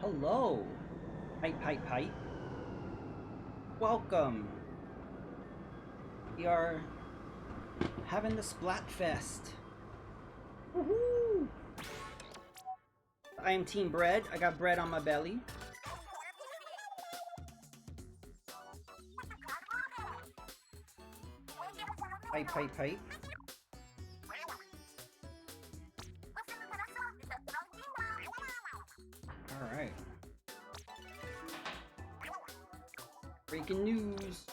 Hello. Pipe, pipe, pipe. Welcome. We are having the Splatfest. Woohoo! I am Team Bread. I got bread on my belly. Pipe, pipe, pipe. Alright. Breaking news.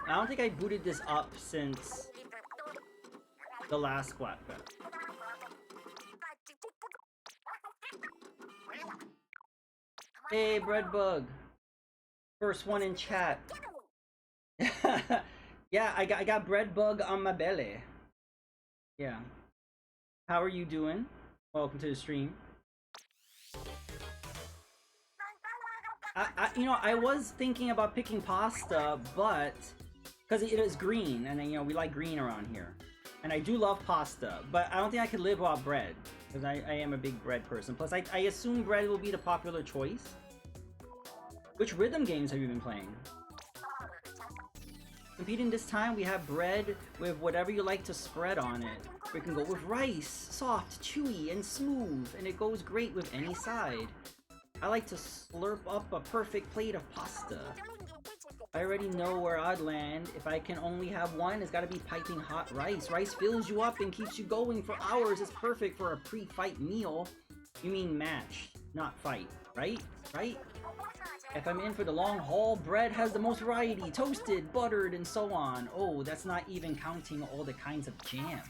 I don't think I booted this up since the last Splatfest. Hey, Breadbug. First one in chat. Yeah, I got Breadbug on my belly. Yeah. How are you doing? Welcome to the stream. I was thinking about picking pasta, but because it is green, and we like green around here, and I do love pasta, but I don't think I could live without bread because I am a big bread person. Plus, I assume bread will be the popular choice. Which rhythm games have you been playing? Competing this time, we have bread with whatever you like to spread on it. We can go with rice, soft, chewy, and smooth, and it goes great with any side. I like to slurp up a perfect plate of pasta. I already know where I'd land. If I can only have one, it's gotta be piping hot rice. Rice fills you up and keeps you going for hours. It's perfect for a pre-fight meal. You mean match, not fight, right? Right? If I'm in for the long haul, bread has the most variety. Toasted, buttered, and so on. Oh, that's not even counting all the kinds of jam.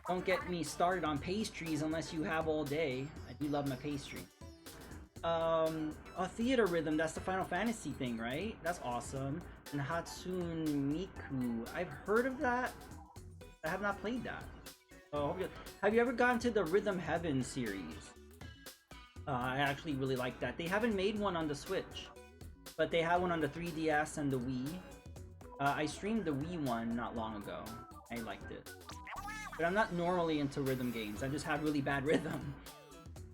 Don't get me started on pastries unless you have all day. I do love my pastry. A theater rhythm, that's the Final Fantasy thing, right? That's awesome. And Hatsune Miku, I've heard of that. I have not played that. Oh, have you ever gone to the Rhythm Heaven series? I actually really like that. They haven't made one on the Switch, but they had one on the 3DS and the Wii. I streamed the Wii one not long ago. I liked it. But I'm not normally into rhythm games. I just have really bad rhythm.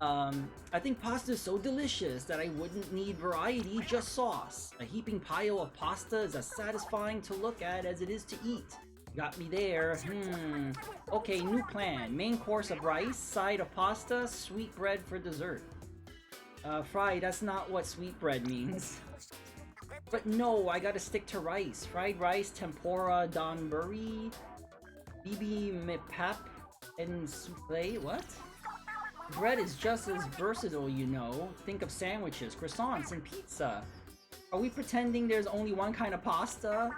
I think pasta is so delicious that I wouldn't need variety, just sauce. A heaping pile of pasta is as satisfying to look at as it is to eat. Got me there. Okay, new plan. Main course of rice, side of pasta, sweet bread for dessert. Fried, that's not what sweet bread means. But no, I gotta stick to rice. Fried rice, tempura, donburi, bibimbap, and souffle. What? Bread is just as versatile, you know. Think of sandwiches, croissants, and pizza. Are we pretending there's only one kind of pasta?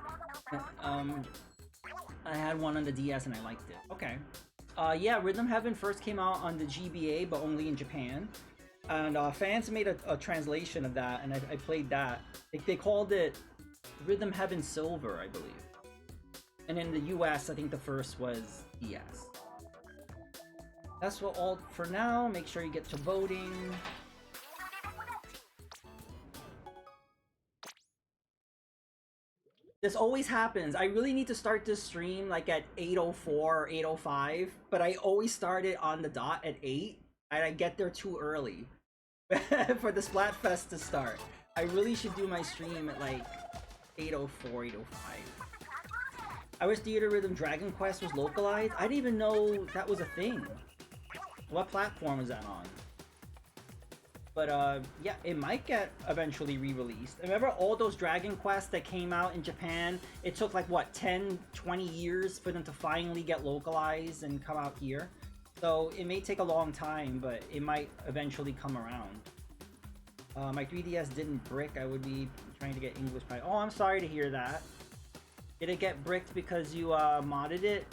I had one on the DS and I liked it. Okay. Yeah, Rhythm Heaven first came out on the GBA, but only in Japan. And fans made a translation of that, and I played that. They called it Rhythm Heaven Silver, I believe. And in the US, I think the first was DS. That's what all for now. Make sure you get to voting. This always happens. I really need to start this stream like at 8:04 or 8:05, but I always start it on the dot at 8, and I get there too early for the Splatfest to start. I really should do my stream at like 8:04, 8:05. I wish Theater Rhythm Dragon Quest was localized. I didn't even know that was a thing. What platform was that on? But yeah, it might get eventually re-released. Remember all those Dragon Quests that came out in Japan? It took like, what, 10, 20 years for them to finally get localized and come out here? So it may take a long time, but it might eventually come around. My 3DS didn't brick. I would be trying to get English by... Oh, I'm sorry to hear that. Did it get bricked because you modded it?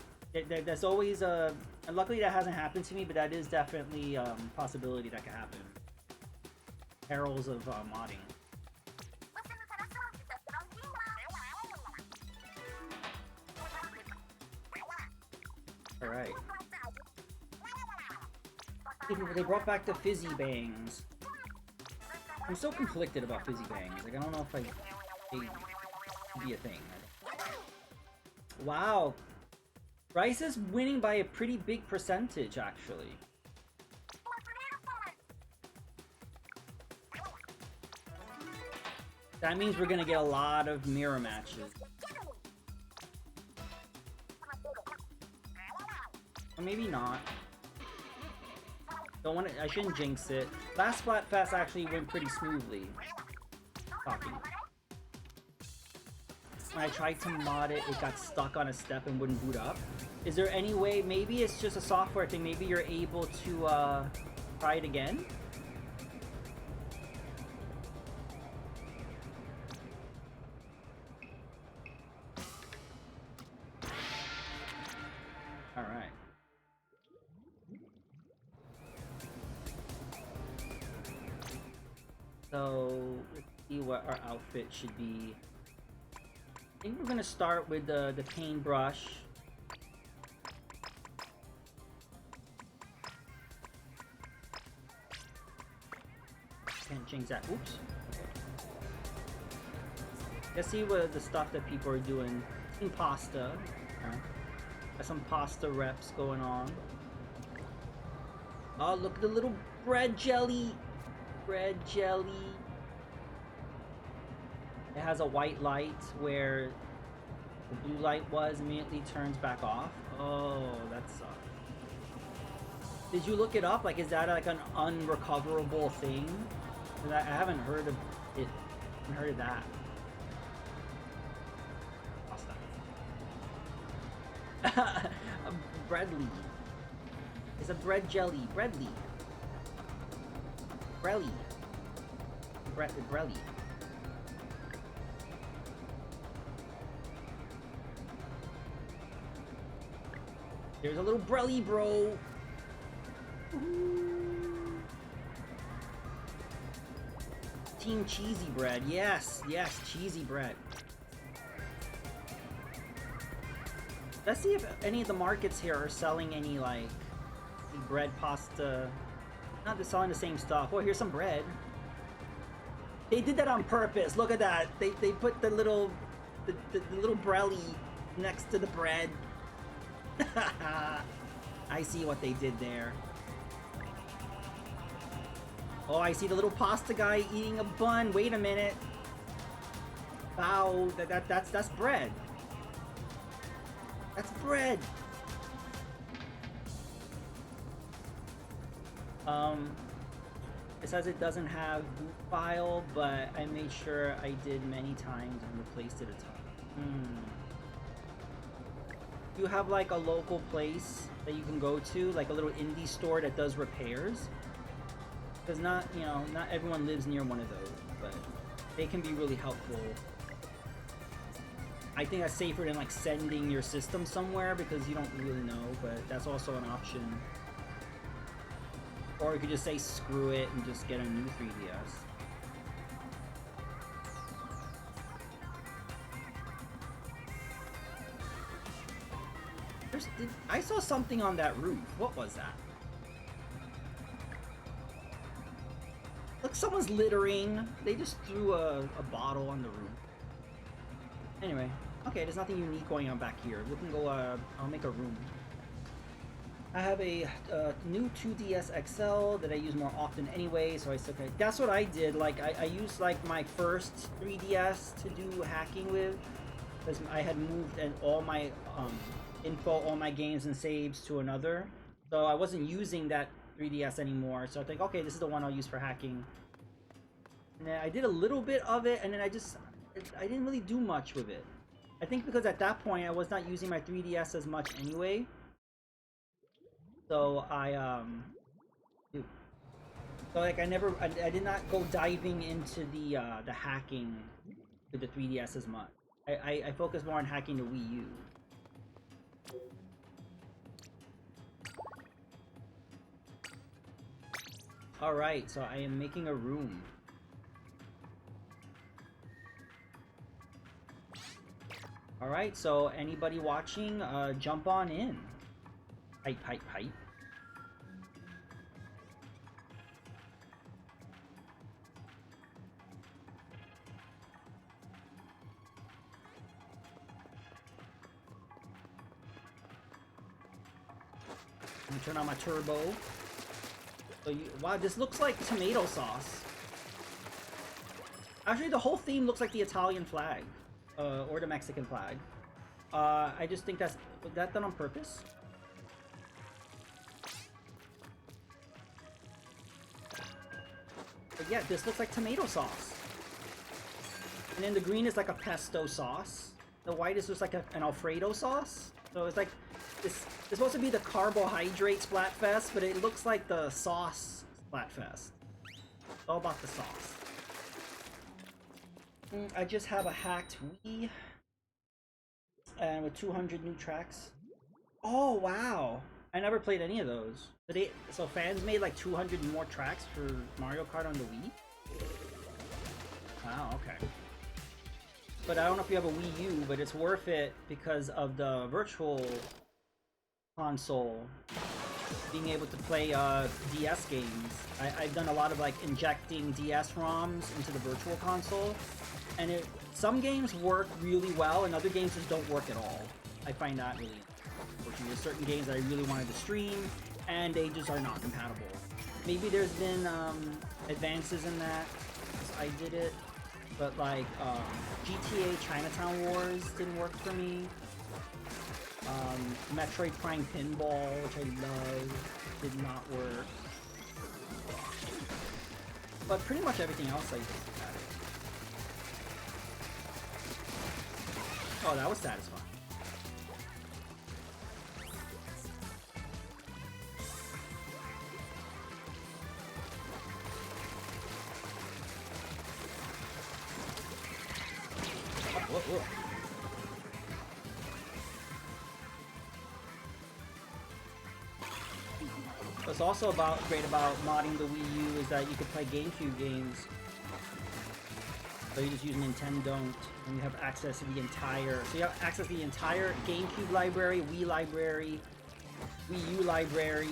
There's always a... And luckily that hasn't happened to me, but that is definitely a possibility that could happen. Perils of modding. Alright. They brought back the Fizzy Bangs. I'm so conflicted about Fizzy Bangs. Like, I don't know if they be a thing. Wow. Rice is winning by a pretty big percentage, actually. That means we're gonna get a lot of mirror matches. Or maybe not. Don't want to. I shouldn't jinx it. Last Splatfest actually went pretty smoothly. Talking. When I tried to mod it, it got stuck on a step and wouldn't boot up. Is there any way? Maybe it's just a software thing. Maybe you're able to try it again. All right. So let's see what our outfit should be. I think we're gonna start with the paintbrush. Can't change that. Oops. Let's see what the stuff that people are doing. Some pasta. Got some pasta reps going on. Oh, look at the little bread jelly. Bread jelly. It has a white light where the blue light was immediately turns back off. Oh, that sucks. Did you look it up? Like, is that like an unrecoverable thing? I haven't heard of it. I haven't heard of that. Pasta. Breadly. It's a bread jelly. Breadly. Brelly. Brelly. There's a little brelly, bro. Ooh. Team cheesy bread. Yes, yes, cheesy bread. Let's see if any of the markets here are selling any, like, bread, pasta. Not just selling the same stuff. Oh, here's some bread. They did that on purpose. Look at that. They put the little brelly next to the bread. I see what they did there. Oh, I see the little pasta guy eating a bun. Wait a minute. Wow, that's bread. That's bread. It says it doesn't have boot file, but I made sure I did many times and replaced it a ton. You have like a local place that you can go to, like a little indie store that does repairs? Because not everyone lives near one of those, but they can be really helpful. I think that's safer than like sending your system somewhere because you don't really know, but that's also an option. Or you could just say screw it and just get a new 3DS. I saw something on that roof. What was that? Look, someone's littering. They just threw a bottle on the roof. Anyway, okay, there's nothing unique going on back here. We can go, I'll make a room. I have a new 2DS XL that I use more often anyway, so I said, okay, that's what I did. Like, I used like my first 3DS to do hacking with, because I had moved and all my info, all my games and saves to another, so I wasn't using that 3DS anymore. So I think, okay, this is the one I'll use for hacking. And then I did a little bit of it, and then I didn't really do much with it. I think because at that point I was not using my 3DS as much anyway. So I did not go diving into the hacking with the 3DS as much. I focused more on hacking the Wii U. Alright, so I am making a room. Alright, so anybody watching, jump on in. Hype, hype, hype. I'm gonna turn on my turbo. So wow, this looks like tomato sauce. Actually, the whole theme looks like the Italian flag, or the Mexican flag. I just think was that done on purpose? But yeah, this looks like tomato sauce. And then the green is like a pesto sauce. The white is just like an Alfredo sauce. So it's like, it's supposed to be the carbohydrate Splatfest, but it looks like the sauce Splatfest. It's all about the sauce. I just have a hacked Wii. And with 200 new tracks. Oh, wow. I never played any of those. So fans made like 200 more tracks for Mario Kart on the Wii? Wow, okay. But I don't know if you have a Wii U, but it's worth it because of the virtual console. Being able to play DS games. I've done a lot of like injecting DS ROMs into the virtual console. And some games work really well and other games just don't work at all. I find that really unfortunate. There's certain games that I really wanted to stream and they just are not compatible. Maybe there's been advances in that. I did it. But like GTA Chinatown Wars didn't work for me. Metroid Prime Pinball, which I love, did not work. But pretty much everything else I did. Oh, that was satisfying. Whoa. What's also great about modding the Wii U is that you can play GameCube games. So you just use Nintendo, and you have access to the entire. So you have access to the entire GameCube library, Wii library, Wii U library,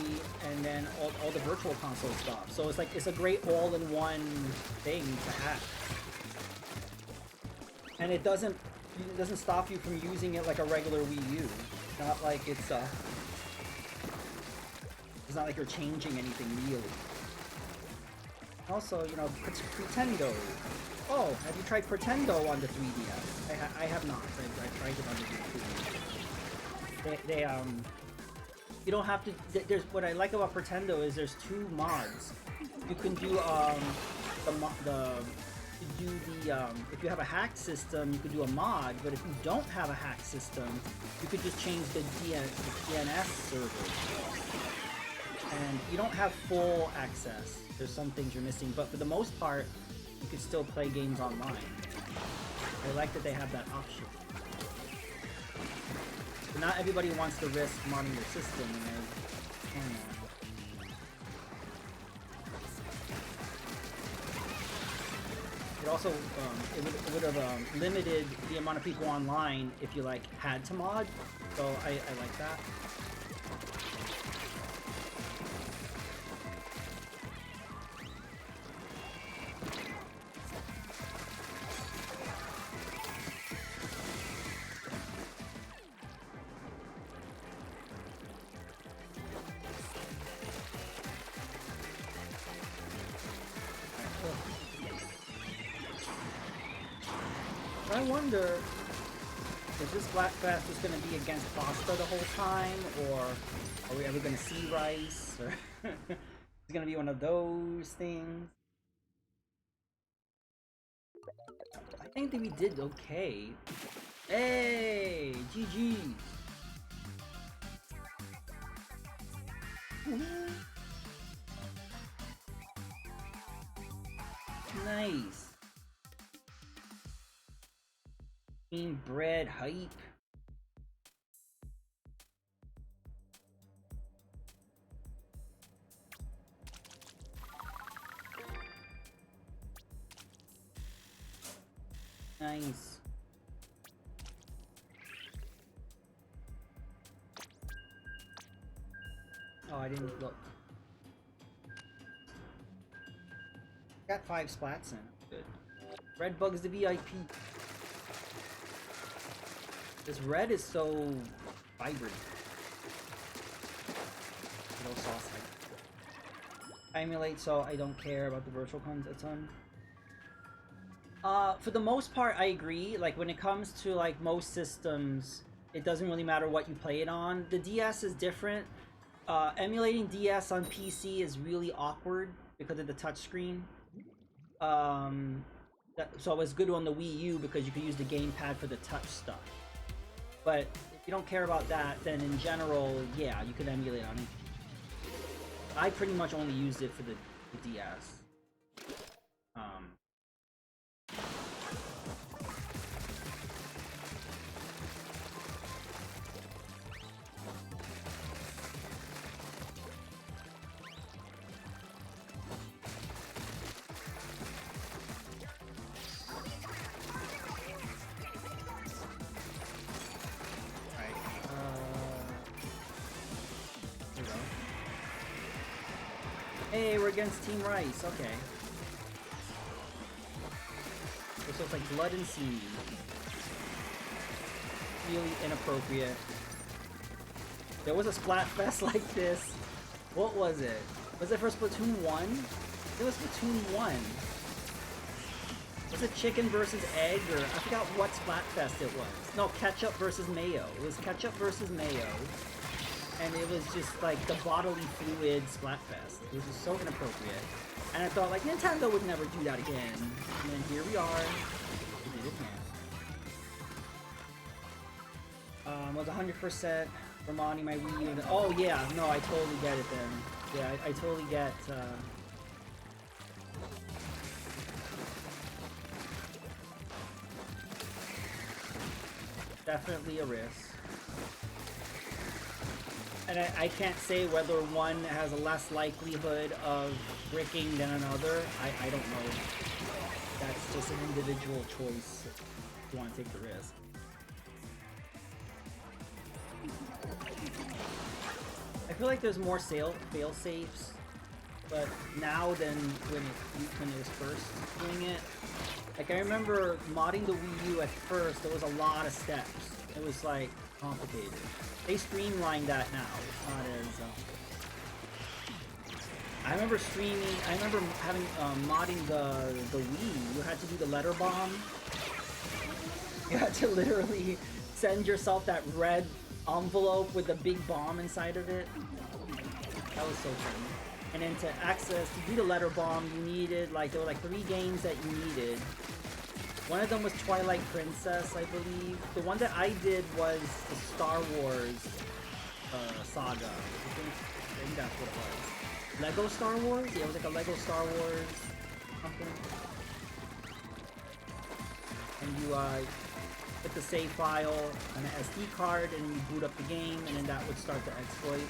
and then all the virtual console stuff. So it's like it's a great all-in-one thing to have. And it doesn't stop you from using it like a regular Wii U. Not like it's not like you're changing anything really. Also, you know, Pretendo. Oh, have you tried Pretendo on the 3DS? I have not. I tried it on the 3DS. You don't have to. There's what I like about Pretendo is there's 2 mods. You can do if you have a hacked system, you could do a mod, but if you don't have a hacked system, you could just change the DNS server. And you don't have full access. There's some things you're missing, but for the most part, you can still play games online. I like that they have that option. But not everybody wants to risk modding your system, and it also it would have limited the amount of people online if you like had to mod. So I like that. I wonder if this Splatfest is going to be against pasta the whole time, or are we ever going to see rice, or it's going to be one of those things. I think that we did okay. Hey, GG's. Nice. Team bread hype. Nice. Oh, I didn't look. Got 5 splats in. Good. Red Bug's the VIP. This red is so vibrant. No sauce. I emulate, so I don't care about the virtual cons a ton. For the most part, I agree. Like when it comes to like most systems, it doesn't really matter what you play it on. The DS is different. Emulating DS on PC is really awkward because of the touchscreen. So it's good on the Wii U because you can use the gamepad for the touch stuff. But if you don't care about that, then in general, yeah, you can emulate on it. I pretty much only used it for the DS. Um, right. Here we go. Hey, we're against Team Rice. Okay. So it's like blood and seed. Really inappropriate. There was a Splatfest like this. What was it? Was it for Splatoon 1? It was Splatoon 1. Was it chicken versus egg, or I forgot what Splatfest it was. No, ketchup versus mayo. It was ketchup versus mayo. And it was just like the bodily fluid Splatfest. It was just so inappropriate. And I thought like Nintendo would never do that again. And then here we are. We did it again. Was 100% Ramani my Wii U. Oh yeah, no, I totally get it then. Yeah, I totally get definitely a risk. And I can't say whether one has a less likelihood of bricking than another. I don't know. That's just an individual choice if you want to take the risk. I feel like there's more fail safes, but now than when it was first doing it. Like I remember modding the Wii U at first, there was a lot of steps. It was like complicated. They streamlined that now. It's not as. I remember having modding the Wii. You had to do the letter bomb. You had to literally send yourself that red envelope with the big bomb inside of it. That was so funny. And then to do the letter bomb, you needed there were like 3 games that you needed. One of them was Twilight Princess, I believe. The one that I did was the Star Wars saga. I think that's what it was. Lego Star Wars? Yeah, it was like a Lego Star Wars something. And you put the save file on an SD card and you boot up the game, and then that would start the exploit.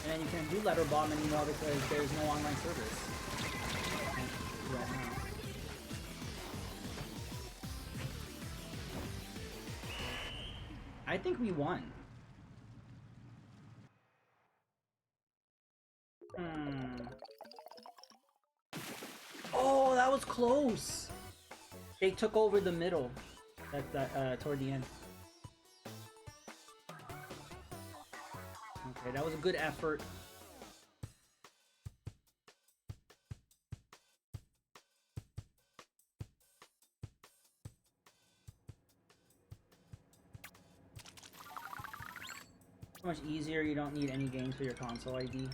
And you can't do letter bomb anymore because there's no online service right now. I think we won. Oh, that was close. They took over the middle. Toward the end. Okay, that was a good effort. So much easier, you don't need any games for your console ID.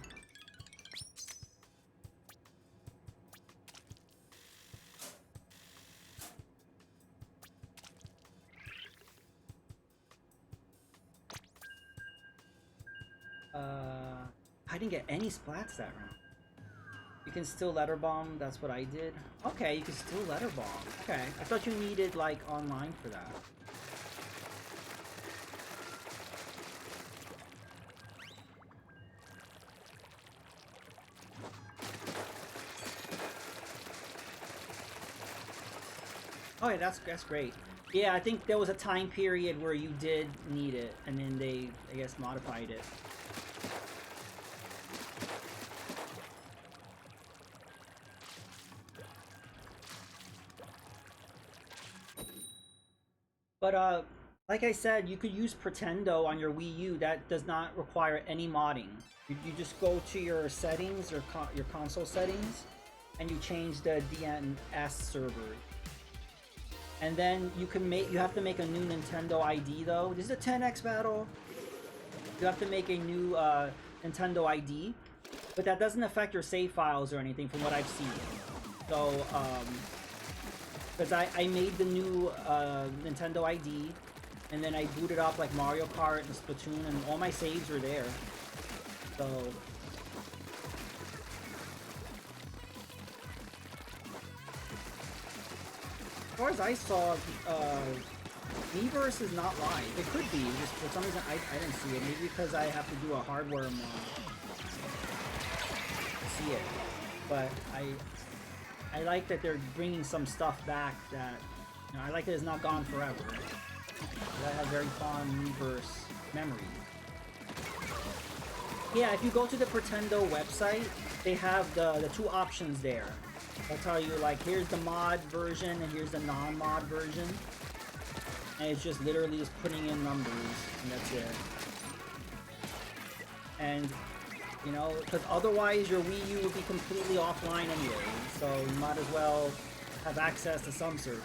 I didn't get any splats that round. You can still letter bomb, that's what I did. Okay, you can still letter bomb. Okay, I thought you needed like online for that. Oh yeah, that's great. Yeah, I think there was a time period where you did need it, and then they, I guess, modified it. But Like I said, you could use Pretendo on your Wii U. That does not require any modding. You just go to your settings, your console settings, and you change the DNS server. And then you have to make a new Nintendo ID though. This is a 10x battle. You have to make a new Nintendo ID, but that doesn't affect your save files or anything from what I've seen. So, because I made the new Nintendo ID, and then I booted up like Mario Kart and Splatoon, and all my saves are there. So, as far as I saw, Miiverse is not live. It could be, just for some reason I didn't see it. Maybe because I have to do a hardware mod to see it. But I like that they're bringing some stuff back that, you know, I like that it's not gone forever. I have very fond Miiverse memories. Yeah, if you go to the Pretendo website, they have the two options there. They'll tell you, like, here's the mod version and here's the non-mod version. And it's just literally just putting in numbers, and that's it. And, you know, because otherwise your Wii U would be completely offline anyway, so you might as well have access to some servers.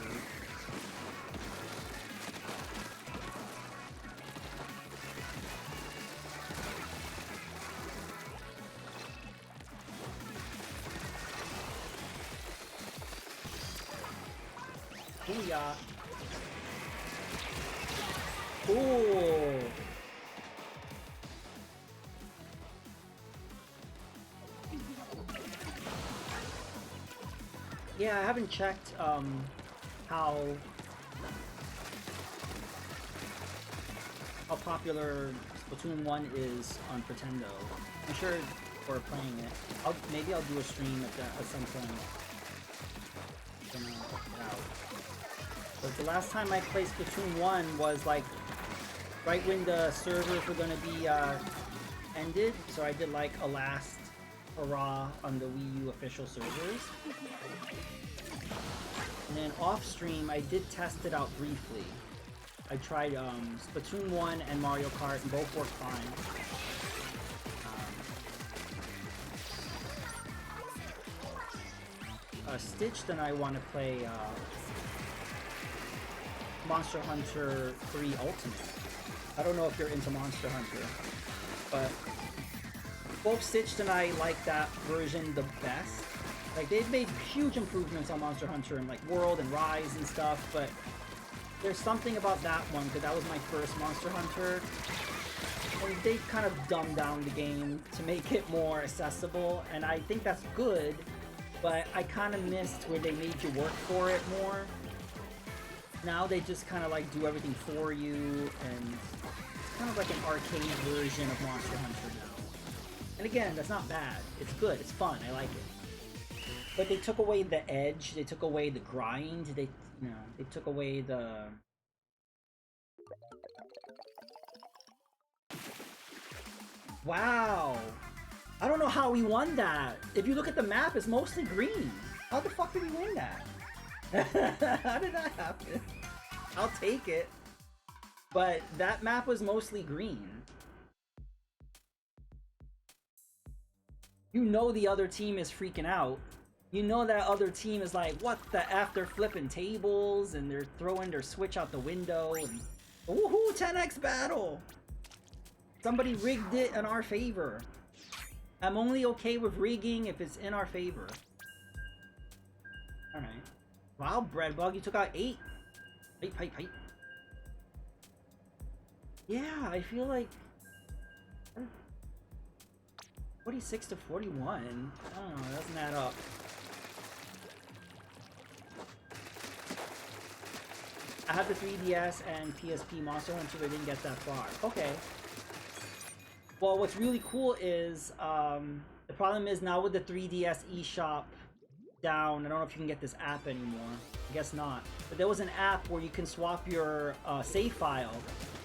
Booyah! Ooh! Yeah, I haven't checked how popular Splatoon 1 is on Pretendo. I'm sure we're playing it. Maybe I'll do a stream at some point. But the last time I played Splatoon 1 was like right when the servers were gonna be ended, so I did like a last hurrah on the Wii U official servers. And then off stream, I did test it out briefly. I tried Splatoon 1 and Mario Kart, and both worked fine. Stitched and I want to play Monster Hunter 3 Ultimate. I don't know if you're into Monster Hunter, but both Stitched and I like that version the best. Like, they've made huge improvements on Monster Hunter and like World and Rise and stuff, but there's something about that one, because that was my first Monster Hunter, and they kind of dumbed down the game to make it more accessible, and I think that's good, but I kind of missed where they made you work for it more. Now they just kind of like do everything for you, and it's kind of like an arcade version of Monster Hunter now. And again, that's not bad. It's good. It's fun. I like it. But they took away the edge. They took away the grind. They took away the... Wow! I don't know how we won that. If you look at the map, it's mostly green. How the fuck did we win that? How did that happen? I'll take it. But that map was mostly green. You know the other team is freaking out. You know that other team is like, what the F? They're flipping tables and they're throwing their Switch out the window. And woohoo, 10x battle! Somebody rigged it in our favor. I'm only okay with rigging if it's in our favor. Alright. Wow, Breadbug, you took out 8. Hype. Yeah, I feel like... 46 to 41? I don't know, it doesn't add up. I have the 3DS and PSP Monster Hunter, I didn't get that far. Okay. Well, what's really cool is, the problem is now with the 3DS eShop down, I don't know if you can get this app anymore. I guess not. But there was an app where you can swap your save file,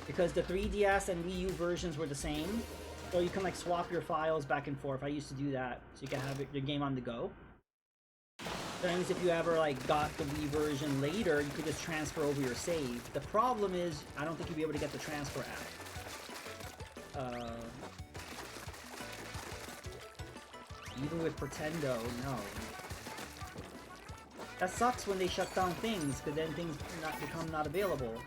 because the 3DS and Wii U versions were the same. So you can like swap your files back and forth. I used to do that, so you can have your game on the go. Sometimes if you ever like got the Wii version later, you could just transfer over your save. The problem is, I don't think you'll be able to get the transfer app. Even with Pretendo, no. That sucks when they shut down things, because then things become not available.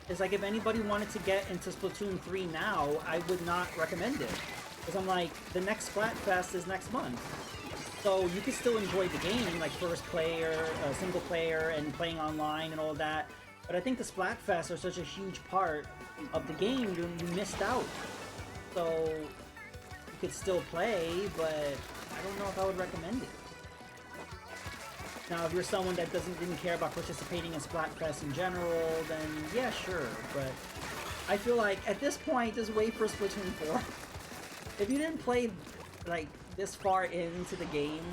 It's like if anybody wanted to get into Splatoon 3 now, I would not recommend it. Because I'm like, the next Splatfest is next month. So you could still enjoy the game, like first player, single player, and playing online and all that. But I think the Splatfest are such a huge part of the game, you missed out. So you could still play, but I don't know if I would recommend it. Now, if you're someone that didn't care about participating in Splatfest in general, then yeah, sure. But I feel like at this point, just wait for Splatoon 4. If you didn't play like this far into the game,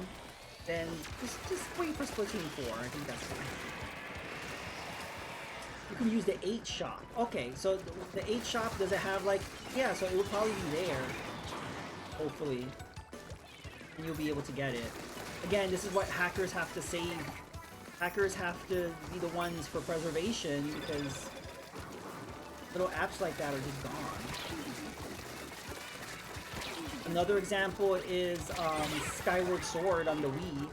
then just wait for Splatoon 4. I think that's fine. You can use the 8 shop. Okay, so the 8 shop, does it have like, yeah, so it will probably be there, hopefully, and you'll be able to get it. Again, this is what hackers have to save. Hackers have to be the ones for preservation, because little apps like that are just gone. Another example is Skyward Sword on the Wii.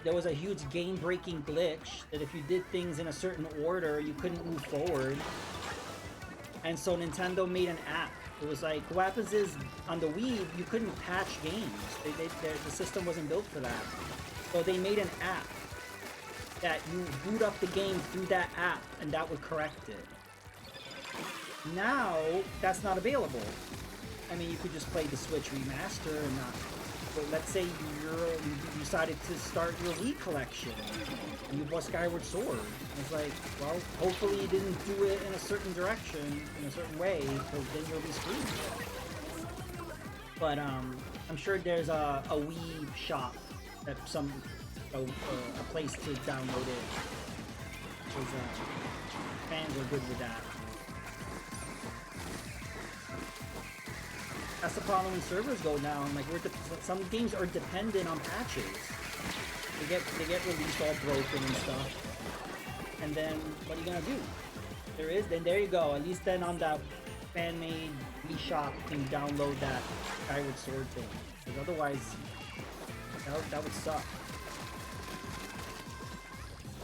There was a huge game-breaking glitch that if you did things in a certain order, you couldn't move forward. And so Nintendo made an app. It was like, what happens is, on the Wii, you couldn't patch games. The system wasn't built for that. So they made an app that you boot up the game through that app, and that would correct it. Now, that's not available. I mean, you could just play the Switch remaster and not... But let's say you decided to start your Wii collection, and you bought Skyward Sword. It's like, well, hopefully you didn't do it in a certain direction, in a certain way, because then you'll be screwed. But I'm sure there's a Wii shop, that a place to download it, because fans are good with that. That's the problem when servers go down. Like some games are dependent on patches. They get released all broken and stuff. And then what are you gonna do? There you go. At least then on that fan-made Wii shop you can download that Skyward Sword thing. Because otherwise, that would suck.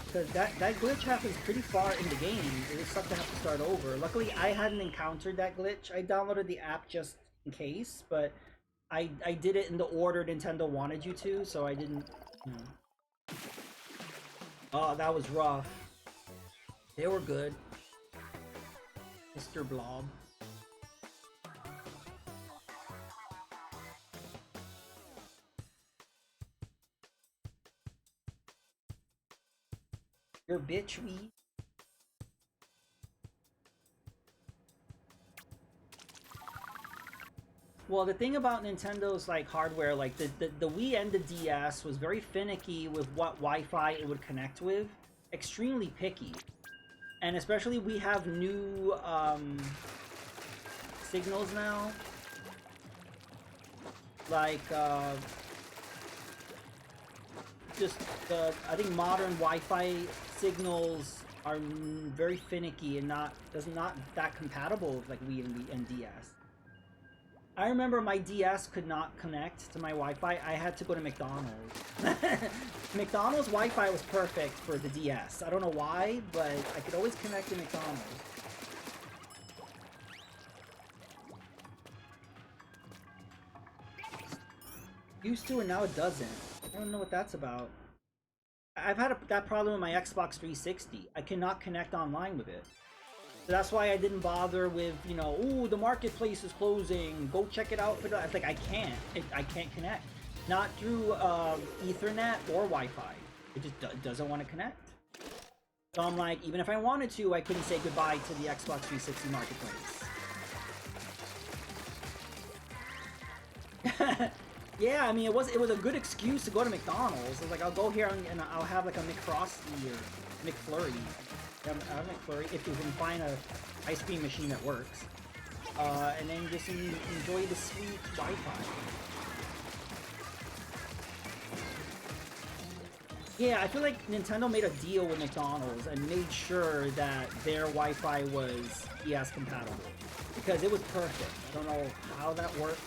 Because that glitch happens pretty far in the game. It would suck to have to start over. Luckily, I hadn't encountered that glitch. I downloaded the app just in case, but I did it in the order Nintendo wanted you to, so I didn't, you know. Oh, that was rough. They were good. Mr. Blob. Your bitch, Wii. Well, the thing about Nintendo's like hardware, like the Wii and the DS was very finicky with what Wi-Fi it would connect with. Extremely picky. And especially we have new signals now. Like I think modern Wi-Fi signals are very finicky and not that compatible with like Wii and DS. I remember my DS could not connect to my Wi-Fi. I had to go to McDonald's. McDonald's Wi-Fi was perfect for the DS. I don't know why, but I could always connect to McDonald's. Used to, and now it doesn't. I don't know what that's about. I've had that problem with my Xbox 360. I cannot connect online with it. So that's why I didn't bother with, you know, ooh, the marketplace is closing, go check it out. But it's like, I can't connect. Not through Ethernet or Wi-Fi. It just doesn't want to connect. So I'm like, even if I wanted to, I couldn't say goodbye to the Xbox 360 marketplace. Yeah, I mean, it was a good excuse to go to McDonald's. It was like, I'll go here and I'll have like a McFrosty or McFlurry. I'm McFlurry if you can find a ice cream machine that works. And then just enjoy the sweet Wi-Fi. Yeah, I feel like Nintendo made a deal with McDonald's and made sure that their Wi-Fi was ES compatible. Because it was perfect. I don't know how that worked,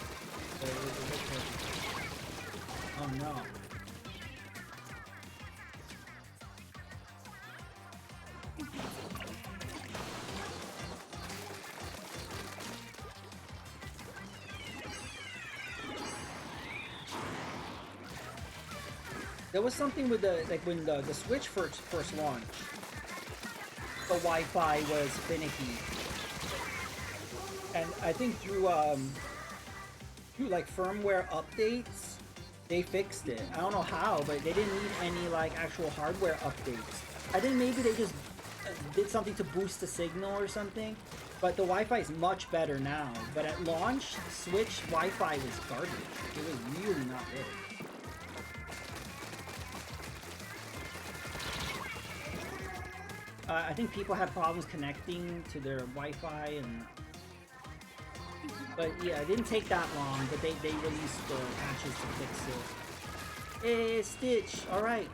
but it was perfect. Oh no. There was something with the, like when the Switch first launched, the Wi-Fi was finicky. And I think through like firmware updates, they fixed it. I don't know how, but they didn't need any like actual hardware updates. I think maybe they just did something to boost the signal or something. But the Wi-Fi is much better now. But at launch, Switch Wi-Fi was garbage. It was really not good. I think people have problems connecting to their Wi-Fi, and but yeah, it didn't take that long. But they released the patches to fix it. Hey, Stitch! All right.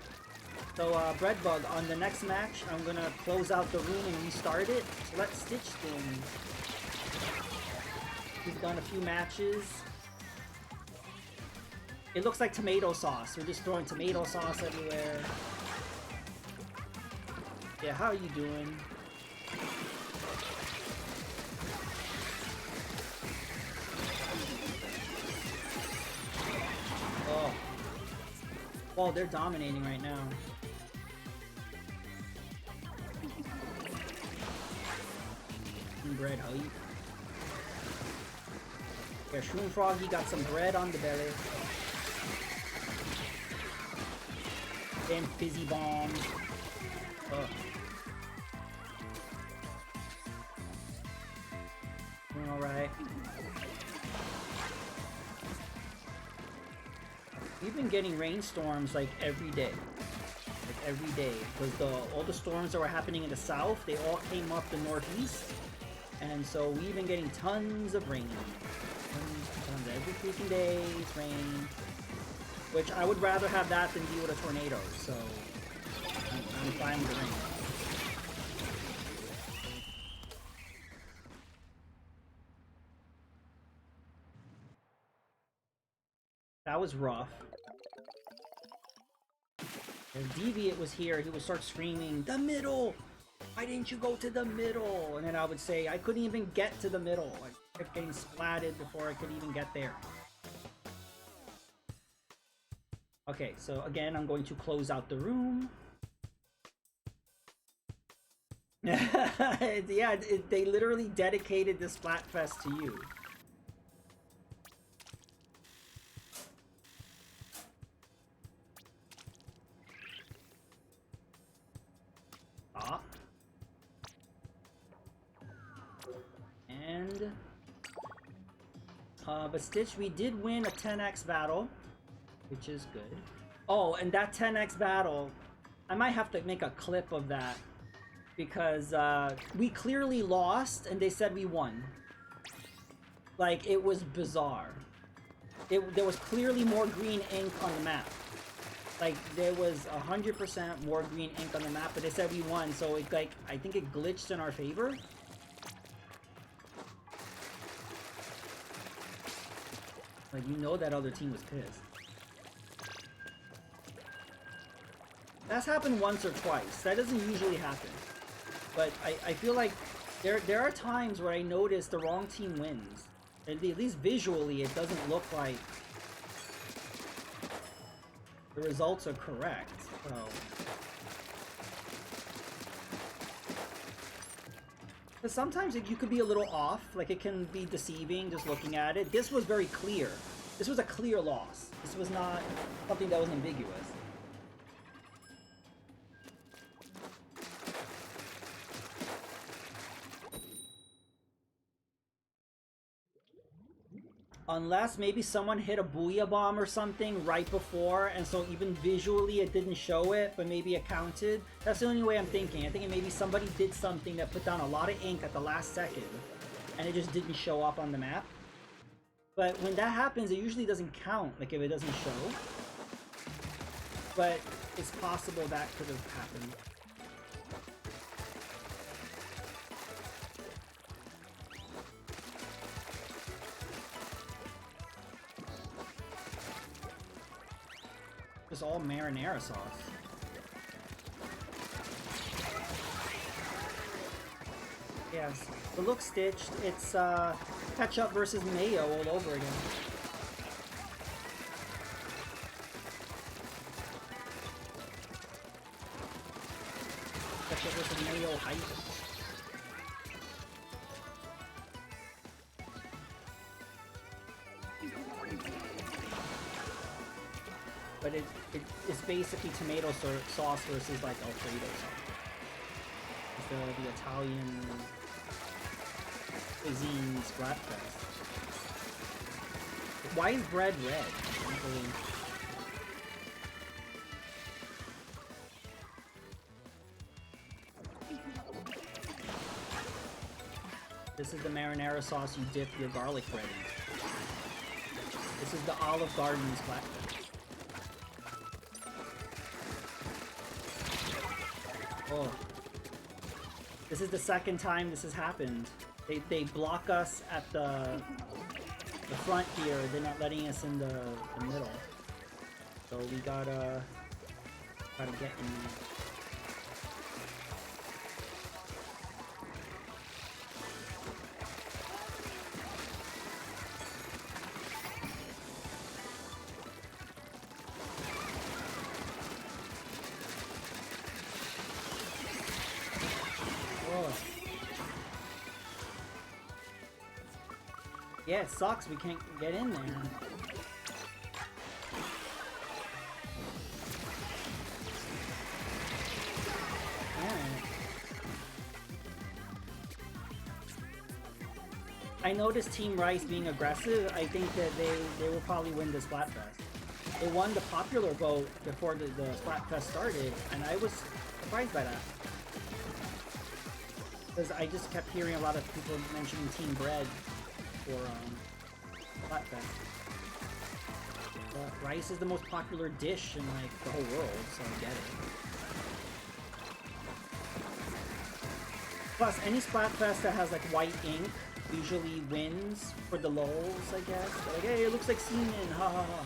So Breadbug, on the next match, I'm gonna close out the room and restart it. So let Stitch in. We've done a few matches. It looks like tomato sauce. We're just throwing tomato sauce everywhere. Yeah, how are you doing? Oh. Well, they're dominating right now. Bread, how you? Yeah, Shroom Froggy got some bread on the belly. And fizzy bombs. Ugh. Alright. We've been getting rainstorms like every day. Like every day. Because all the storms that were happening in the south, they all came up the northeast. And so we've been getting tons of rain. Tons every freaking day, it's rain. Which I would rather have that than deal with a tornado, so I'm fine with the rain. That was rough. If Deviant was here, he would start screaming, "The middle! Why didn't you go to the middle?" And then I would say, I couldn't even get to the middle. I kept getting splatted before I could even get there. Okay, so again, I'm going to close out the room. Yeah, they literally dedicated this Splatfest to you. Stop. And... but Stitch, we did win a 10x battle, which is good. Oh, and that 10x battle, I might have to make a clip of that, because we clearly lost and they said we won. Like, it was bizarre. There was clearly more green ink on the map. Like, there was 100% more green ink on the map, but they said we won, so it, like, I think it glitched in our favor. Like, you know that other team was pissed. That's happened once or twice. That doesn't usually happen. But I feel like there are times where I notice the wrong team wins. At least visually, it doesn't look like the results are correct. So. But sometimes you could be a little off. Like, it can be deceiving just looking at it. This was very clear. This was a clear loss. This was not something that was ambiguous. Unless maybe someone hit a booyah bomb or something right before, and so even visually it didn't show it, but maybe it counted. That's the only way I'm thinking. I'm thinking maybe somebody did something that put down a lot of ink at the last second, and it just didn't show up on the map. But when that happens, it usually doesn't count, like if it doesn't show. But it's possible that could have happened. It's all marinara sauce. Yes, it looks stitched. It's ketchup versus mayo all over again. Ketchup versus mayo hype. But it's basically tomato sauce versus like Alfredo sauce. It's the Italian cuisine Splatfest. Why is bread red? This is the marinara sauce you dip your garlic bread in. This is the Olive Garden Splatfest. Oh. This is the second time this has happened. They block us at the front here. They're not letting us in the middle. So we gotta get in there. Yeah, it sucks we can't get in there. Alright. I noticed Team Rice being aggressive. I think that they will probably win this Splatfest. They won the popular vote before the Splatfest started, and I was surprised by that. Because I just kept hearing a lot of people mentioning Team Bread for Splatfest. But rice is the most popular dish in like the whole world, so I get it. Plus, any Splatfest that has like white ink usually wins for the lulz, I guess. They're like, hey, it looks like semen, ha ha ha.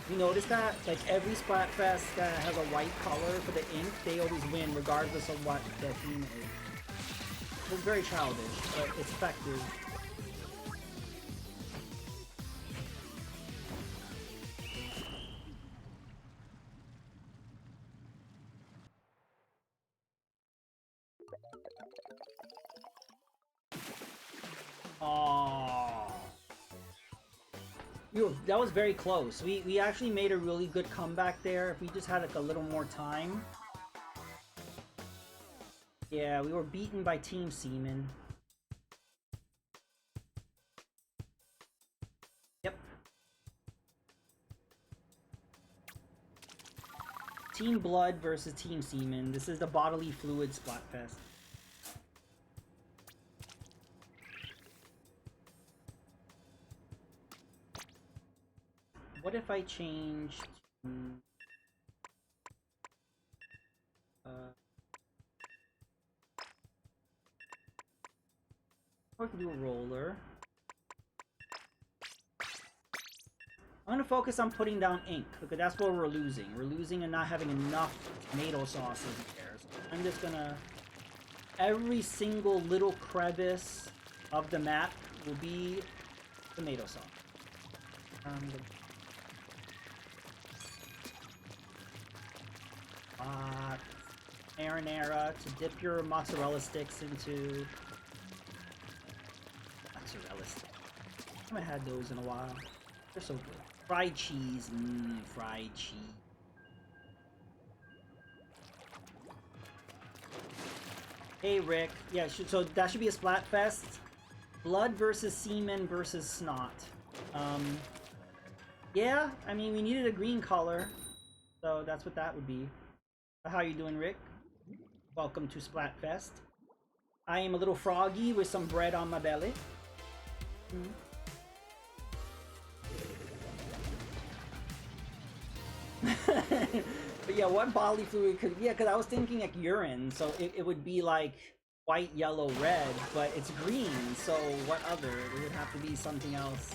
You notice that? Like every Splatfest that has a white color for the ink, they always win regardless of what the theme is. It's very childish, but it's effective. Oh, that was very close. We actually made a really good comeback there. If we just had like a little more time. Yeah, we were beaten by Team Seaman. Yep. Team Blood versus Team Seaman. This is the bodily fluid Splatfest. What if I change to... or I can do a roller. I'm gonna focus on putting down ink, because that's what we're losing. We're losing and not having enough tomato sauces there. So I'm just gonna... every single little crevice of the map will be tomato sauce. Marinara to dip your mozzarella sticks into. Mozzarella sticks. I haven't had those in a while. They're so good. Fried cheese. Fried cheese. Hey Rick. Yeah, so that should be a Splatfest. Blood versus semen versus snot. Um, yeah, I mean, we needed a green color, so that's what that would be. How you doing, Rick? Welcome to Splatfest. I am a little froggy with some bread on my belly. Mm. But yeah, what bodily fluid could... Yeah, because I was thinking like urine, so it would be like white, yellow, red, but it's green, so what other? It would have to be something else.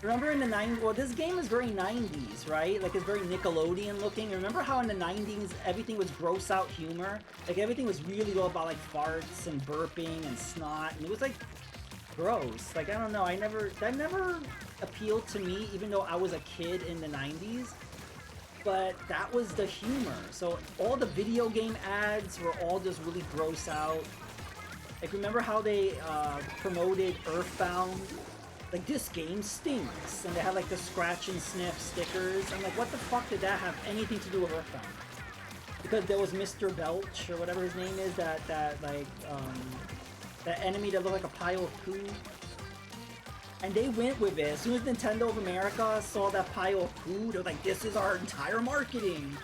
Remember in the 90s, well, this game is very 90s, right? Like, it's very Nickelodeon looking. Remember how in the 90s, everything was gross out humor? Like, everything was really all about, like, farts and burping and snot, and it was, like, gross. Like, I don't know, that never appealed to me, even though I was a kid in the 90s. But that was the humor. So, all the video game ads were all just really gross out. Like, remember how they promoted Earthbound? Like, this game stinks, and they had like the scratch and sniff stickers. I'm like, what the fuck did that have anything to do with Earthbound? Because there was Mr. Belch, or whatever his name is, that enemy that looked like a pile of poo. And they went with it. As soon as Nintendo of America saw that pile of poo, they were like, this is our entire marketing.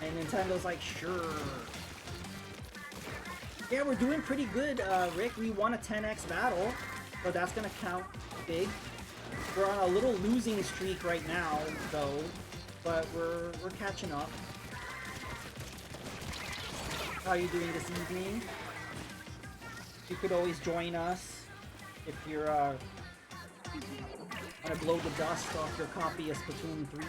And Nintendo's like, sure. Yeah, we're doing pretty good, Rick. We won a 10x battle, so that's gonna count big. We're on a little losing streak right now, though, but we're catching up. How are you doing this evening? You could always join us if you're want to blow the dust off your copy of Splatoon 3.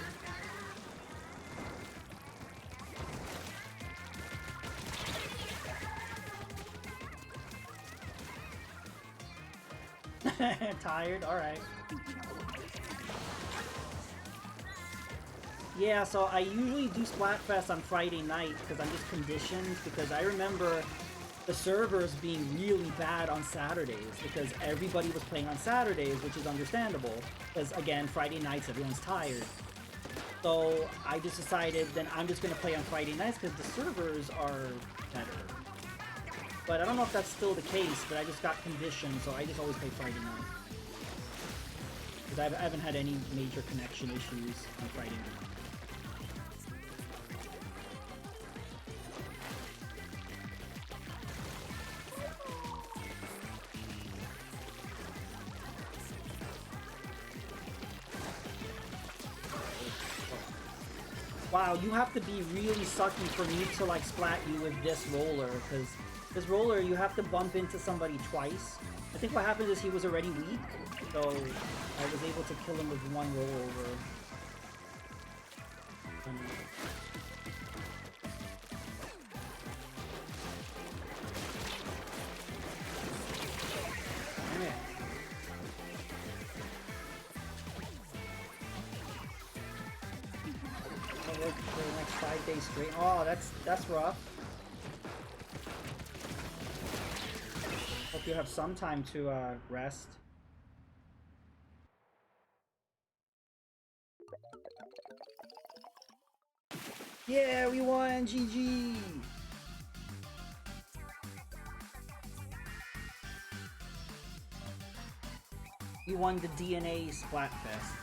Tired? Alright. Yeah, so I usually do Splatfest on Friday night because I'm just conditioned, because I remember the servers being really bad on Saturdays because everybody was playing on Saturdays, which is understandable because, again, Friday nights everyone's tired. So I just decided then I'm just going to play on Friday nights because the servers are better. But I don't know if that's still the case, but I just got conditioned, so I just always play Friday night. Because I haven't had any major connection issues on Friday night. Wow, you have to be really sucky for me to like splat you with this roller, because this roller you have to bump into somebody twice. I think what happened is he was already weak, so I was able to kill him with one rollover. Yeah. For the next 5 days straight. Oh, that's rough. Hope you have some time to rest. Yeah, we won! GG! We won the DNA Splatfest.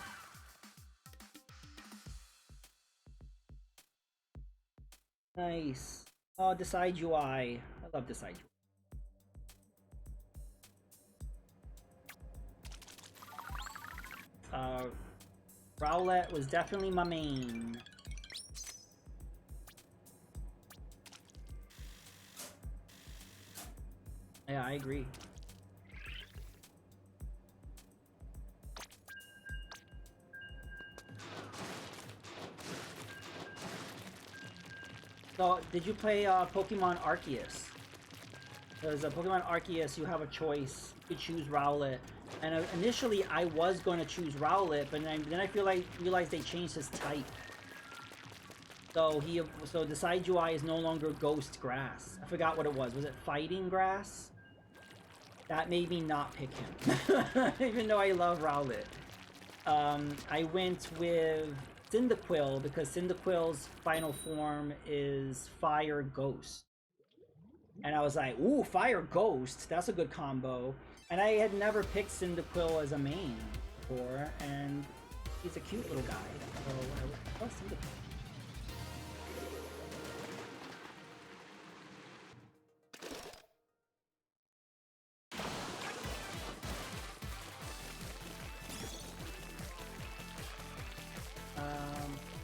Nice. Oh, Decide UI. I love Decide UI. Rowlet was definitely my main. Yeah, I agree. So, did you play Pokemon Arceus? Because Pokemon Arceus, you have a choice to choose Rowlet. And initially, I was going to choose Rowlet, but then I realized they changed his type. So Decide UI is no longer Ghost Grass. I forgot what it was. Was it Fighting Grass? That made me not pick him, even though I love Rowlet. I went with Cyndaquil because Cyndaquil's final form is Fire Ghost. And I was like, ooh, Fire Ghost, that's a good combo. And I had never picked Cyndaquil as a main. for, and he's a cute little guy. So I was thinking.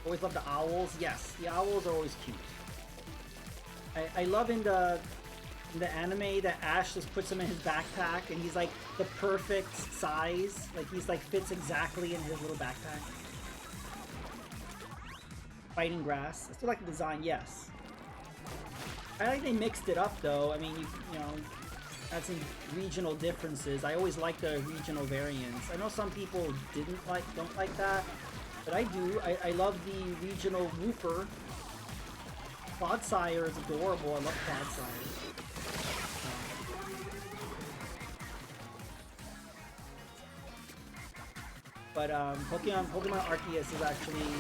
Always love the owls. Yes, the owls are always cute. I love in the anime that Ash just puts him in his backpack and he's like the perfect size. Like he's like fits exactly in his little backpack. Fighting grass. I still like the design, yes. I like they mixed it up though. I mean, you know, had some regional differences. I always like the regional variants. I know some people don't like that. But I do. I love the regional Wooper. Clodsire is adorable. I love Clodsire. But Pokemon Arceus is actually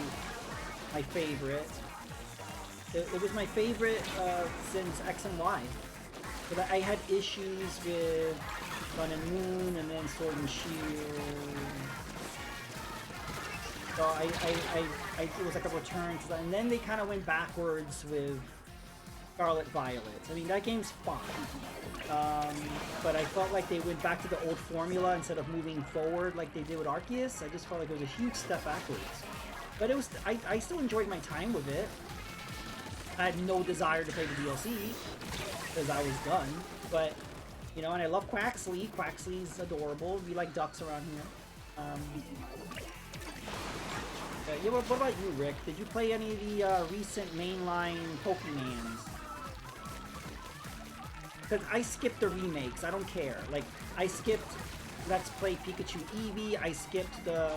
my favorite. It was my favorite since X and Y. But I had issues with Sun and Moon and then Sword and Shield. So it was like a return to that, and then they kind of went backwards with Scarlet Violet. I mean, that game's fun, but I felt like they went back to the old formula instead of moving forward like they did with Arceus. I just felt like it was a huge step backwards. But it was, I still enjoyed my time with it. I had no desire to play the DLC because I was done. But you know, and I love Quaxley. Quaxley's adorable. We like ducks around here. Yeah, what about you, Rick? Did you play any of the recent mainline Pokemans? Because I skipped the remakes. I don't care. Like, I skipped Let's Play Pikachu Eevee. I skipped the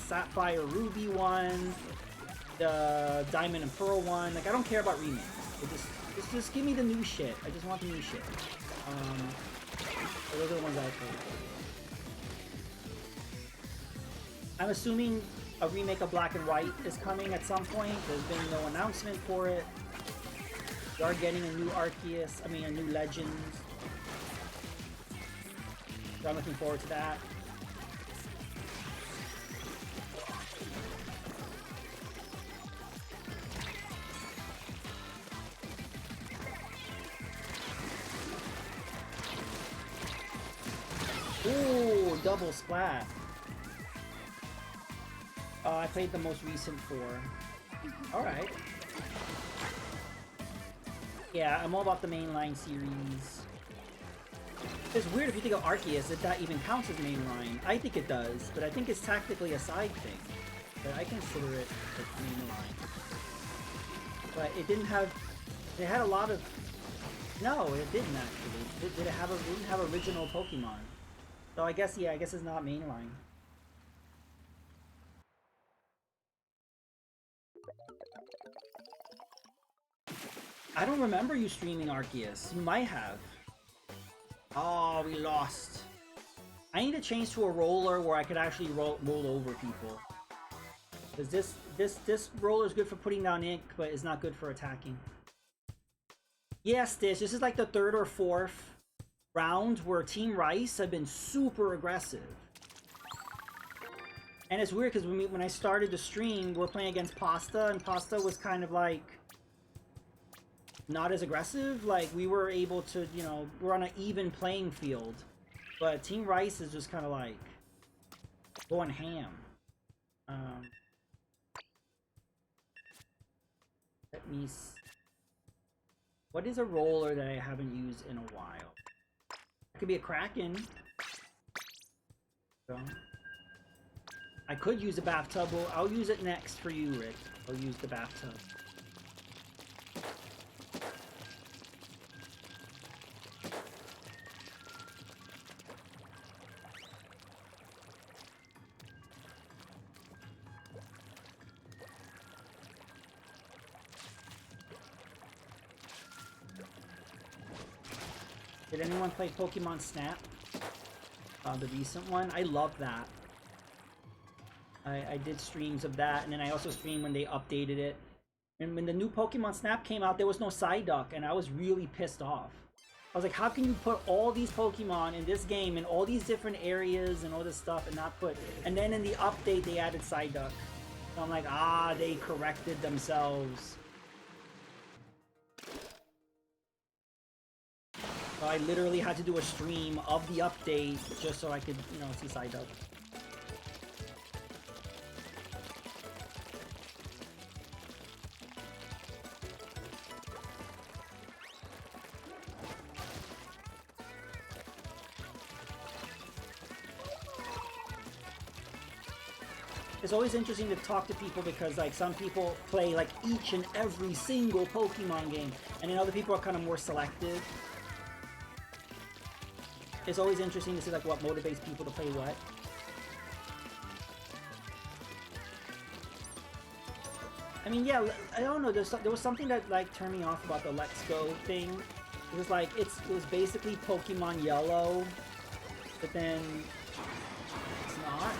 Sapphire Ruby one, the Diamond and Pearl one. Like, I don't care about remakes. Just give me the new shit. I just want the new shit. So those are the ones I played. I'm assuming a remake of Black and White is coming at some point. There's been no announcement for it. We are getting a new Arceus, a new Legends. So I'm looking forward to that. Ooh, double splat. I played the most recent 4. Alright. Yeah, I'm all about the mainline series. It's weird if you think of Arceus that that even counts as mainline. I think it does, but I think it's tactically a side thing. But I consider it as mainline. But it didn't have... It had a lot of... No, it didn't actually. It didn't have original Pokemon. So I guess, yeah, I guess it's not mainline. I don't remember you streaming Arceus. You might have. Oh, we lost. I need to change to a roller where I could actually roll over people. Because this roller is good for putting down ink, but it's not good for attacking. Yes, this is like the 3rd or 4th round where Team Rice have been super aggressive. And it's weird because when I started the stream, we're playing against Pasta, and Pasta was kind of like not as aggressive. Like, we were able to, you know, we're on an even playing field. But Team Rice is just kind of like going ham. Let me see. What is a roller that I haven't used in a while? It could be a Kraken. So, I could use a bathtub. Well, I'll use it next for you, Rick. I'll use the bathtub. Did anyone play Pokemon Snap? The recent one? I love that. I did streams of that, and then I also streamed when they updated it. And when the new Pokemon Snap came out, there was no Psyduck, and I was really pissed off. I was like, how can you put all these Pokemon in this game in all these different areas and all this stuff and not put... And then in the update, they added Psyduck. So I'm like, ah, they corrected themselves. So I literally had to do a stream of the update just so I could, you know, see Psyduck. It's always interesting to talk to people because, like, some people play, like, each and every single Pokemon game, and then other people are kind of more selective. It's always interesting to see, like, what motivates people to play what. I mean, yeah, I don't know, there was something that, like, turned me off about the Let's Go thing. It was like, it was basically Pokemon Yellow, but then it's not.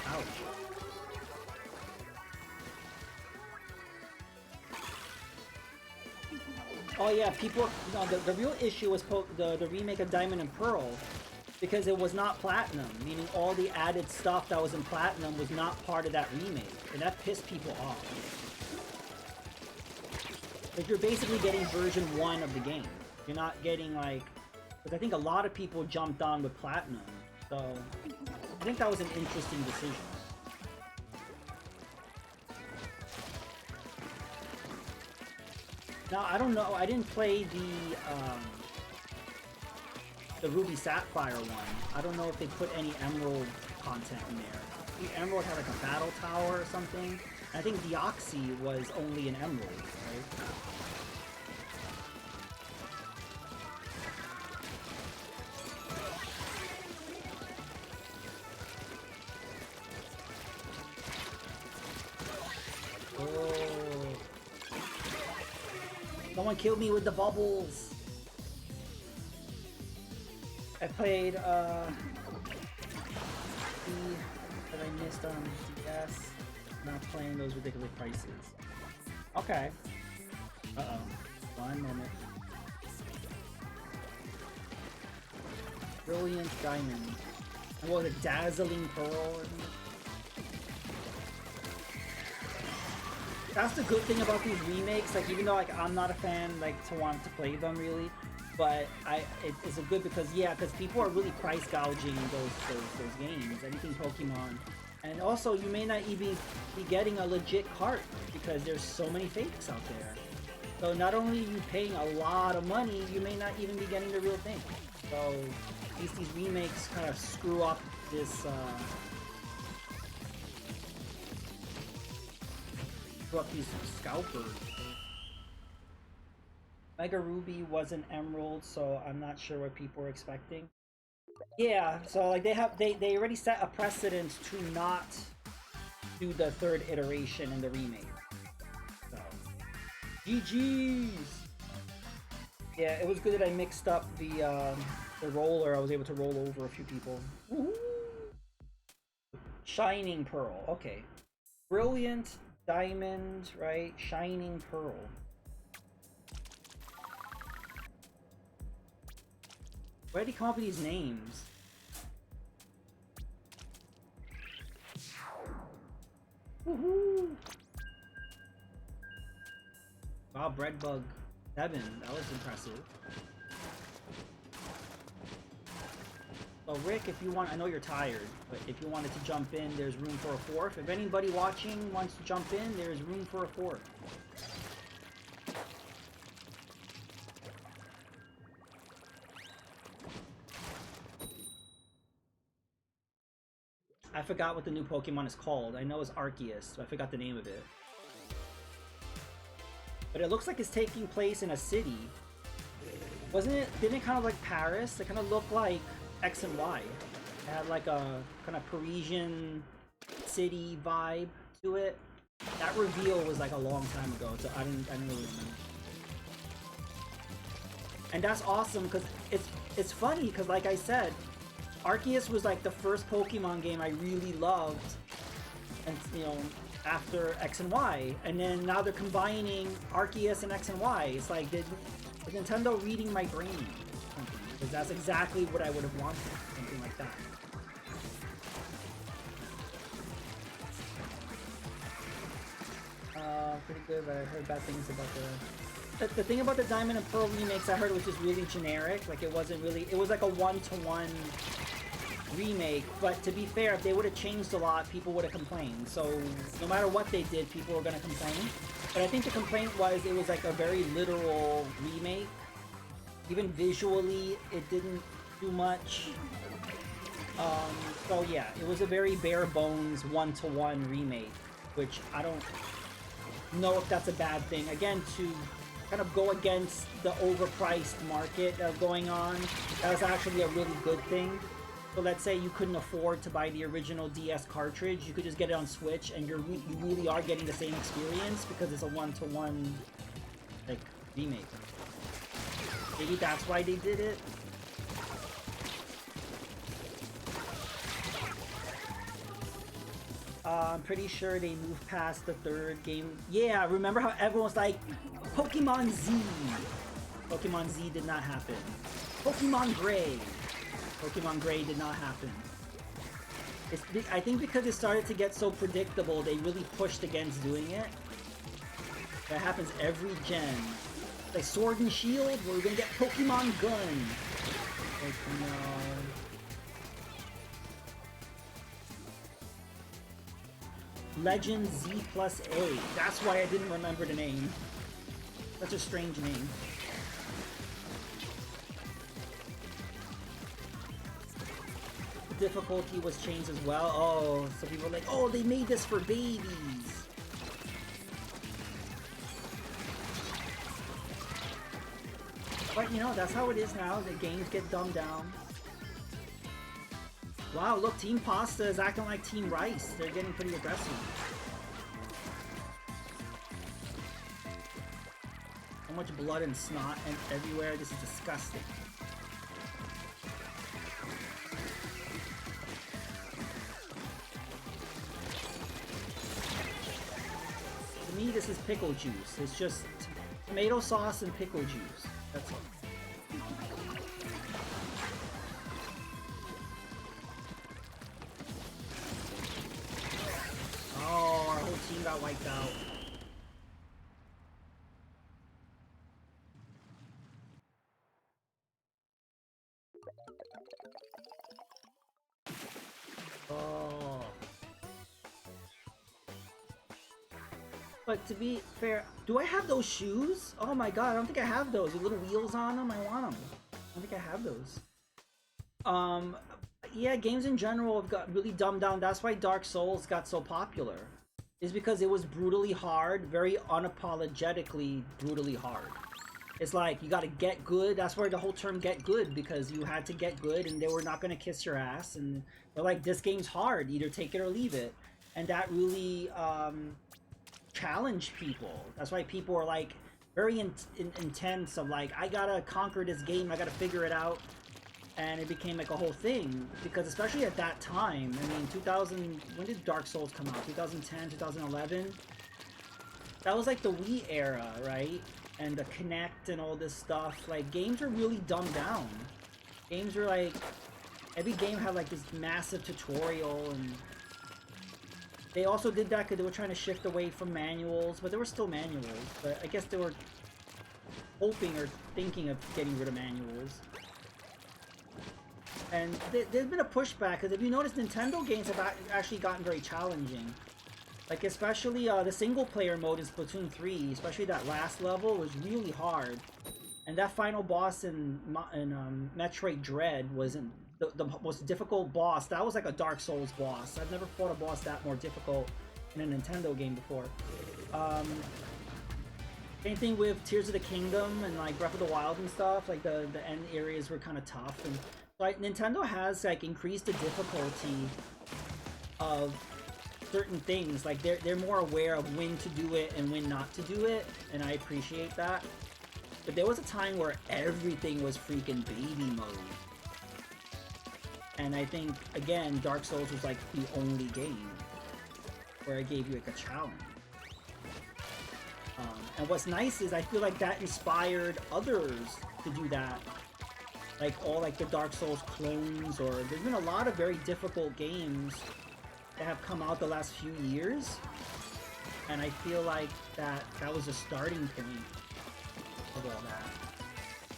Ouch. Oh yeah, people. No, the real issue was the remake of Diamond and Pearl, because it was not Platinum, meaning all the added stuff that was in Platinum was not part of that remake, and that pissed people off. Like, you're basically getting version 1 of the game. You're not getting, like, because I think a lot of people jumped on with Platinum, so I think that was an interesting decision. Now, I don't know, I didn't play the Ruby Sapphire one. I don't know if they put any Emerald content in there. The Emerald had like a battle tower or something. I think Deoxys was only an Emerald, right? Someone killed me with the bubbles. I played that I missed on DS. Not playing those ridiculous prices. Okay. Uh-oh. One moment. Brilliant Diamond. And what was it? Dazzling Pearl? That's the good thing about these remakes, like, even though, like, I'm not a fan, like, to want to play them, really, but it's a good because, yeah, because people are really price gouging those games, anything Pokemon, and also, you may not even be getting a legit cart, because there's so many fakes out there. So not only are you paying a lot of money, you may not even be getting the real thing. So, these remakes kind of screw up this, up these scalpers. Mega Ruby was an Emerald, so I'm not sure what people were expecting. Yeah, so like they already set a precedent to not do the third iteration in the remake. So GG's. Yeah, it was good that I mixed up the roller. I was able to roll over a few people. Woohoo! Shining Pearl. Okay. Brilliant Diamond, right? Shining Pearl. Where did he come up with these names? Woohoo! Wow, Breadbug 7. That was impressive. So Rick, if you want, I know you're tired, but if you wanted to jump in, there's room for a fourth. If anybody watching wants to jump in, there's room for a fourth. I forgot what the new Pokemon is called. I know it's Arceus, but I forgot the name of it. But it looks like it's taking place in a city. Wasn't it? Didn't it kind of like Paris? It kind of looked like X and Y. It had like a kind of Parisian city vibe to it. That reveal was like a long time ago, so I didn't really remember. And that's awesome because it's funny because, like I said, Arceus was like the first Pokemon game I really loved, and you know, after X and Y, and then now they're combining Arceus and X and Y. It's like, is Nintendo reading my brain? Because that's exactly what I would have wanted, something like that. Pretty good, but I heard bad things about the thing about the Diamond and Pearl remakes. I heard was just really generic. Like it wasn't really. It was like a one-to-one remake. But to be fair, if they would have changed a lot, people would have complained. So no matter what they did, people were gonna complain. But I think the complaint was it was like a very literal remake. Even visually, it didn't do much. So yeah, it was a very bare bones one-to-one remake, which I don't know if that's a bad thing. Again, to kind of go against the overpriced market going on, that was actually a really good thing. So let's say you couldn't afford to buy the original DS cartridge, you could just get it on Switch, and you really are getting the same experience because it's a one-to-one like remake. Maybe that's why they did it. I'm pretty sure they moved past the third game. Yeah, remember how everyone was like, Pokemon Z. Pokemon Z did not happen. Pokemon Gray. Pokemon Gray did not happen. I think because it started to get so predictable, they really pushed against doing it. That happens every gen. Like Sword and Shield, we're gonna get Pokemon Gun. Like, no. Legend Z plus A. That's why I didn't remember the name. Such a strange name. The difficulty was changed as well. Oh, so people were like, oh, they made this for babies. But you know, that's how it is now. The games get dumbed down. Wow, look, Team Pasta is acting like Team Rice. They're getting pretty aggressive. So much blood and snot and everywhere. This is disgusting. To me, this is pickle juice. It's just tomato sauce and pickle juice. That's all. Oh, our whole team got wiped out. Oh. But to be fair, do I have those shoes? Oh my god, I don't think I have those. With little wheels on them, I want them. I don't think I have those. Yeah, games in general have got really dumbed down. That's why Dark Souls got so popular. Is because it was brutally hard, very unapologetically brutally hard. It's like, you gotta get good. That's where the whole term get good, because you had to get good and they were not gonna kiss your ass. And they're like, this game's hard, either take it or leave it. And that really challenged people. That's why people are like, very intense of like, I gotta conquer this game, I gotta figure it out. And it became like a whole thing, because especially at that time, I mean, 2000, when did Dark Souls come out? 2010, 2011? That was like the Wii era, right? And the Kinect and all this stuff. Like, games were really dumbed down. Games were like, every game had like this massive tutorial, and they also did that because they were trying to shift away from manuals, but there were still manuals. But I guess they were hoping or thinking of getting rid of manuals. And there's been a pushback, because if you notice, Nintendo games have actually gotten very challenging. Like, especially the single-player mode in Splatoon 3, especially that last level, was really hard. And that final boss in Metroid Dread was the most difficult boss. That was like a Dark Souls boss. I've never fought a boss that more difficult in a Nintendo game before. Same thing with Tears of the Kingdom and like Breath of the Wild and stuff. Like the end areas were kind of tough. And like, Nintendo has like increased the difficulty of certain things. Like they're more aware of when to do it and when not to do it, and I appreciate that. But there was a time where everything was freaking baby mode. And I think, again, Dark Souls was like the only game where I gave you like a challenge. And what's nice is I feel like that inspired others to do that. Like all like the Dark Souls clones, or there's been a lot of very difficult games that have come out the last few years. And I feel like that was a starting point of all that.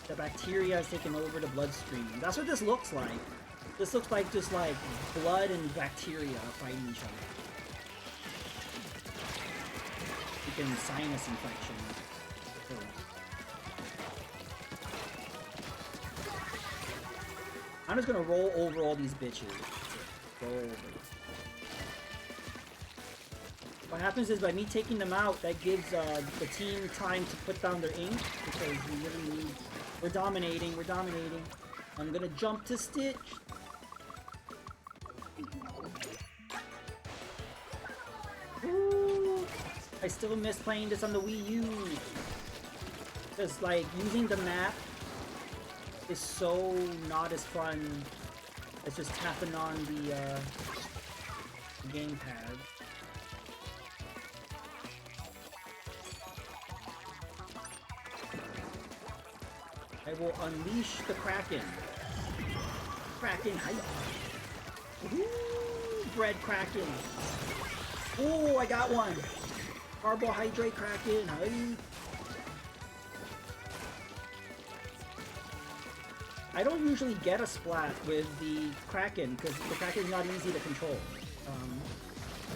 The bacteria has taken over the bloodstream. That's what this looks like. This looks like just like blood and bacteria fighting each other. Freaking sinus infection. I'm just gonna roll over all these bitches. Roll over. What happens is by me taking them out, that gives the team time to put down their ink, because we really need... We're dominating, we're dominating. I'm gonna jump to Stitch. Ooh, I still miss playing this on the Wii U. Because, like, using the map is so not as fun as just tapping on the gamepad. I will unleash the Kraken. Kraken, hiya! Woohoo! Bread Kraken! Oh, I got one! Carbohydrate Kraken, hi! I don't usually get a splat with the Kraken, because the Kraken is not easy to control.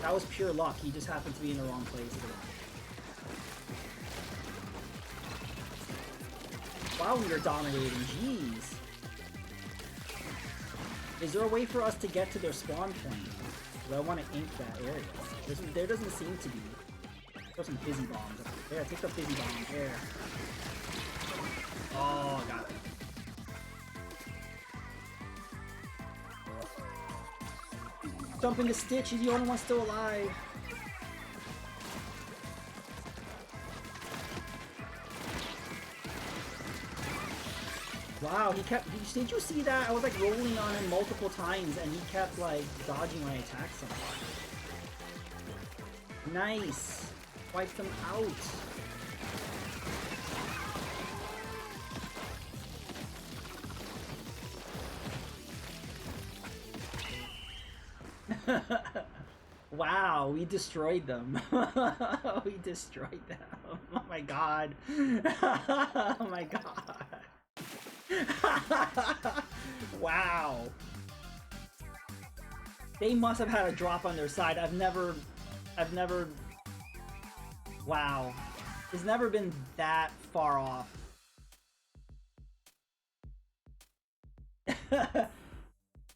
That was pure luck, he just happened to be in the wrong place today. Wow, we are dominating, jeez. Is there a way for us to get to their spawn point? Because I want to ink that area. There doesn't seem to be. Throw some fizzy bombs. There, take the fizzy bombs, there. Oh, got it. Jump into Stitch, he's the only one still alive. Wow, did you see that? I was like rolling on him multiple times and he kept like dodging my attacks somehow. Nice! Wiped them out. Wow, we destroyed them. We destroyed them. Oh my god. Oh my god. Wow. They must have had a drop on their side. I've never... Wow. It's never been that far off.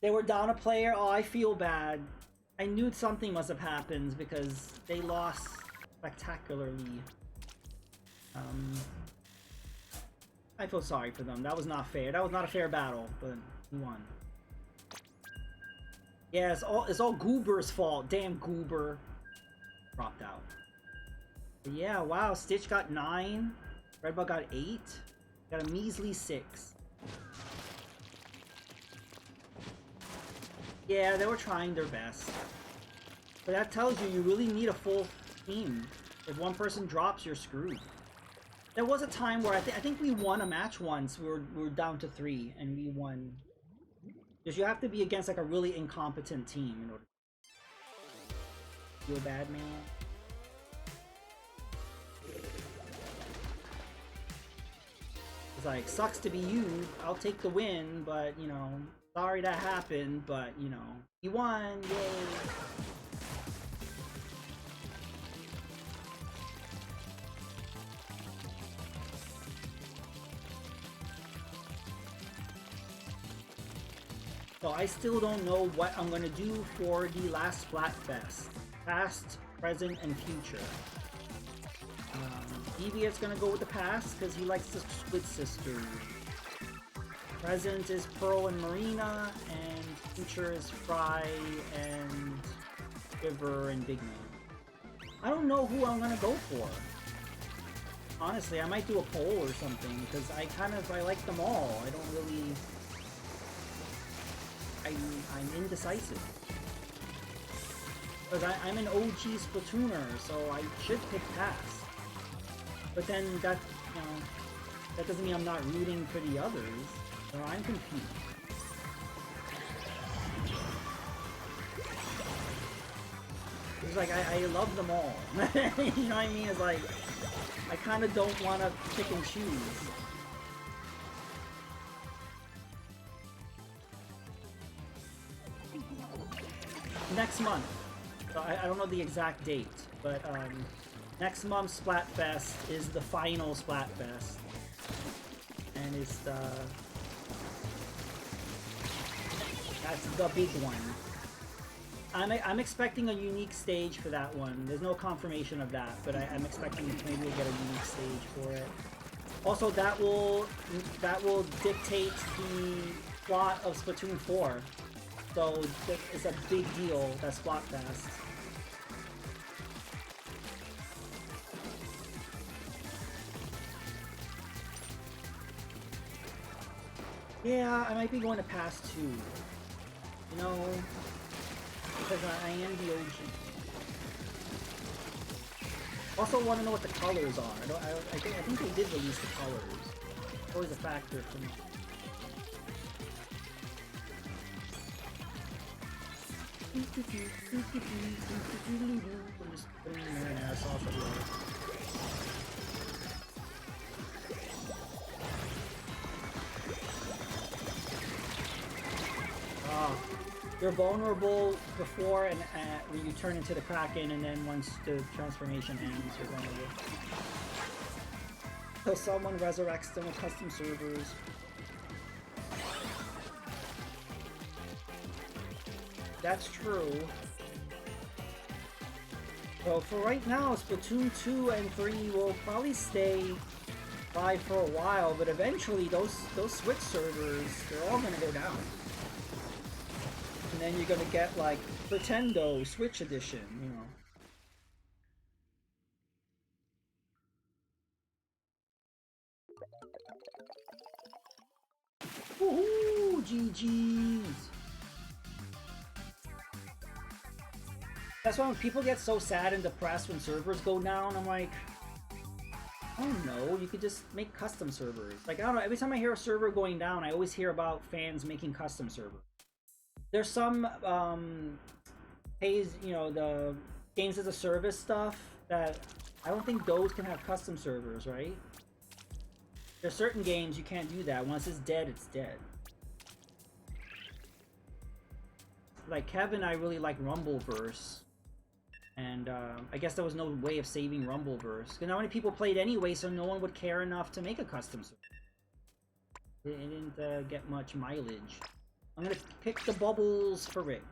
They were down a player. Oh, I feel bad. I knew something must have happened because they lost spectacularly. I feel sorry for them. That was not fair. That was not a fair battle, but he won. Yeah, it's all Goober's fault. Damn Goober. Dropped out. But yeah, wow. Stitch got 9. Redbug got 8. Got a measly 6. Yeah, they were trying their best. But that tells you you really need a full team. If one person drops, you're screwed. There was a time where I think we won a match once. We were down to 3 and we won. Because you have to be against like a really incompetent team in order to feel bad, man. It's like, sucks to be you. I'll take the win, but you know, sorry that happened, but you know, you won, yay. So I still don't know what I'm gonna do for the last Splatfest. Past, present, and future. Deviant's gonna go with the past because he likes the Squid Sisters. Present is Pearl and Marina, and future is Fry and River and Big Man. I don't know who I'm gonna go for. Honestly, I might do a poll or something because I like them all. I don't really. I'm indecisive. Because I'm an OG Splatooner, so I should pick pass. But then that, you know, that doesn't mean I'm not rooting for the others. So I'm confused. It's like, I love them all. You know what I mean? It's like, I kind of don't want to pick and choose. Next month. So I don't know the exact date, but next month's Splatfest is the final Splatfest. And it's that's the big one. I'm expecting a unique stage for that one. There's no confirmation of that, but I'm expecting maybe we'll get a unique stage for it. Also, that will dictate the plot of Splatoon 4. So it's a big deal, that Splatfest. Yeah, I might be going to pass 2. You know, because I am the OG. Also want to know what the colors are. I think they did release the colors. It's always a factor for me. I'm just putting my ass off everywhere. You're vulnerable before and when you turn into the Kraken, and then once the transformation ends, you're vulnerable. So someone resurrects them with custom servers. That's true. So for right now, Splatoon 2 and 3 will probably stay live for a while, but eventually those Switch servers, they're all gonna go down. And then you're gonna get like Pretendo Switch Edition, you know. Woohoo! GG's! That's why when people get so sad and depressed when servers go down, I'm like, I don't know, you could just make custom servers. Like, I don't know, every time I hear a server going down, I always hear about fans making custom servers. There's some, the games as a service stuff that I don't think those can have custom servers, right? There's certain games you can't do that. Once it's dead, it's dead. Like Kevin, I really like Rumbleverse. And I guess there was no way of saving Rumbleverse. Because not many people played anyway, so no one would care enough to make a custom server. It didn't get much mileage. I'm gonna pick the bubbles for Rick.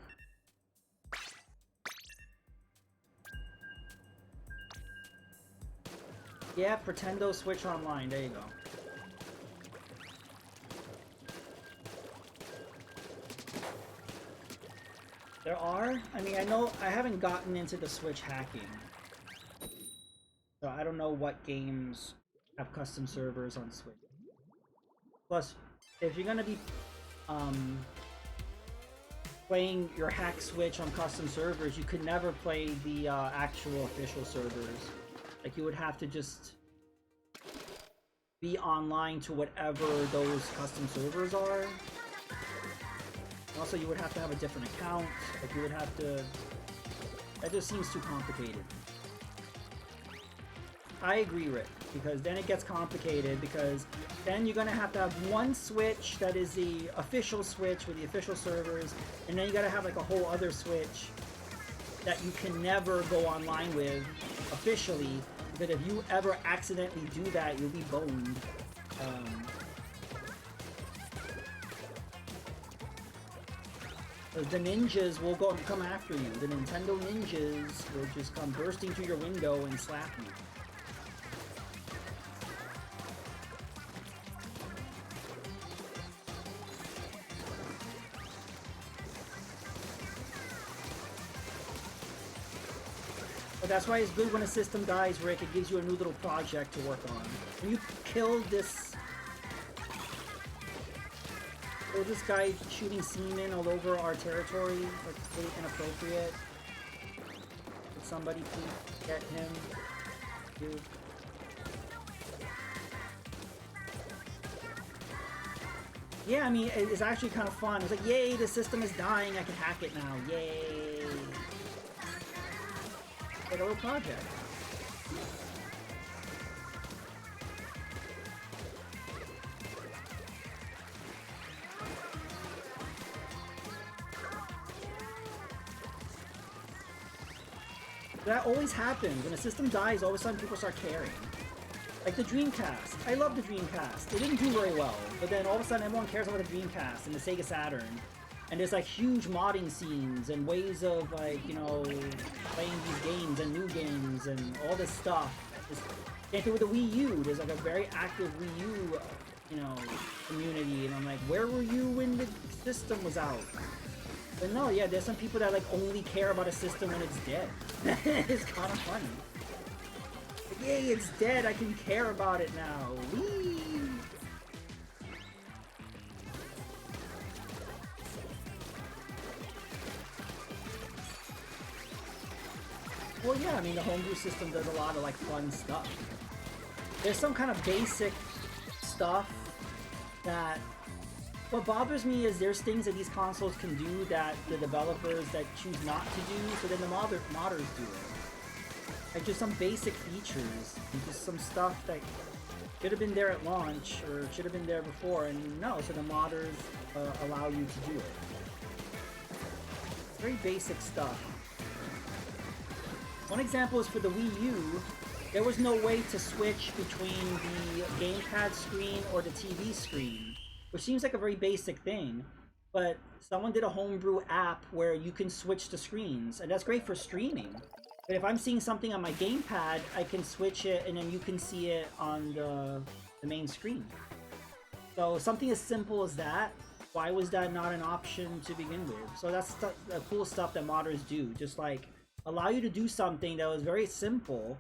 Yeah, Pretendo Switch Online. There you go. There are? I mean, I know I haven't gotten into the Switch hacking. So I don't know what games have custom servers on Switch. Plus, if you're gonna be playing your hack Switch on custom servers, you could never play the actual official servers. Like, you would have to just be online to whatever those custom servers are. Also, you would have to have a different account. Like, you would have to... That just seems too complicated. I agree, Rick, because then it gets complicated, because then you're gonna have one Switch that is the official Switch with the official servers, and then you gotta have like a whole other Switch that you can never go online with officially, but if you ever accidentally do that, you'll be boned. The ninjas will come after you. The Nintendo ninjas will just come bursting through your window and slap you. But that's why it's good when a system dies, Rick. It gives you a new little project to work on. When you kill this guy shooting semen all over our territory, that's really inappropriate. somebody please get him? Dude. Yeah, I mean, it's actually kind of fun. It's like, yay, the system is dying, I can hack it now. Yay! Like a little project. That always happens. When a system dies, all of a sudden people start caring. Like the Dreamcast. I love the Dreamcast. It didn't do very well, but then all of a sudden everyone cares about the Dreamcast and the Sega Saturn. And there's like huge modding scenes and ways of like, you know, playing these games and new games and all this stuff. Same thing with the Wii U. There's like a very active Wii U, you know, community. And I'm like, where were you when the system was out? But no, yeah, there's some people that like only care about a system when it's dead. It's kind of funny. Like, yay, it's dead, I can care about it now. Whee! Well, yeah, I mean, the homebrew system does a lot of like fun stuff. There's some kind of basic stuff that... What bothers me is there's things that these consoles can do that the developers that choose not to do, so then the modders do it. Like just some basic features, and just some stuff that should have been there at launch, or should have been there before, and no, so the modders allow you to do it. Very basic stuff. One example is for the Wii U, there was no way to switch between the gamepad screen or the TV screen. Which seems like a very basic thing, but someone did a homebrew app where you can switch the screens, and that's great for streaming. But if I'm seeing something on my gamepad, I can switch it, and then you can see it on the main screen. So something as simple as that, why was that not an option to begin with? So that's the cool stuff that modders do, just like allow you to do something that was very simple,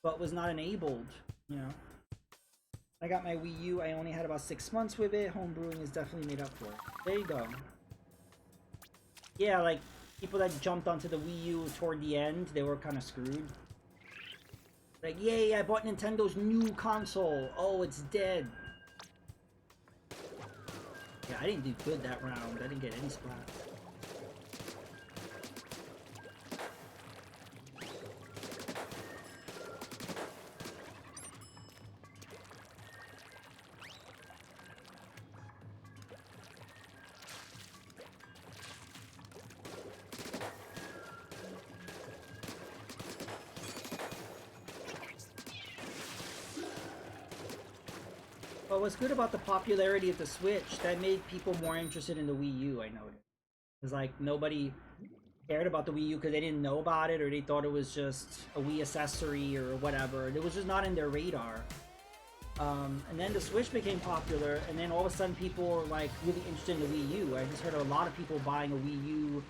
but was not enabled, you know? I got my Wii U, I only had about 6 months with it. Homebrewing is definitely made up for it. There you go. Yeah, like, people that jumped onto the Wii U toward the end, they were kind of screwed. Like, yay, I bought Nintendo's new console. Oh, it's dead. Yeah, I didn't do good that round. I didn't get any splats. But what's good about the popularity of the Switch, that made people more interested in the Wii U, I noticed. It's like nobody cared about the Wii U because they didn't know about it, or they thought it was just a Wii accessory or whatever. It was just not in their radar. And then the Switch became popular, and then all of a sudden people were like really interested in the Wii U. I just heard a lot of people buying a Wii U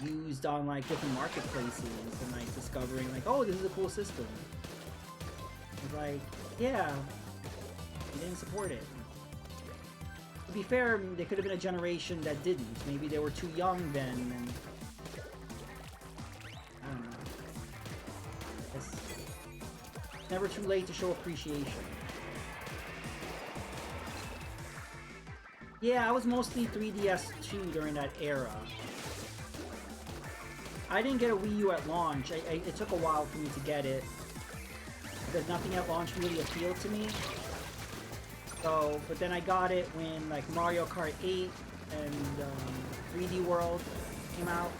used on like different marketplaces and like discovering like, oh, this is a cool system. It's like, yeah, they didn't support it. To be fair, there could have been a generation that didn't. Maybe they were too young then, and I don't know. It's never too late to show appreciation. Yeah, I was mostly 3DS2 during that era. I didn't get a Wii U at launch. It took a while for me to get it, because nothing at launch really appealed to me. So, but then I got it when like Mario Kart 8 and 3D World came out.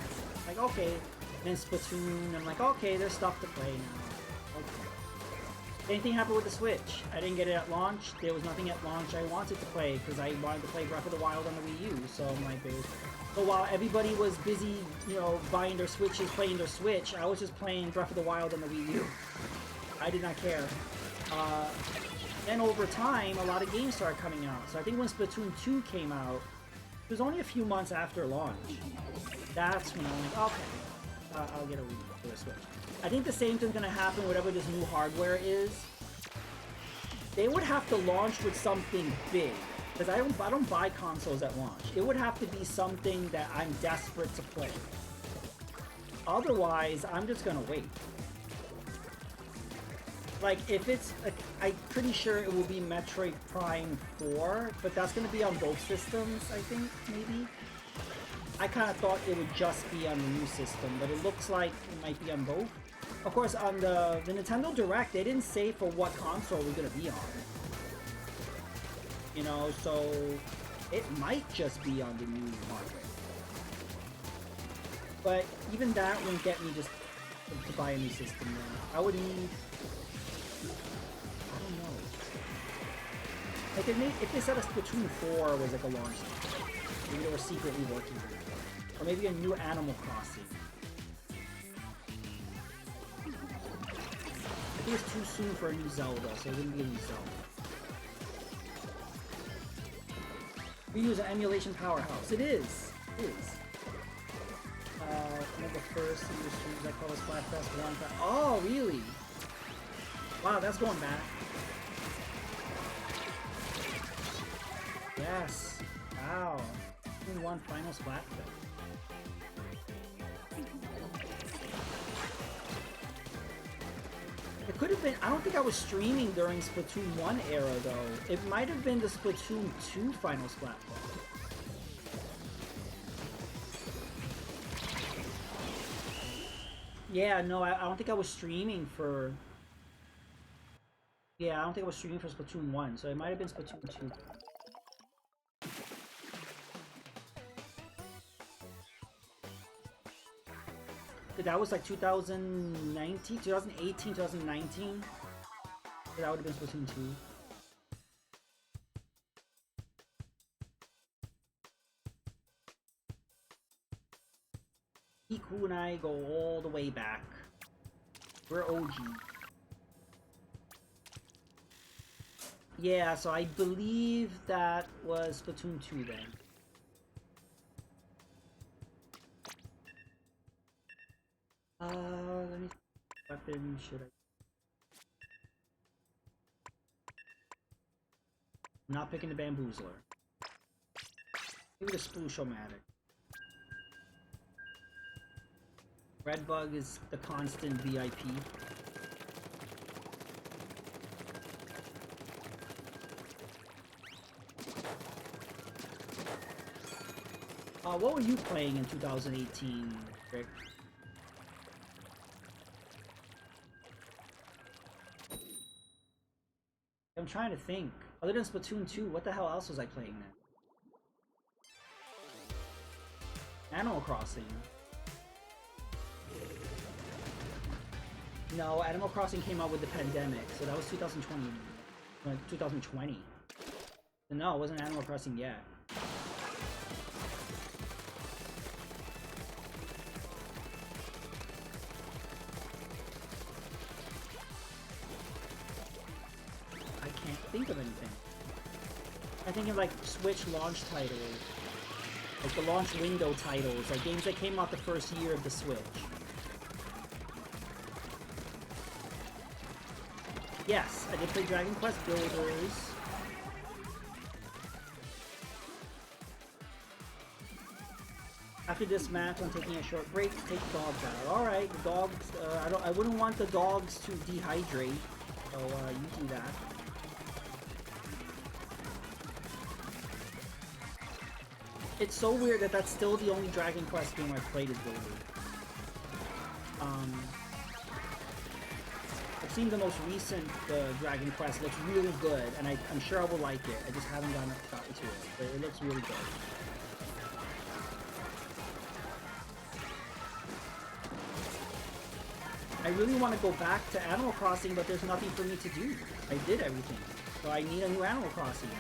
Like, okay. And then Splatoon, I'm like, okay, there's stuff to play now. Okay. Same thing happened with the Switch. I didn't get it at launch. There was nothing at launch I wanted to play, because I wanted to play Breath of the Wild on the Wii U. So I'm like, so while everybody was busy, you know, buying their Switches, playing their Switch, I was just playing Breath of the Wild on the Wii U. I did not care. Then over time, a lot of games started coming out. So I think when Splatoon 2 came out, it was only a few months after launch. That's when I'm like, okay, I'll get a Wii for a Switch. I think the same thing's gonna happen whatever this new hardware is. They would have to launch with something big, because I don't buy consoles at launch. It would have to be something that I'm desperate to play. otherwise, I'm just gonna wait. Like, if it's... Like, I'm pretty sure it will be Metroid Prime 4, but that's gonna be on both systems, I think, maybe? I kind of thought it would just be on the new system, but it looks like it might be on both. Of course, on the Nintendo Direct, they didn't say for what console we're gonna be on. You know, so it might just be on the new hardware. But even that wouldn't get me just to buy a new system now. I would need... I don't know. Like, if they said a Splatoon 4 was like a launch system, maybe they were secretly working on it. Or maybe a new Animal Crossing. I think it's too soon for a new Zelda, so it wouldn't be a new Zelda. We use an emulation powerhouse. It is. It is. One of the first streams I call it Splatfest 1. Oh, really? Wow, that's going back. Yes. Wow. We won final Splatfest. It could have been... I don't think I was streaming during Splatoon 1 era, though. It might have been the Splatoon 2 final Splatfest. Yeah, no, I don't think I was streaming for... Yeah, I don't think I was streaming for Splatoon 1, so it might have been Splatoon 2. That was like 2019, 2018, 2019. So that would have been Splatoon 2. Iku and I go all the way back. We're OG. Yeah, so I believe that was Splatoon 2 then. Let me... Weapon should I... I'm not picking the Bamboozler. Maybe the Sploosh-O-Matic. Redbug is the constant VIP. What were you playing in 2018, Rick? I'm trying to think. Other than Splatoon 2, what the hell else was I playing then? Animal Crossing. No, Animal Crossing came out with the pandemic, so that was 2020. 2020. No, it wasn't Animal Crossing yet. Think of anything. I think of like Switch launch titles, like the launch window titles, like games that came out the first year of the Switch. Yes, I did play Dragon Quest Builders. After this match, I'm taking a short break to take the dogs out. All right, the dogs. I wouldn't want the dogs to dehydrate, so you do that. It's so weird that that's still the only Dragon Quest game I've played is Builders. I've seen the most recent Dragon Quest. It looks really good, and I'm sure I will like it. I just haven't gotten to it, but it looks really good. I really want to go back to Animal Crossing, but there's nothing for me to do. I did everything, so I need a new Animal Crossing.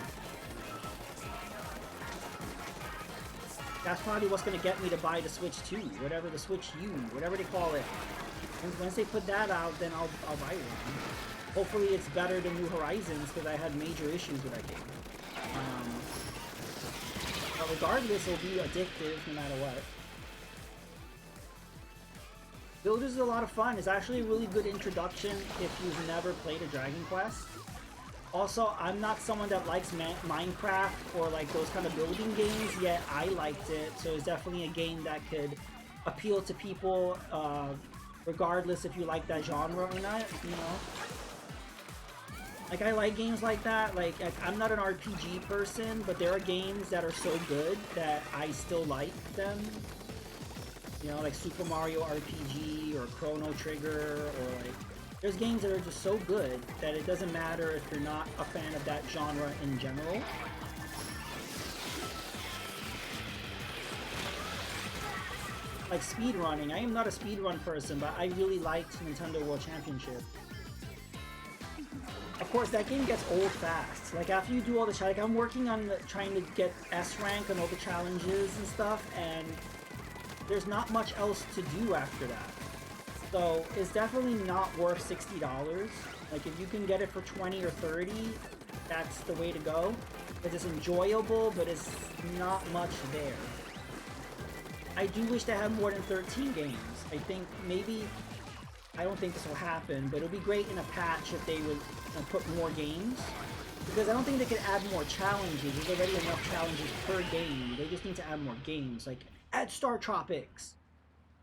That's probably what's gonna get me to buy the Switch 2, whatever the Switch U, whatever they call it. And once they put that out, then I'll buy one. Hopefully it's better than New Horizons, because I had major issues with that game. But regardless, it'll be addictive no matter what. Builders is a lot of fun. It's actually a really good introduction if you've never played a Dragon Quest. Also, I'm not someone that likes Minecraft or like those kind of building games, yet I liked it, so it's definitely a game that could appeal to people, regardless if you like that genre or not, you know? Like, I like games like that. Like, I'm not an RPG person, but there are games that are so good that I still like them. You know, like Super Mario RPG or Chrono Trigger, or like... There's games that are just so good that it doesn't matter if you're not a fan of that genre in general. Like speedrunning. I am not a speedrun person, but I really liked Nintendo World Championship. Of course, that game gets old fast. Like, after you do all the like, I'm working on trying to get S rank and all the challenges and stuff, and there's not much else to do after that. So, it's definitely not worth $60. Like, if you can get it for 20 or 30, that's the way to go. Because it's enjoyable, but it's not much there. I do wish they had more than 13 games. I think maybe... I don't think this will happen, but it would be great in a patch if they would put more games. Because I don't think they could add more challenges. There's already enough challenges per game. They just need to add more games. Like, add Star Tropics!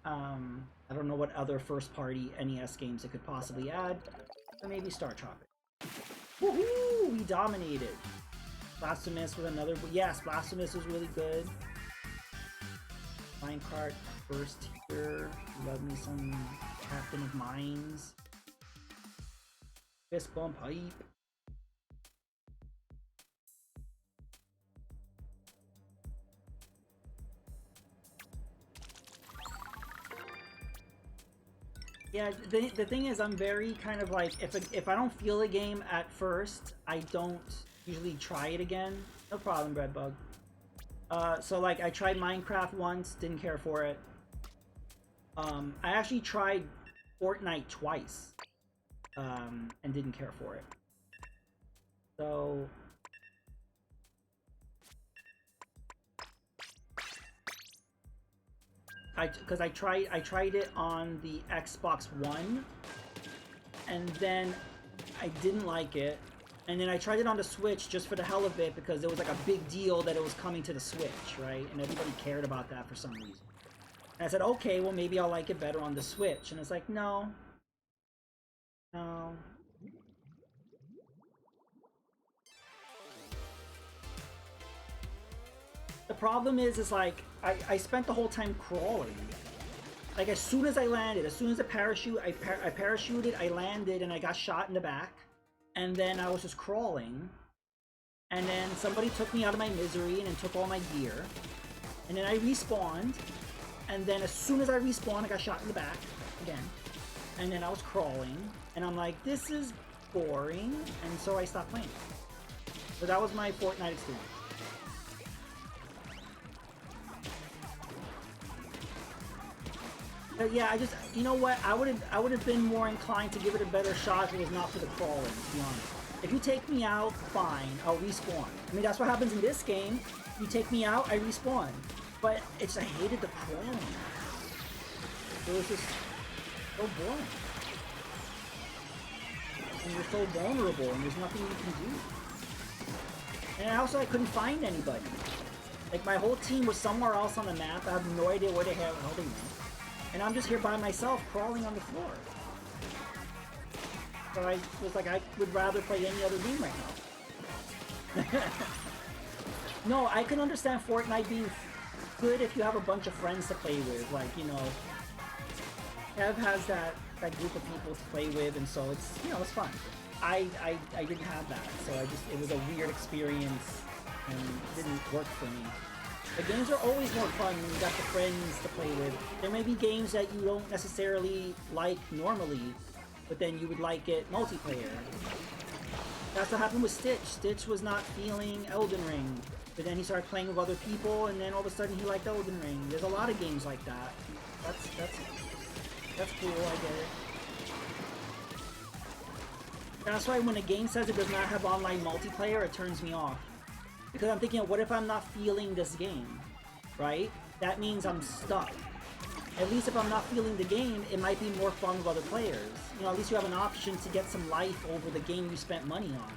I don't know what other first-party NES games they could possibly add. Or maybe Star Tropics. Woohoo! We dominated! Blasphemous with another... Yes, Blasphemous was really good. Minecart first tier. Love me some Captain of Mines. Fist bump hype. Yeah, the thing is, I'm very kind of like, if I don't feel a game at first, I don't usually try it again. No problem, Breadbug. So like, I tried Minecraft once, didn't care for it. I actually tried Fortnite twice, and didn't care for it. So... Because I tried it on the Xbox One, and then I didn't like it, and then I tried it on the Switch just for the hell of it because it was like a big deal that it was coming to the Switch, right? And everybody cared about that for some reason. And I said, okay, well maybe I'll like it better on the Switch, and it's like, no. No. The problem is like, I spent the whole time crawling. Like, as soon as I landed, as soon as the parachute, I parachuted, I landed, and I got shot in the back. And then I was just crawling. And then somebody took me out of my misery and then took all my gear. And then I respawned. And then as soon as I respawned, I got shot in the back again. And then I was crawling. And I'm like, this is boring. And so I stopped playing. So that was my Fortnite experience. Yeah, I just, you know what, I would have been more inclined to give it a better shot if it was not for the crawling, to be honest. If you take me out, fine, I'll respawn. I mean, that's what happens in this game. You take me out, I respawn. But it's, I hated the crawling. It was just so boring. And you're so vulnerable, and there's nothing you can do. And also, I couldn't find anybody. Like, my whole team was somewhere else on the map. I have no idea where the hell they went. And I'm just here by myself, crawling on the floor. So I was like, I would rather play any other game right now. No, I can understand Fortnite being good if you have a bunch of friends to play with. Like, you know, Kev has that group of people to play with, and so it's, you know, it's fun. I didn't have that, so it was a weird experience, and it didn't work for me. The games are always more fun when you got the friends to play with. There may be games that you don't necessarily like normally, but then you would like it multiplayer. That's what happened with Stitch. Stitch was not feeling Elden Ring, but then he started playing with other people, and then all of a sudden he liked Elden Ring. There's a lot of games like that. That's cool, I get it. That's why when a game says it does not have online multiplayer, it turns me off. Because I'm thinking, what if I'm not feeling this game, right? That means I'm stuck. At least if I'm not feeling the game, it might be more fun with other players. You know, at least you have an option to get some life over the game you spent money on.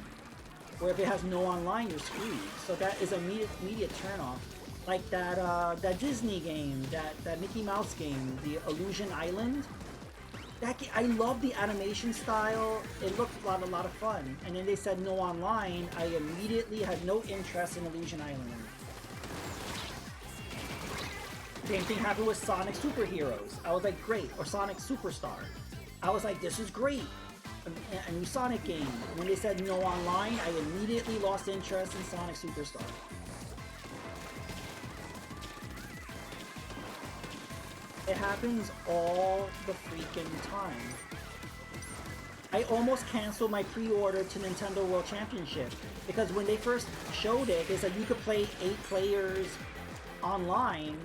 Or if it has no online, you're screwed. So that is an immediate turn-off. Like that Disney game, that Mickey Mouse game, the Illusion Island. I love the animation style. It looked a lot of fun. And then they said no online. I immediately had no interest in Illusion Island. Same thing happened with Sonic Superheroes. I was like, great. Or Sonic Superstar. I was like, this is great. A new Sonic game. When they said no online, I immediately lost interest in Sonic Superstar. It happens all the freaking time. I almost canceled my pre-order to Nintendo World Championship because when they first showed it, they said you could play 8 players online.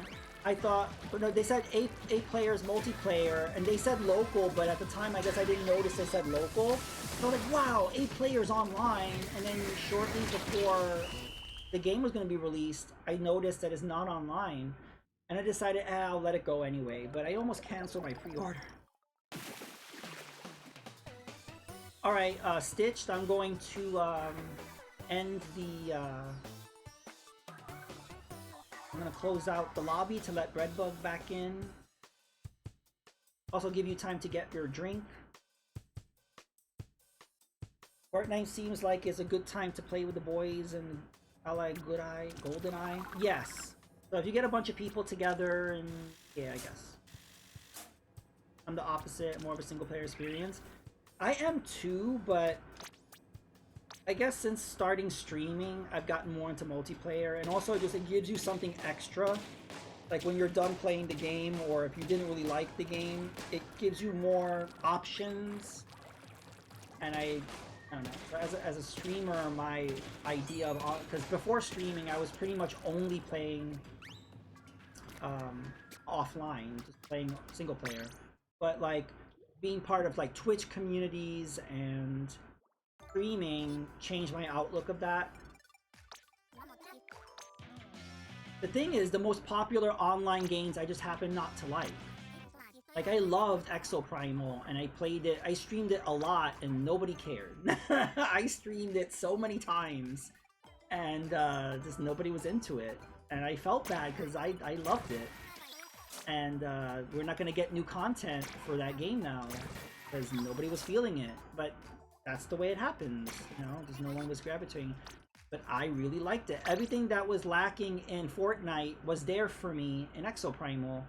I thought, no, they said 8 players multiplayer, and they said local, but at the time I guess I didn't notice they said local. So I was like, wow, 8 players online, and then shortly before the game was going to be released, I noticed that it's not online. And I decided, I'll let it go anyway, but I almost canceled my pre-order. Alright, Stitched, I'm going to end the... I'm going to close out the lobby to let Breadbug back in. Also give you time to get your drink. Fortnite seems like it's a good time to play with the boys and I like GoldenEye. Yes. So if you get a bunch of people together, and yeah, I guess. I'm the opposite, more of a single player experience. I am too, but I guess since starting streaming, I've gotten more into multiplayer, and also just it gives you something extra. Like when you're done playing the game, or if you didn't really like the game, it gives you more options. And I don't know. So as a streamer, my idea of, because before streaming, I was pretty much only playing offline, just playing single player. But like being part of like Twitch communities and streaming changed my outlook of that. The thing is, the most popular online games I just happen not to like. Like I loved Exoprimal and I played it, I streamed it a lot and nobody cared. I streamed it so many times and just nobody was into it. And I felt bad because I loved it. And we're not going to get new content for that game now because nobody was feeling it. But that's the way it happens, you know, just no one was gravitating. But I really liked it. Everything that was lacking in Fortnite was there for me in Exoprimal.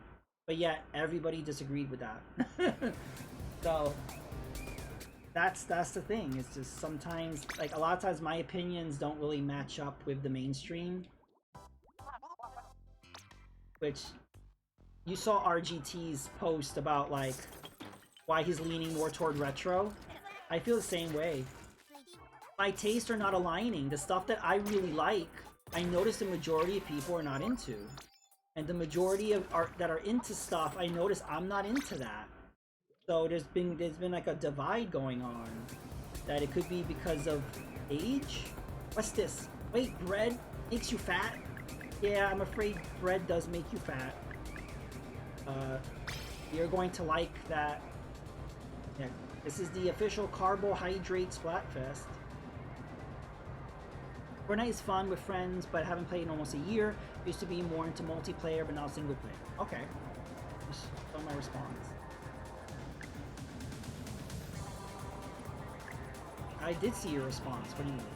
But yet everybody disagreed with that. So that's the thing. It's just sometimes, like a lot of times my opinions don't really match up with the mainstream. Which you saw RGT's post about like why he's leaning more toward retro. I feel the same way. My tastes are not aligning. The stuff that I really like, I notice the majority of people are not into. And the majority of that are into stuff, I notice I'm not into that. So there's been like a divide going on. That it could be because of age? What's this? Wait, bread makes you fat? Yeah, I'm afraid bread does make you fat. You're going to like that. Yeah, this is the official carbohydrate Splatfest. Fortnite is fun with friends, but I haven't played in almost a year. Used to be more into multiplayer, but now single player. Okay. Just saw my response. I did see your response. What do you mean?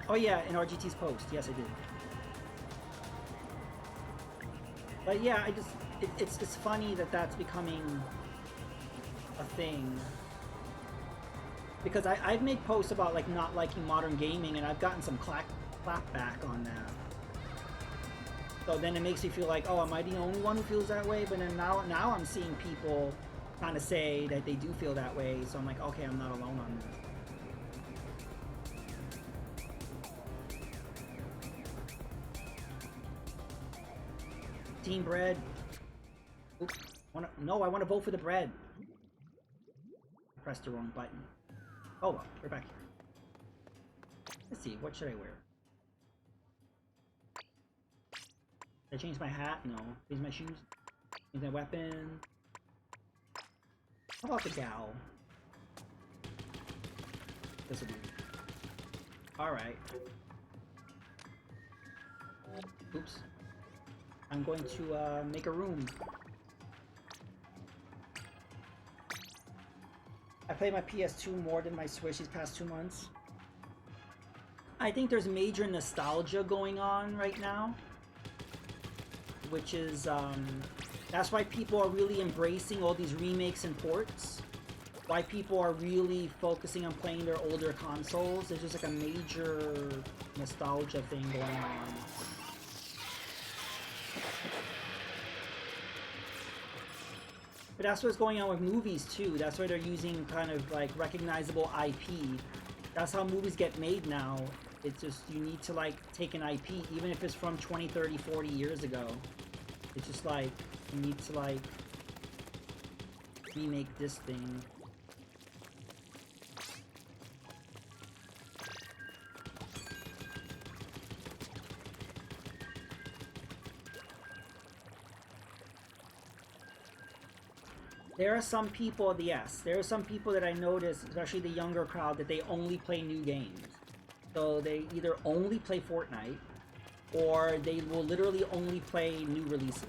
Oh yeah, in RGT's post. Yes, I did. But yeah, I just it's funny that that's becoming a thing. Because I've made posts about like not liking modern gaming and I've gotten some clapback on that. So then it makes me feel like, oh, am I the only one who feels that way? But then now I'm seeing people kind of say that they do feel that way. So I'm like, okay, I'm not alone on this. Team Bread. Oops. No, I want to vote for the bread. I pressed the wrong button. Oh well, we're back here. Let's see, what should I wear? Did I change my hat? No. Change my shoes? Change my weapon? How about the gal? This will be... Alright. Oops. I'm going to make a room. I played my PS2 more than my Switch these past 2 months. I think there's major nostalgia going on right now, which is that's why people are really embracing all these remakes and ports. Why people are really focusing on playing their older consoles. There's just like a major nostalgia thing going on. But that's what's going on with movies too. That's why they're using kind of like recognizable IP. That's how movies get made now. It's just, you need to like take an IP, even if it's from 20, 30, 40 years ago. It's just like, you need to like remake this thing. There are some people, yes, there are some people that I notice, especially the younger crowd, that they only play new games. So they either only play Fortnite, or they will literally only play new releases.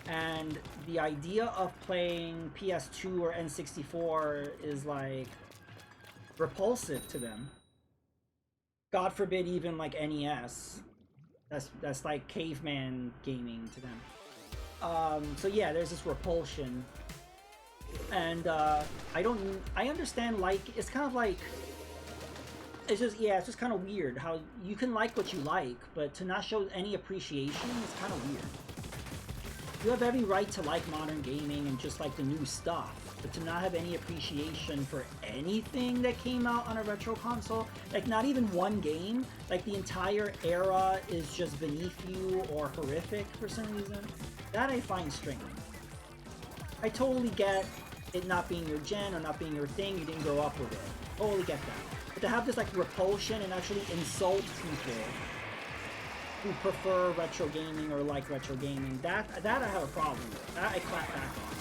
And the idea of playing PS2 or N64 is like repulsive to them. God forbid even like NES. That's like caveman gaming to them. So yeah, there's this repulsion. And I understand, like, it's kind of like, it's just kind of weird how you can like what you like, but to not show any appreciation is kind of weird. You have every right to like modern gaming and just like the new stuff, but to not have any appreciation for anything that came out on a retro console, like not even one game, like the entire era is just beneath you or horrific for some reason, that I find strange. I totally get it not being your gen or not being your thing, you didn't grow up with it. Totally get that. But to have this like repulsion and actually insult people who prefer retro gaming or like retro gaming, that I have a problem with. That I clap back on.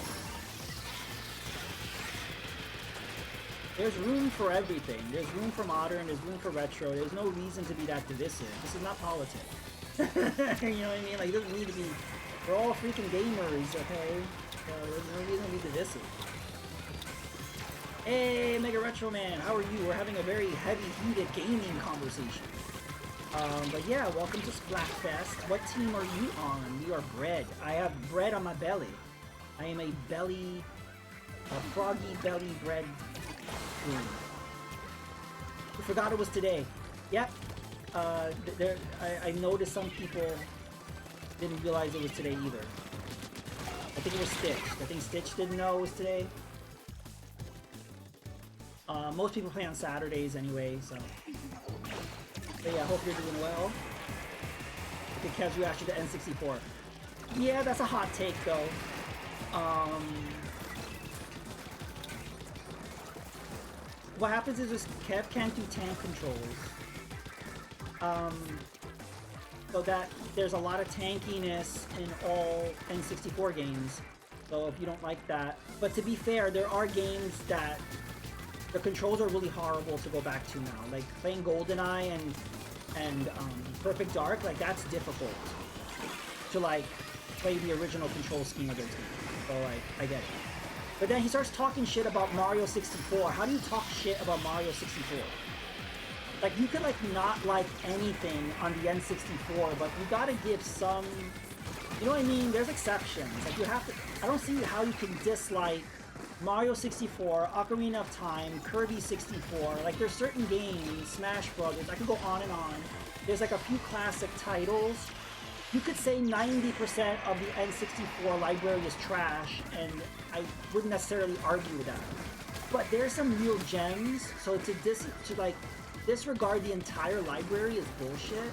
There's room for everything. There's room for modern, there's room for retro. There's no reason to be that divisive. This is not politics. You know what I mean? Like, it doesn't need to be... We're all freaking gamers, okay? So there's no reason to be divisive. Hey, Mega Retro Man, how are you? We're having a very heavy-heated gaming conversation. But yeah, welcome to Splatfest. What team are you on? We are bread. I have bread on my belly. I am a froggy belly bread queen. I forgot it was today. Yep. I noticed some people didn't realize it was today either. I think it was Stitch. I think Stitch didn't know it was today. Most people play on Saturdays anyway, so... But yeah, I hope you're doing well. Okay, Kev's reaction to N64. Yeah, that's a hot take, though. What happens is just Kev can't do tank controls. So that there's a lot of tankiness in all N64 games. So if you don't like that... But to be fair, there are games that the controls are really horrible to go back to now. Like playing GoldenEye and Perfect Dark, like that's difficult to like play the original control scheme of those games. So like, I get it. But then he starts talking shit about Mario 64. How do you talk shit about Mario 64? Like, you could like not like anything on the N64, but you gotta give some, you know what I mean? There's exceptions. Like, you have to, I don't see how you can dislike Mario 64, Ocarina of Time, Kirby 64, like there's certain games, Smash Brothers, I could go on and on. There's like a few classic titles. You could say 90% of the N64 library is trash, and I wouldn't necessarily argue with that. But there's some real gems, so to disregard the entire library is bullshit.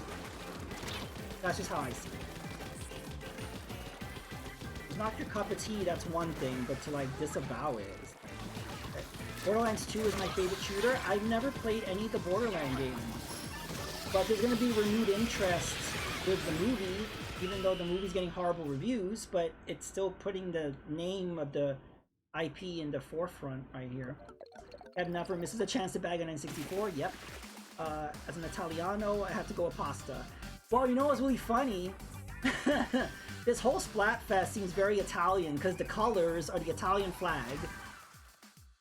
That's just how I see it. It's not your cup of tea, that's one thing, but to like disavow it is like... Borderlands 2 is my favorite shooter. I've never played any of the Borderlands games. But there's gonna be renewed interest with the movie, even though the movie's getting horrible reviews, but it's still putting the name of the IP in the forefront right here. Ed never misses a chance to bag an N64, yep. As an Italiano, I have to go with pasta. Well, you know what's really funny? This whole Splatfest seems very Italian because the colors are the Italian flag.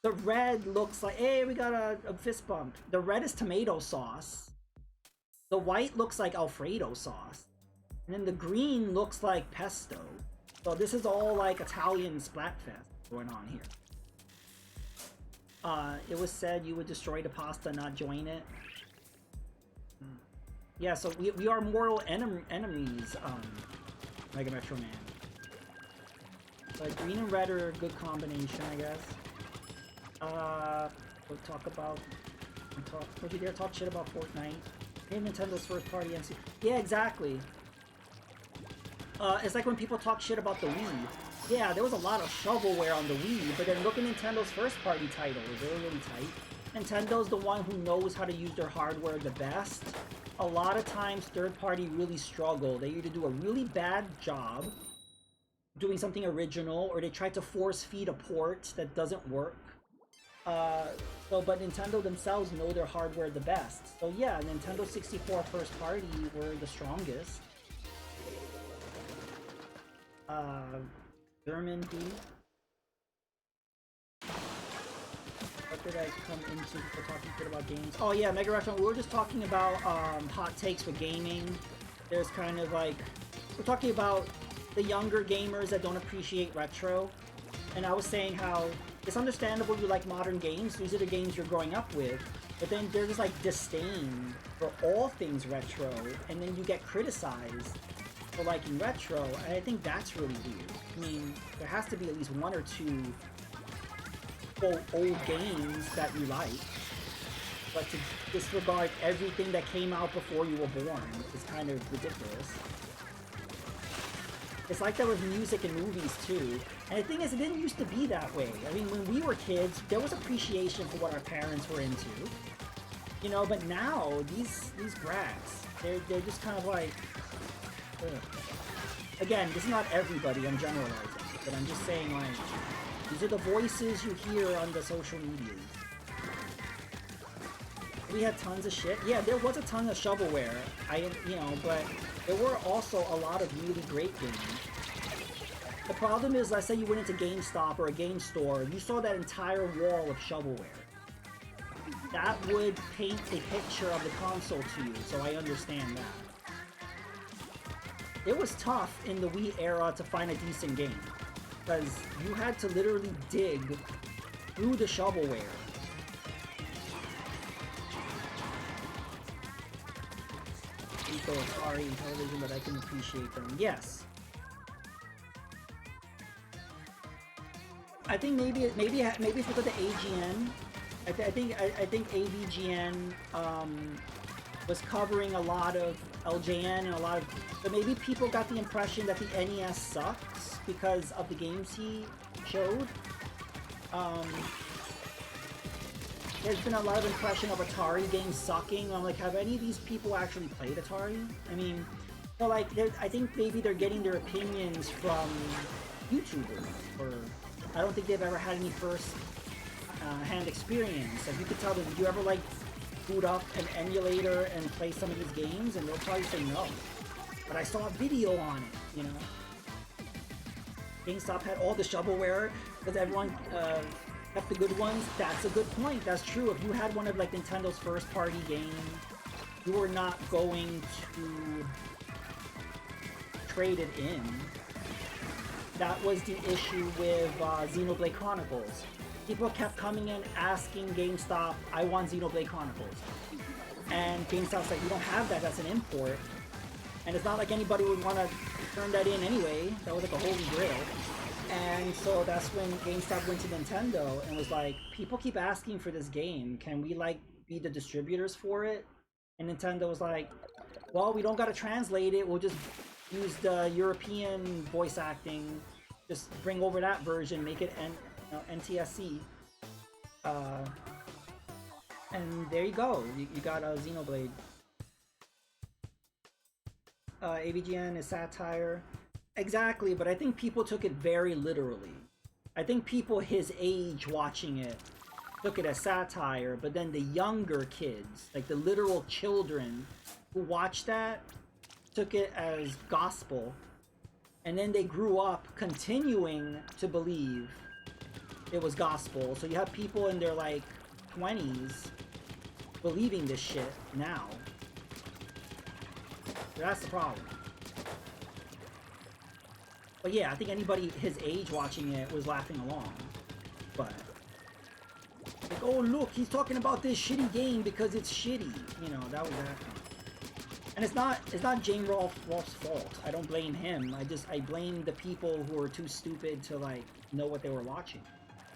The red looks like, hey, we got a fist bump. The red is tomato sauce. The white looks like Alfredo sauce. And then the green looks like pesto. So this is all like Italian Splatfest going on here. It was said you would destroy the pasta, not join it. Yeah, so we are mortal enemies, Mega Metro Man. So like green and red are a good combination, I guess. We'll talk about... Would you dare talk shit about Fortnite? Maybe Nintendo's first party MC. Yeah, exactly. It's like when people talk shit about the Wii. Yeah, there was a lot of shovelware on the Wii, but then look at Nintendo's first party titles. They were really tight. Nintendo's the one who knows how to use their hardware the best. A lot of times, third party really struggle. They either do a really bad job doing something original, or they try to force feed a port that doesn't work. But Nintendo themselves know their hardware the best. So yeah, Nintendo 64 first party were the strongest. German B. What did I come into for talking shit about games? Oh yeah, Mega Restaurant, we were just talking about hot takes with gaming. There's kind of like, we're talking about the younger gamers that don't appreciate retro. And I was saying how it's understandable you like modern games, these are the games you're growing up with, but then there's this like disdain for all things retro, and then you get criticized for liking retro, and I think that's really weird. I mean, there has to be at least one or two old games that you like, but to disregard everything that came out before you were born is kind of ridiculous. It's like that with music and movies too. And the thing is, it didn't used to be that way. I mean, when we were kids, there was appreciation for what our parents were into. You know, but now, these brats, they're just kind of like... Ugh. Again, this is not everybody, I'm generalizing. But I'm just saying, like, these are the voices you hear on the social medias. We had tons of shit. Yeah, there was a ton of shovelware. But there were also a lot of really great games. The problem is, let's say you went into GameStop or a game store, you saw that entire wall of shovelware. That would paint a picture of the console to you, so I understand that. It was tough in the Wii era to find a decent game, because you had to literally dig through the shovelware. People are in television, but I can appreciate them. Yes. I think maybe it's because of the AGN. I think AVGN was covering a lot of LJN and a lot of, but maybe people got the impression that the NES sucks because of the games he showed. There's been a lot of impression of Atari games sucking. I'm like, have any of these people actually played Atari? I mean, so like, I think maybe they're getting their opinions from YouTubers, or I don't think they've ever had any first-hand experience. Like, you could tell them, did you ever like boot up an emulator and play some of these games? And they'll probably say no. But I saw a video on it, you know. GameStop had all the shovelware because everyone kept the good ones. That's a good point. That's true. If you had one of like Nintendo's first-party games, you were not going to trade it in. That was the issue with Xenoblade Chronicles. People kept coming in asking GameStop, I want Xenoblade Chronicles. And GameStop's like, we don't have that, that's an import. And it's not like anybody would want to turn that in anyway. That was like a holy grail. And so that's when GameStop went to Nintendo and was like, people keep asking for this game. Can we like be the distributors for it? And Nintendo was like, well, we don't gotta translate it. We'll just use the European voice acting. Just bring over that version, make it NTSC. And there you go. You got a Xenoblade. AVGN is satire. Exactly, but I think people took it very literally. I think people his age watching it took it as satire, but then the younger kids, like the literal children who watch that, took it as gospel, and then they grew up continuing to believe it was gospel. So you have people in their like 20s believing this shit now. That's the problem. But yeah, I think anybody his age watching it was laughing along. But like, oh look, he's talking about this shitty game because it's shitty. You know, that was that. And it's not Jane Rolfe's fault. I don't blame him. I blame the people who are too stupid to like know what they were watching.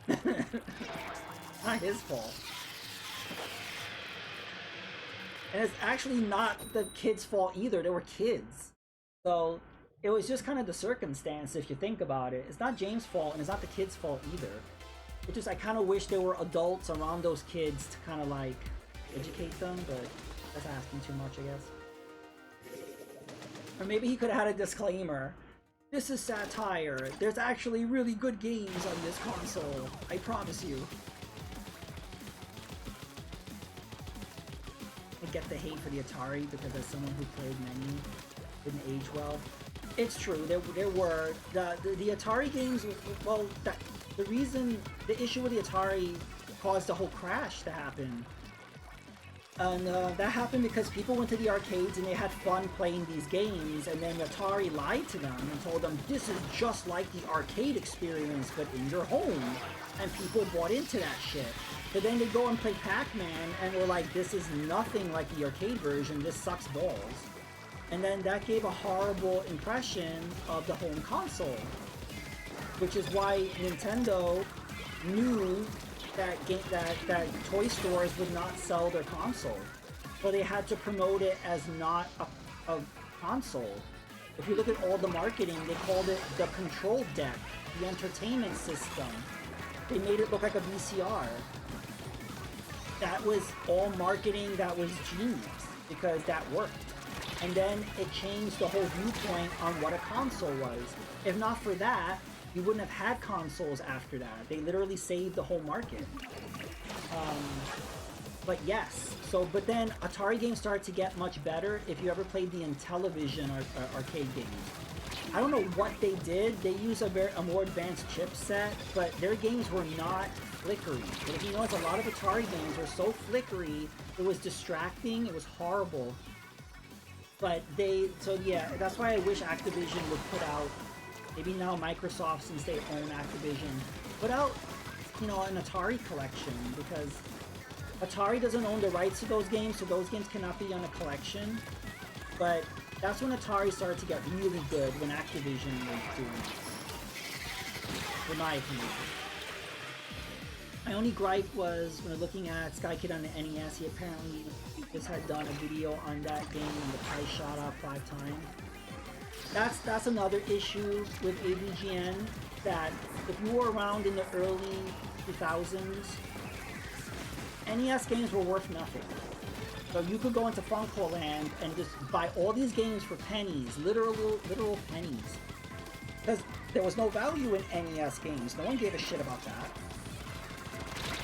Not his fault. And it's actually not the kids' fault either. They were kids. So it was just kind of the circumstance if you think about it. It's not James' fault and it's not the kids' fault either. It's just I kind of wish there were adults around those kids to kind of like educate them, but that's asking too much, I guess. Or maybe he could have had a disclaimer. This is satire. There's actually really good games on this console. I promise you. I get the hate for the Atari because as someone who played many, didn't age well. It's true. There were the Atari games. Well, the issue with the Atari caused the whole crash to happen. And that happened because people went to the arcades and they had fun playing these games, and then Atari lied to them and told them this is just like the arcade experience but in your home, and people bought into that shit. But then they go and play Pac-Man and were like, this is nothing like the arcade version, this sucks balls. And then that gave a horrible impression of the home console, which is why Nintendo knew that toy stores would not sell their console, so they had to promote it as not a console. If you look at all the marketing, they called it the control deck, the entertainment system. They made it look like a VCR. That was all marketing that was genius, because that worked. And then it changed the whole viewpoint on what a console was. If not for that, you wouldn't have had consoles after that. They literally saved the whole market. But yes, but then Atari games started to get much better if you ever played the Intellivision arcade games. I don't know what they did. They used a more advanced chipset, but their games were not flickery. But if you notice, a lot of Atari games were so flickery, it was distracting, it was horrible. But so yeah, that's why I wish Activision would put out, maybe now Microsoft, since they own Activision, put out, an Atari collection, because Atari doesn't own the rights to those games, so those games cannot be on a collection. But that's when Atari started to get really good, when Activision was doing it. In my opinion. My only gripe was when looking at Sky Kid on the NES, he apparently just had done a video on that game and the price shot up 5 times. That's another issue with AVGN, that if you were around in the early 2000s, NES games were worth nothing. So you could go into Funko Land and just buy all these games for pennies, literal pennies. Because there was no value in NES games. No one gave a shit about that.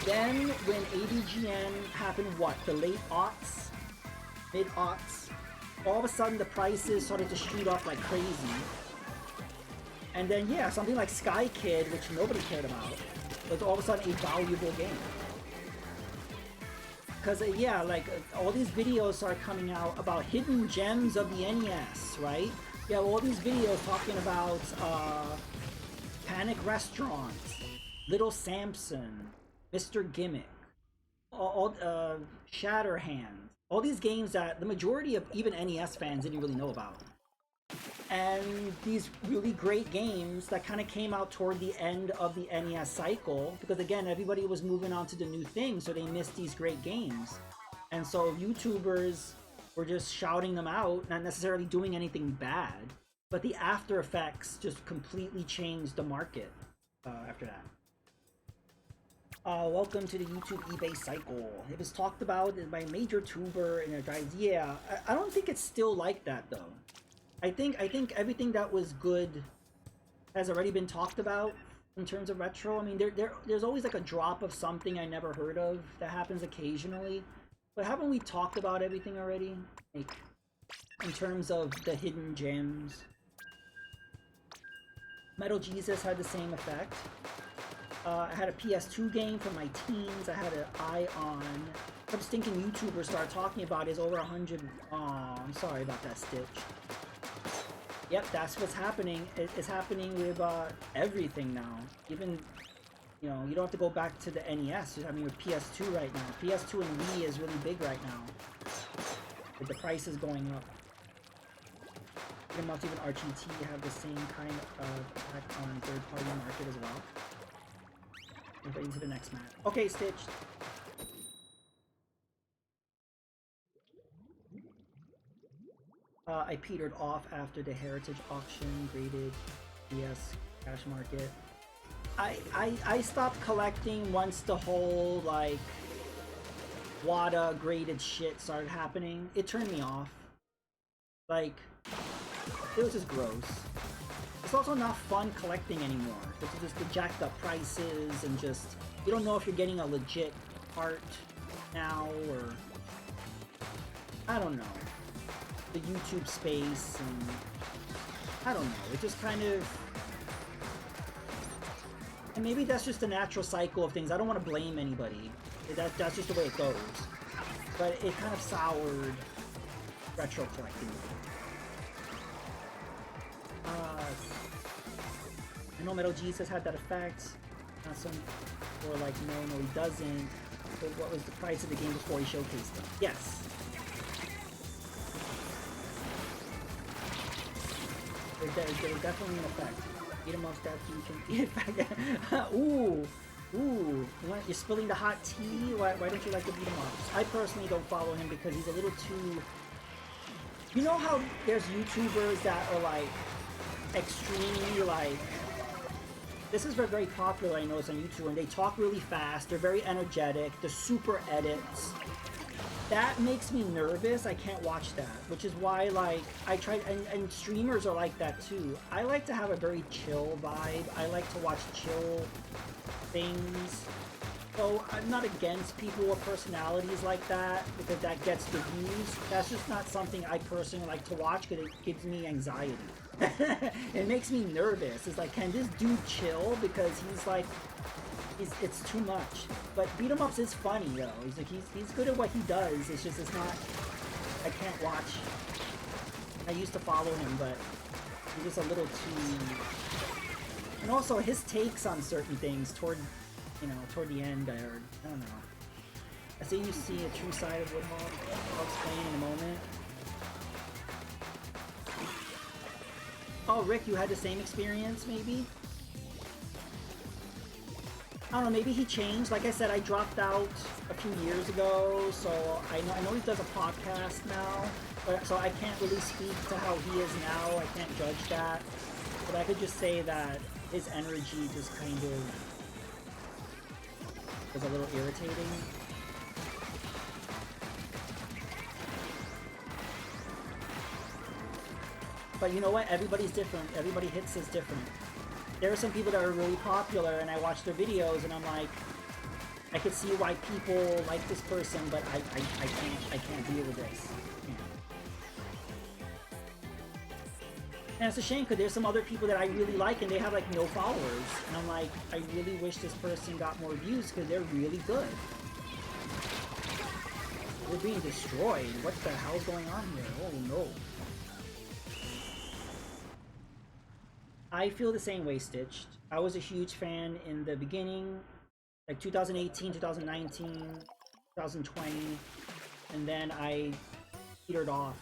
Then when AVGN happened, the late aughts, mid aughts, all of a sudden the prices started to shoot up like crazy. And then yeah, something like Sky Kid, which nobody cared about, was all of a sudden a valuable game. Because yeah, all these videos start coming out about hidden gems of the NES, right? Yeah, all these videos talking about Panic Restaurant, Little Samson, Mr. Gimmick, Shatterhand, all these games that the majority of even NES fans didn't really know about. And these really great games that kind of came out toward the end of the NES cycle, because again, everybody was moving on to the new thing, so they missed these great games. And so YouTubers were just shouting them out, not necessarily doing anything bad, but the after effects just completely changed the market after that. Welcome to the YouTube eBay cycle. It was talked about by a major tuber and it drives. Yeah, I don't think it's still like that though. I think everything that was good has already been talked about in terms of retro. I mean, there's always like a drop of something I never heard of that happens occasionally. But haven't we talked about everything already? Like, in terms of the hidden gems. Metal Jesus had the same effect. I had a PS2 game from my teens. I had an eye on. Some stinking YouTubers started talking about it. It's over 100. Oh, I'm sorry about that, Stitch. Yep, that's what's happening. It's happening with everything now. Even, you know, you don't have to go back to the NES. It's happening with PS2 right now. PS2 and Wii is really big right now. With the prices going up. Not even RTT have the same kind of effect on third-party market as well. Into the next match. Okay, Stitch. I petered off after the Heritage auction, graded PS cash market. I stopped collecting once the whole like WADA graded shit started happening. It turned me off. Like, it was just gross. It's also not fun collecting anymore. It's just the jacked up prices and just you don't know if you're getting a legit part now or I don't know. The YouTube space and I don't know. It just kind of and maybe that's just the natural cycle of things. I don't want to blame anybody. That's just the way it goes. But it kind of soured retro collecting. I know Metal Jesus had that effect. Some were like, no, he doesn't. But what was the price of the game before he showcased it? Yes. There's definitely an effect. Eat him off that you can eat it back. Ooh. Ooh. You're spilling the hot tea? Why don't you like the beat 'em ups? I personally don't follow him because he's a little too... You know how there's YouTubers that are like extremely like... This is very popular, I notice, on YouTube, and they talk really fast, they're very energetic, they're super edits. That makes me nervous, I can't watch that, which is why, like, I try, and streamers are like that too. I like to have a very chill vibe, I like to watch chill things. So I'm not against people with personalities like that, because that gets the views. That's just not something I personally like to watch, because it gives me anxiety. It makes me nervous. It's like, can this dude chill? Because he's like, it's too much. But beat 'em ups is funny though. He's like, he's good at what he does. It's just, it's not, I can't watch. I used to follow him, but he's just a little too, and also his takes on certain things toward the end I don't know. I think you see a true side of Woodhawk. I'll explain in a moment. Oh, Rick, you had the same experience, maybe? I don't know, maybe he changed. Like I said, I dropped out a few years ago, so I know he does a podcast now, but so I can't really speak to how he is now. I can't judge that. But I could just say that his energy just kind of was a little irritating. But you know what? Everybody's different. Everybody hits is different. There are some people that are really popular and I watch their videos and I'm like, I could see why people like this person, but I can't deal with this. And it's a shame because there's some other people that I really like and they have like no followers. And I'm like, I really wish this person got more views because they're really good. We're being destroyed. What the hell's going on here? Oh no. I feel the same way, Stitched. I was a huge fan in the beginning, like 2018, 2019, 2020, and then I petered off.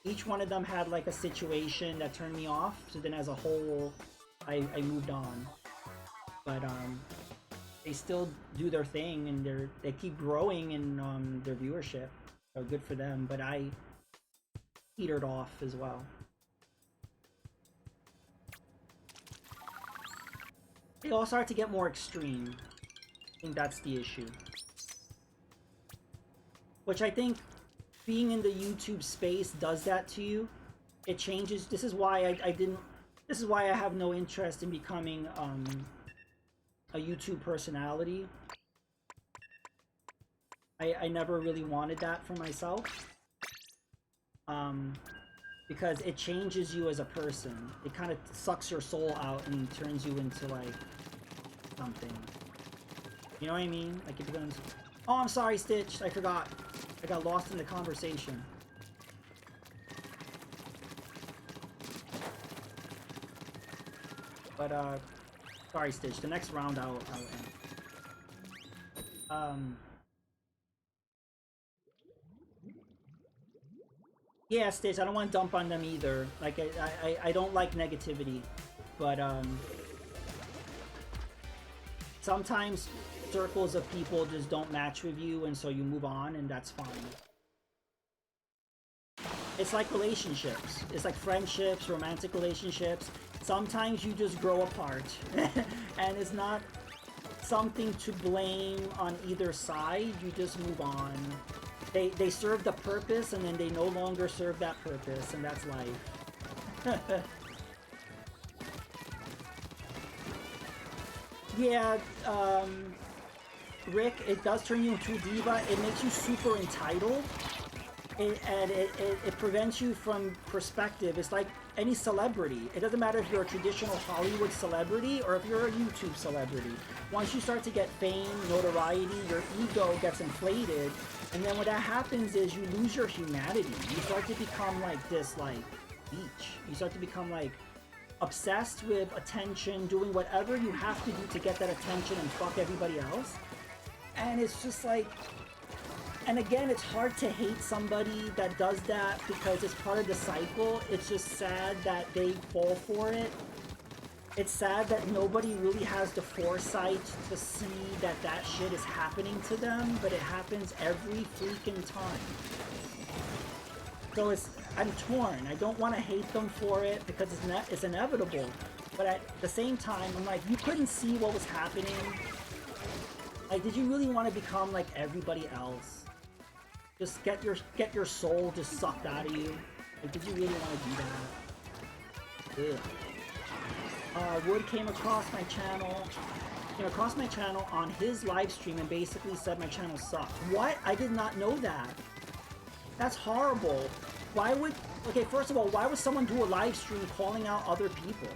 Each one of them had like a situation that turned me off, so then as a whole, I moved on. But they still do their thing, and they keep growing in their viewership, so good for them, but I petered off as well. They all start to get more extreme. I think that's the issue. Which I think being in the YouTube space does that to you. It changes. This is why this is why I have no interest in becoming a YouTube personality. I never really wanted that for myself. because it changes you as a person. It kind of sucks your soul out and turns you into like something. You know what I mean? Like it becomes. Oh, I'm sorry, Stitch. I forgot. I got lost in the conversation. But sorry, Stitch. The next round I'll end. Yeah, Stitch. I don't want to dump on them either. Like I don't like negativity, but sometimes circles of people just don't match with you, and so you move on, and that's fine. It's like relationships. It's like friendships, romantic relationships. Sometimes you just grow apart, and it's not something to blame on either side. You just move on. They served a purpose, and then they no longer serve that purpose, and that's life. Yeah, Rick, it does turn you into a diva. It makes you super entitled. And it prevents you from perspective. It's like any celebrity. It doesn't matter if you're a traditional Hollywood celebrity or if you're a YouTube celebrity. Once you start to get fame, notoriety, your ego gets inflated. And then what that happens is you lose your humanity. You start to become like this, like, leech. You start to become like obsessed with attention, doing whatever you have to do to get that attention and fuck everybody else. And it's just like, and again, it's hard to hate somebody that does that because it's part of the cycle. It's just sad that they fall for it. It's sad that nobody really has the foresight to see that that shit is happening to them, but it happens every freaking time. So I'm torn. I don't want to hate them for it because it's inevitable. But at the same time, I'm like, you couldn't see what was happening. Like, did you really want to become like everybody else? Just get your soul just sucked out of you. Like, did you really want to do that? Ugh. Wood came across my channel on his live stream and basically said my channel sucked. What? I did not know that. That's horrible. Why would... Okay, first of all, why would someone do a live stream calling out other people?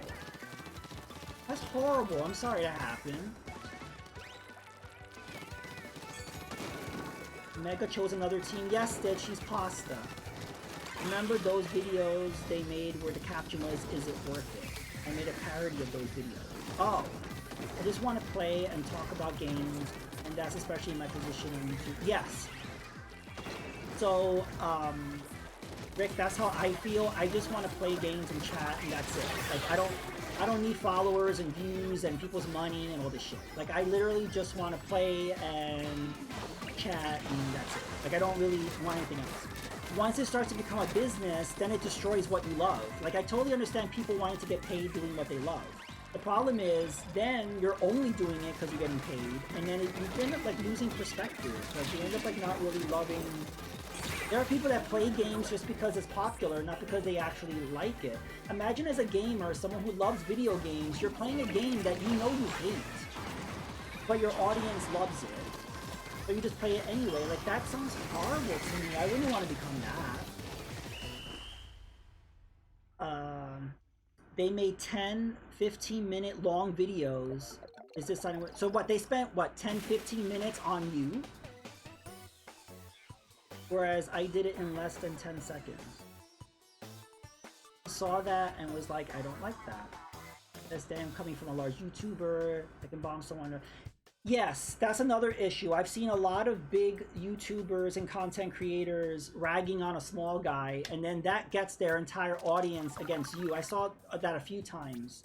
That's horrible. I'm sorry that happened. Mega chose another team. Yes, Stitch, she's pasta. Remember those videos they made where the caption was, is it worth it? I made a parody of those videos. Oh, I just want to play and talk about games, and that's especially my position on YouTube. Yes. So, Rick, that's how I feel. I just want to play games and chat, and that's it. Like, I don't need followers and views and people's money and all this shit. Like, I literally just want to play and chat, and that's it. Like, I don't really want anything else. Once it starts to become a business, then it destroys what you love. Like, I totally understand people wanting to get paid doing what they love. The problem is, then you're only doing it because you're getting paid, and then you end up, like, losing perspective. Like, you end up, like, not really loving... There are people that play games just because it's popular, not because they actually like it. Imagine as a gamer, someone who loves video games, you're playing a game that you know you hate, but your audience loves it. So you just play it anyway. Like, that sounds horrible to me. I wouldn't want to become that. They made 10, 15-minute long videos. Is this something? So what, they spent, what, 10, 15 minutes on you? Whereas I did it in less than 10 seconds. Saw that and was like, I don't like that. This damn coming from a large YouTuber, I can bomb someone. Yes, that's another issue. I've seen a lot of big YouTubers and content creators ragging on a small guy, and then that gets their entire audience against you. I saw that a few times.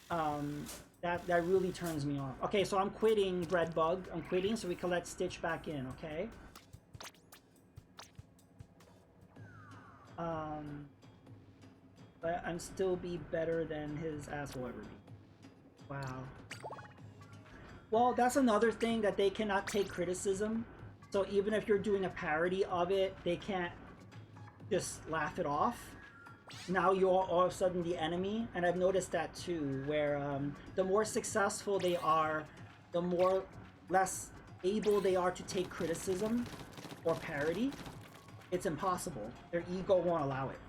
That really turns me off. Okay, so I'm quitting, Breadbug. I'm quitting so we can let Stitch back in, okay? But I'm still be better than his asshole ever be. Wow. Well, that's another thing, that they cannot take criticism. So even if you're doing a parody of it, they can't just laugh it off. Now you're all of a sudden the enemy. And I've noticed that too, where the more successful they are, the more less able they are to take criticism or parody. It's impossible. Their ego won't allow it.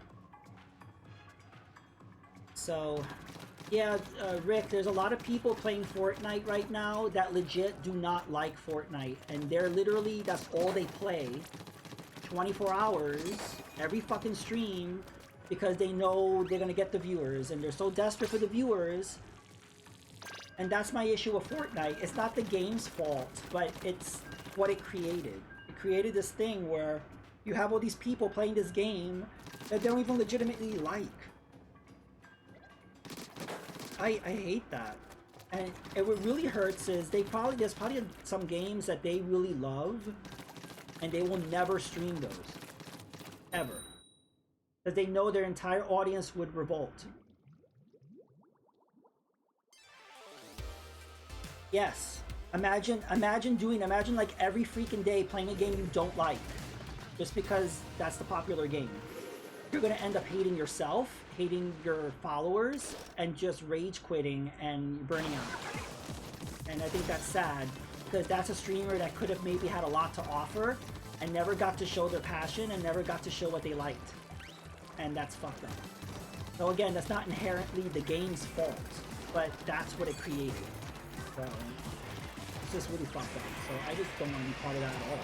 So, yeah, Rick, there's a lot of people playing Fortnite right now that legit do not like Fortnite. And they're literally, that's all they play. 24 hours, every fucking stream, because they know they're gonna get the viewers. And they're so desperate for the viewers. And that's my issue with Fortnite. It's not the game's fault, but it's what it created. It created this thing where you have all these people playing this game that they don't even legitimately like. I hate that. And what really hurts is there's probably some games that they really love and they will never stream those. Ever. Because they know their entire audience would revolt. Yes. Imagine like every freaking day playing a game you don't like. Just because that's the popular game. You're gonna end up hating yourself, hating your followers, and just rage quitting and burning out. And I think that's sad, because that's a streamer that could have maybe had a lot to offer, and never got to show their passion, and never got to show what they liked. And that's fucked up. So again, that's not inherently the game's fault, but that's what it created. So, it's just really fucked up. So I just don't want to be part of that at all.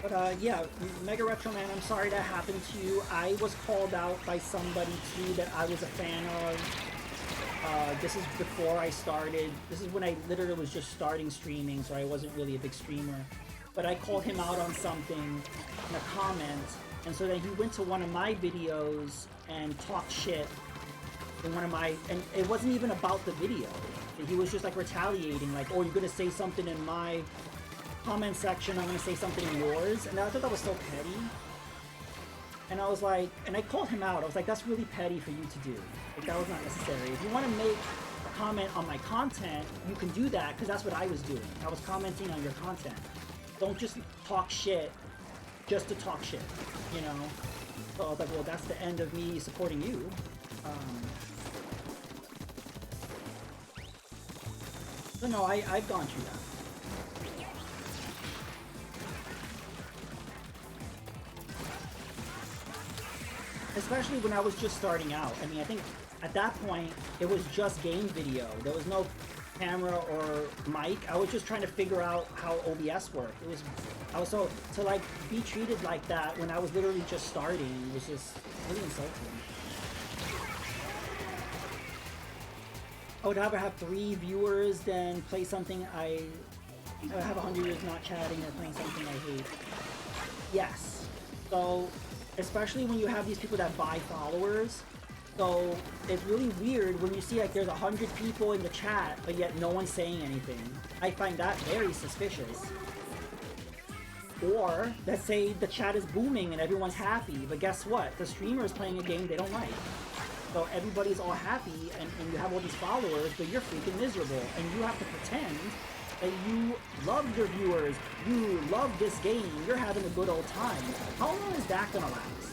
But yeah, Mega Retro Man, I'm sorry that happened to you. I was called out by somebody too that I was a fan of. This is before I started. This is when I literally was just starting streaming, so I wasn't really a big streamer. But I called him out on something in a comment, and so then he went to one of my videos and talked shit in one of my, and it wasn't even about the video. He was just like retaliating, like, oh, you're gonna say something in my comment section, I'm gonna say something in yours, and I thought that was so petty. And I was like, and I called him out. I was like, that's really petty for you to do. Like, that was not necessary. If you want to make a comment on my content, you can do that, because that's what I was doing. I was commenting on your content. Don't just talk shit just to talk shit, you know? So I was like, well, that's the end of me supporting you. So no, I've gone through that. Especially when I was just starting out. I mean, I think at that point, it was just game video. There was no camera or mic. I was just trying to figure out how OBS worked. I was so, to like be treated like that when I was literally just starting was just really insulting. I would rather have 3 viewers than play something I have 100 years not chatting or playing something I hate. Yes. So, especially when you have these people that buy followers. So it's really weird when you see like there's 100 people in the chat, but yet no one's saying anything. I find that very suspicious. Or, let's say the chat is booming and everyone's happy, but guess what? The streamer is playing a game they don't like. So everybody's all happy and you have all these followers, but you're freaking miserable. And you have to pretend that you love your viewers, you love this game, you're having a good old time. How long is that gonna last?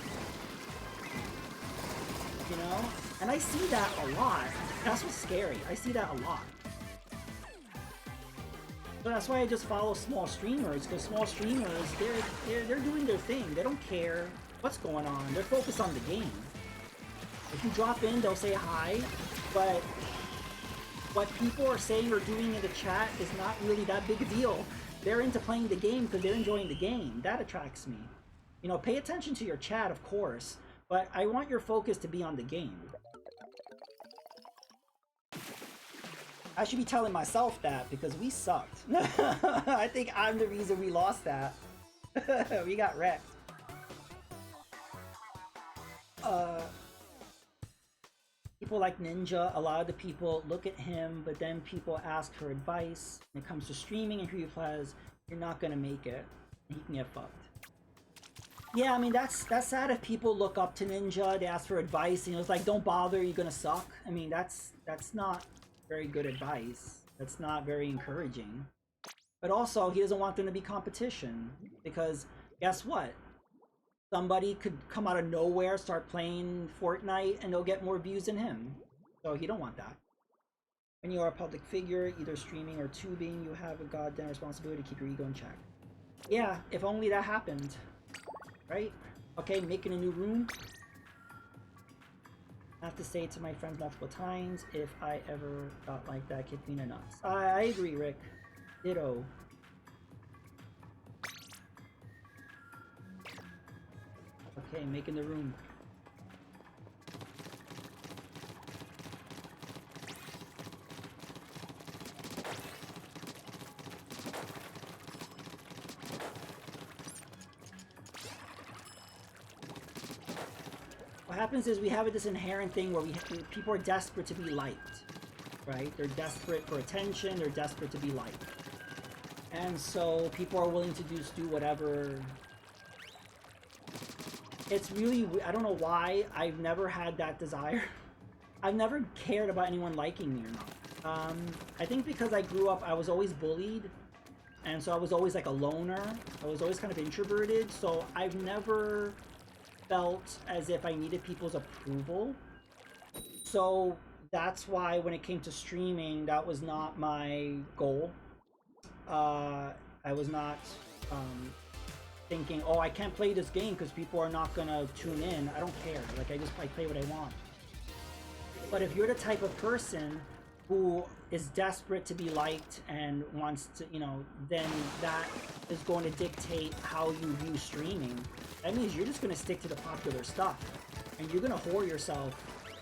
You know? And I see that a lot. That's what's scary. I see that a lot. So that's why I just follow small streamers, because small streamers, they're doing their thing. They don't care what's going on. They're focused on the game. If you drop in, they'll say hi, but what people are saying or doing in the chat is not really that big a deal. They're into playing the game because they're enjoying the game. That attracts me. You know, pay attention to your chat, of course, but I want your focus to be on the game. I should be telling myself that because we sucked. I think I'm the reason we lost that. We got wrecked. People like Ninja, a lot of the people look at him, but then people ask for advice. When it comes to streaming, and he replies, "You're not gonna make it." And he can get fucked. Yeah, I mean, that's sad if people look up to Ninja, they ask for advice, and it's like, don't bother, you're gonna suck. I mean, that's not very good advice. That's not very encouraging. But also, he doesn't want there to be competition, because guess what? somebody could come out of nowhere, start playing Fortnite, and they'll get more views than him. So you don't want that. When you are a public figure, either streaming or tubing, you have a goddamn responsibility to keep your ego in check. Yeah, if only that happened. Right? Okay, making a new room. I have to say it to my friends multiple times. If I ever got like that, kick me in the nuts. I agree, Rick. Ditto. Okay, making the room. What happens is we have this inherent thing where people are desperate to be liked, right? They're desperate for attention, they're desperate to be liked. And so people are willing to just do whatever. It's really, I don't know why, I've never had that desire. I've never cared about anyone liking me or not. I think because I grew up, I was always bullied. And so I was always like a loner. I was always kind of introverted. So I've never felt as if I needed people's approval. So that's why when it came to streaming, that was not my goal. I was not thinking, oh, I can't play this game because people are not gonna tune in. I don't care. Like, I play what I want. But if you're the type of person who is desperate to be liked and wants to, you know, then that is going to dictate how you view streaming. That means you're just going to stick to the popular stuff. And you're going to whore yourself,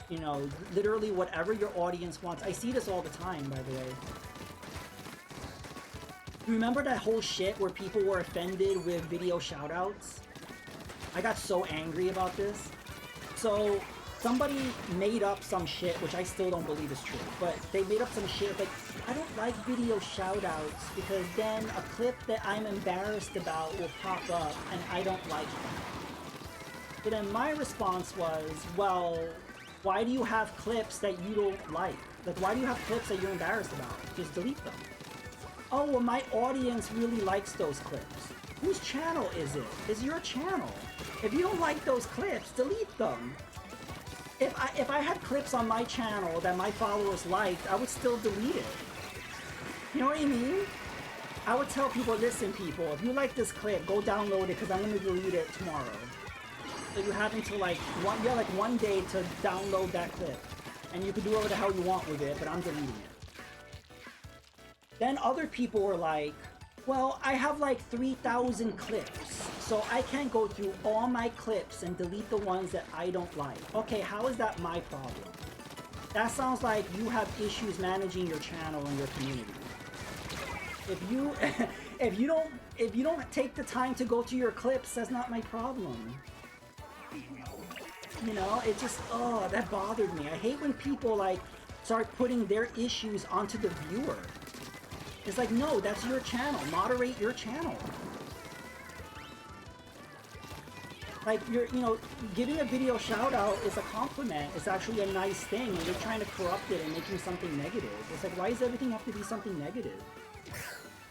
you know, literally whatever your audience wants. I see this all the time, by the way. Remember that whole shit where people were offended with video shoutouts? I got so angry about this. So somebody made up some shit, which I still don't believe is true, but they made up some shit like, I don't like video shoutouts because then a clip that I'm embarrassed about will pop up and I don't like it. So then my response was, well, why do you have clips that you don't like? Like, why do you have clips that you're embarrassed about? Just delete them. Oh, well, my audience really likes those clips. Whose channel is it? It's your channel. If you don't like those clips, delete them. If I had clips on my channel that my followers liked, I would still delete it. You know what I mean? I would tell people, listen people, if you like this clip, go download it because I'm going to delete it tomorrow. So you have until like one day to download that clip. And you can do whatever the hell you want with it, but I'm deleting it. Then other people were like, well, I have like 3,000 clips, so I can't go through all my clips and delete the ones that I don't like. Okay, how is that my problem? That sounds like you have issues managing your channel and your community. If you don't take the time to go through your clips, that's not my problem. You know, it just, oh, that bothered me. I hate when people like start putting their issues onto the viewer. It's like, no, that's your channel. Moderate your channel. Like, you know, giving a video shout out is a compliment. It's actually a nice thing. And you're trying to corrupt it and making something negative. It's like, why does everything have to be something negative?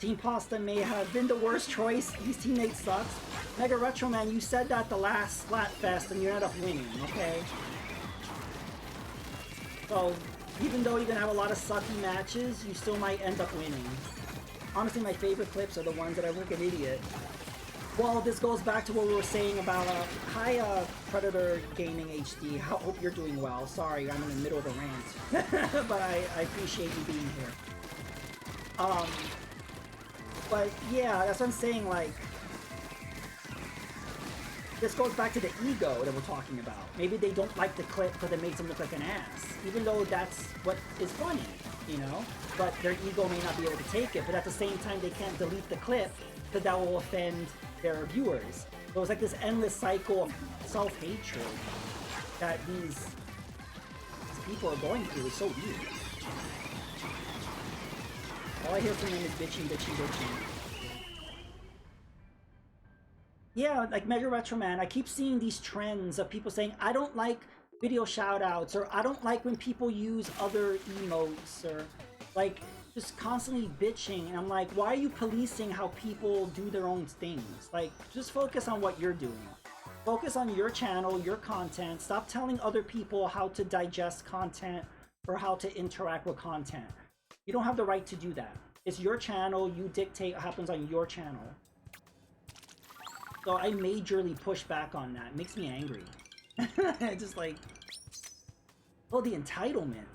Team Pasta may have been the worst choice. These teammates sucks. Mega Retro Man, you said that the last Splatfest and you ended up winning, okay? So, even though you're gonna have a lot of sucky matches, you still might end up winning. Honestly, my favorite clips are the ones that I look an idiot. Well, this goes back to what we were saying about, hi, Predator Gaming HD. Hope you're doing well. Sorry, I'm in the middle of a rant. But I appreciate you being here. But yeah, that's what I'm saying, like, this goes back to the ego that we're talking about. Maybe they don't like the clip because it makes them look like an ass. Even though that's what is funny, you know? But their ego may not be able to take it, but at the same time they can't delete the clip because that will offend their viewers. So it's like this endless cycle of self-hatred that these people are going through. It's so weird. All I hear from them is bitching, bitching, bitching. Yeah, like Mega Retro Man, I keep seeing these trends of people saying, I don't like video shoutouts, or I don't like when people use other emotes, or like just constantly bitching. And I'm like, why are you policing how people do their own things? Like, just focus on what you're doing. Focus on your channel, your content. Stop telling other people how to digest content or how to interact with content. You don't have the right to do that. It's your channel. You dictate what happens on your channel. So I majorly push back on that. It makes me angry. Just like, oh, the entitlement.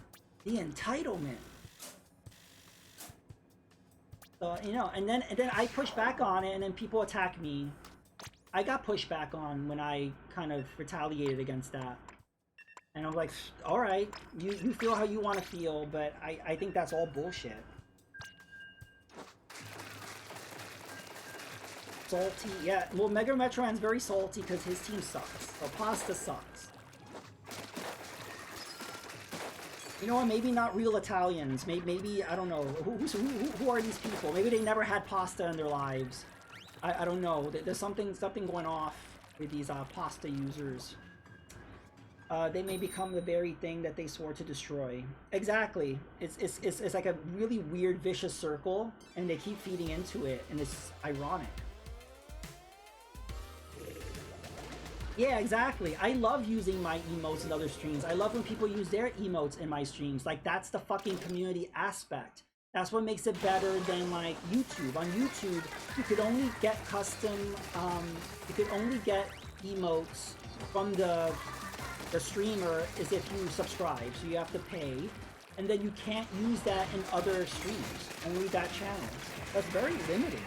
The entitlement. So, you know, and then I push back on it, and then people attack me. I got pushed back on when I kind of retaliated against that. And I'm like, alright, you feel how you want to feel, but I think that's all bullshit. Salty, yeah. Well, Mega Metron's very salty because his team sucks. So Pasta sucks. You know what, maybe not real Italians. Maybe I don't know. Who are these people? Maybe they never had pasta in their lives. I don't know. There's something going off with these pasta users. They may become the very thing that they swore to destroy. Exactly. It's like a really weird vicious circle, and they keep feeding into it, and it's ironic. Yeah, exactly. I love using my emotes in other streams. I love when people use their emotes in my streams. Like, that's the fucking community aspect. That's what makes it better than, like, YouTube. On YouTube, you could only get custom, you could only get emotes from the streamer is if you subscribe, so you have to pay. And then you can't use that in other streams, only that channel. That's very limiting.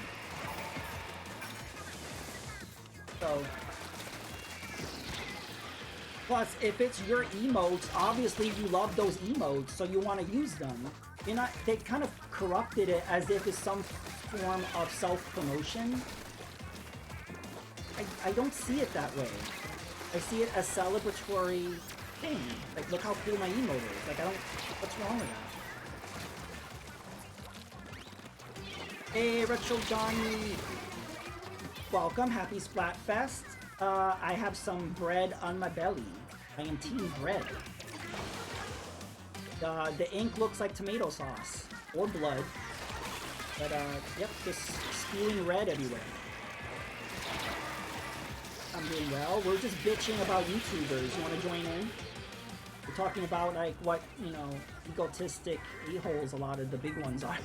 So... Plus, if it's your emotes, obviously you love those emotes, so you want to use them. You're not, they kind of corrupted it as if it's some form of self-promotion. I don't see it that way. I see it as celebratory thing. Like, look how cool my emote is. Like, I don't... What's wrong with that? Hey, Retro Johnny! Welcome, happy Splatfest. I have some bread on my belly. I am team bread. The ink looks like tomato sauce. Or blood. But, yep, just spewing red everywhere. I'm doing well. We're just bitching about YouTubers. You want to join in? We're talking about, like, what, you know, egotistic a-holes a lot of the big ones are.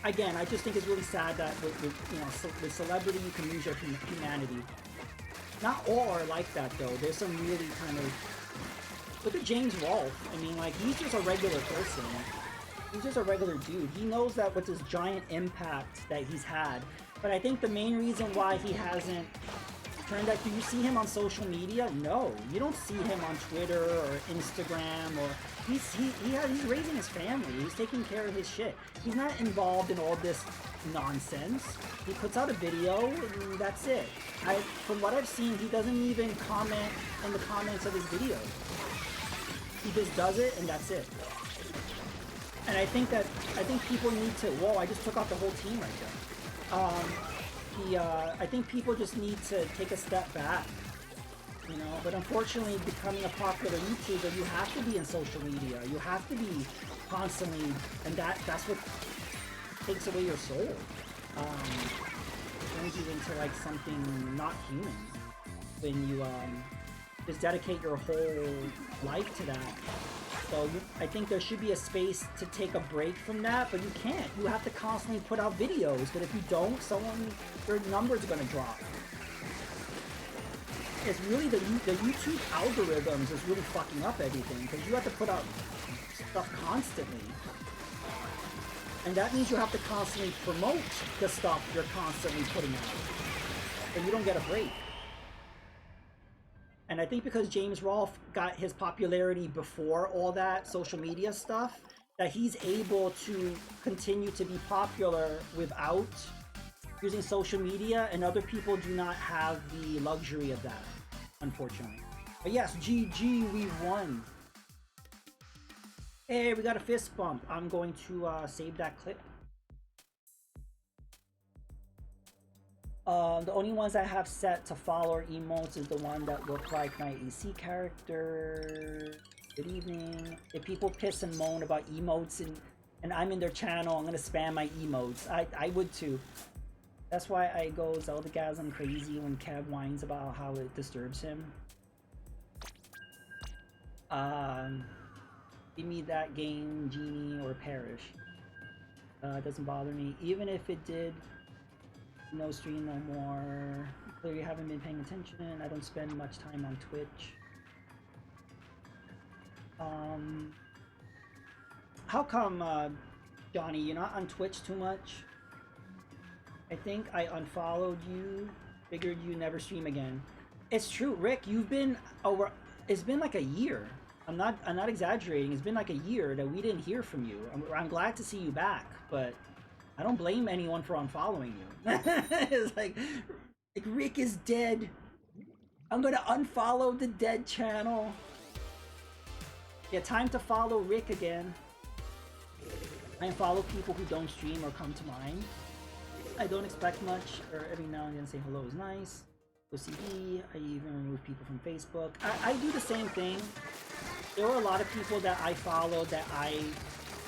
Again, I just think it's really sad that with you know, with celebrity you can lose your humanity. Not all are like that though. There's some really kind of... Look at James Rolfe. I mean, like, he's just a regular person. He's just a regular dude. He knows that with this giant impact that he's had. But I think the main reason why he hasn't turned out... Do you see him on social media? No. You don't see him on Twitter or Instagram or... He's raising his family. He's taking care of his shit. He's not involved in all this nonsense. He puts out a video and that's it. From what I've seen, he doesn't even comment in the comments of his videos. He just does it and that's it. And I think people need to... Whoa, I just took out the whole team right there. I think people just need to take a step back. You know, but unfortunately, becoming a popular YouTuber, you have to be in social media. You have to be constantly, and that's what takes away your soul. Turns you into like something not human when you just dedicate your whole life to that. So I think there should be a space to take a break from that, but you can't. You have to constantly put out videos. But if you don't, your numbers are gonna drop. It's really the YouTube algorithms is really fucking up everything because you have to put out stuff constantly, and that means you have to constantly promote the stuff you're constantly putting out, and you don't get a break. And I think because James Rolfe got his popularity before all that social media stuff, that he's able to continue to be popular without using social media, and other people do not have the luxury of that, unfortunately. But yes, GG, we won. Hey, we got a fist bump. I'm going to save that clip. The only ones I have set to follow emotes is the one that look like my AC character. Good evening. If people piss and moan about emotes and I'm in their channel, I'm gonna spam my emotes. I would too. That's why I go Zeldagasm crazy when Kev whines about how it disturbs him. Give me that game, Genie, or perish. It doesn't bother me. Even if it did, no stream no more. Clearly haven't been paying attention. I don't spend much time on Twitch. How come, Johnny, you're not on Twitch too much? I think I unfollowed you, figured you never stream again. It's true, Rick, you've been over, it's been like a year. I'm not exaggerating. It's been like a year that we didn't hear from you. I'm glad to see you back, but I don't blame anyone for unfollowing you. It's like Rick is dead. I'm gonna unfollow the dead channel. Yeah, time to follow Rick again. I unfollow people who don't stream or come to mine. I don't expect much, or every now and then say hello is nice. OCD, I even remove people from Facebook. I do the same thing. There were a lot of people that I followed that I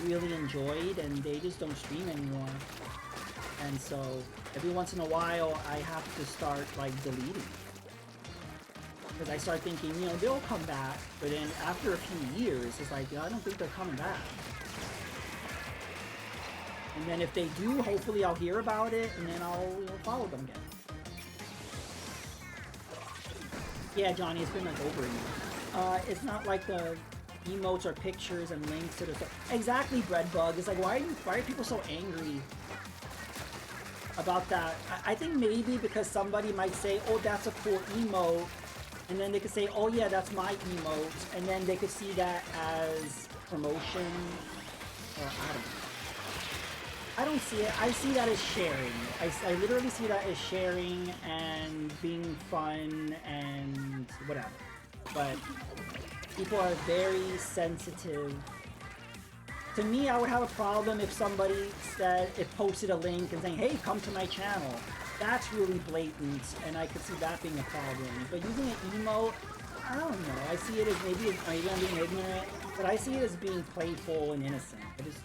really enjoyed, and they just don't stream anymore. And so every once in a while, I have to start like deleting. Because I start thinking, you know, they'll come back, but then after a few years, it's like, I don't think they're coming back. And then if they do, hopefully I'll hear about it, and then I'll follow them again. Yeah, Johnny, it's been like over a year. It's not like the emotes or pictures and links to the stuff. Exactly, Breadbug. It's like, why are people so angry about that? I think maybe because somebody might say, oh, that's a cool emote, and then they could say, oh yeah, that's my emote, and then they could see that as promotion, or I don't know. I don't see it. I see that as sharing. I literally see that as sharing and being fun and whatever. But people are very sensitive. To me, I would have a problem if somebody posted a link and saying, hey, come to my channel. That's really blatant, and I could see that being a problem. But using an emote, I don't know. I see it as maybe I'm being ignorant, but I see it as being playful and innocent. I just...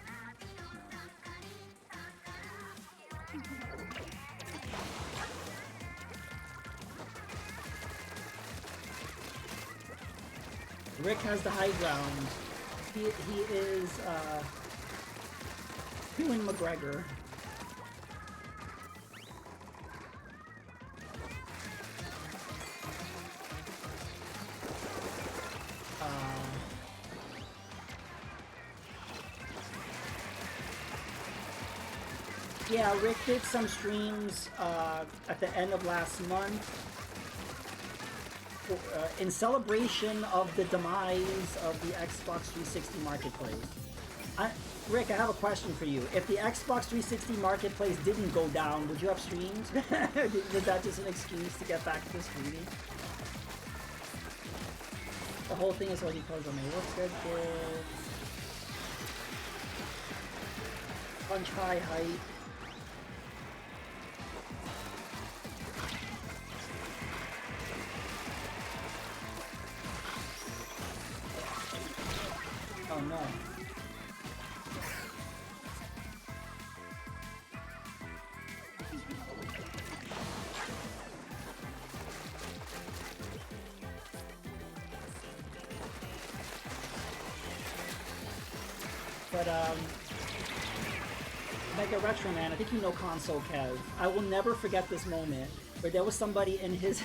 Rick has the high ground. He is Ewan McGregor. Yeah, Rick did some streams at the end of last month. In celebration of the demise of the Xbox 360 marketplace. Rick, I have a question for you. If the Xbox 360 marketplace didn't go down, would you have streamed? Was that just an excuse to get back to streaming? The whole thing is what he calls on me. What's good, kid? Punch high height. Oh no. But Mega Retro Man, I think you know Console Kev. I will never forget this moment where there was somebody in his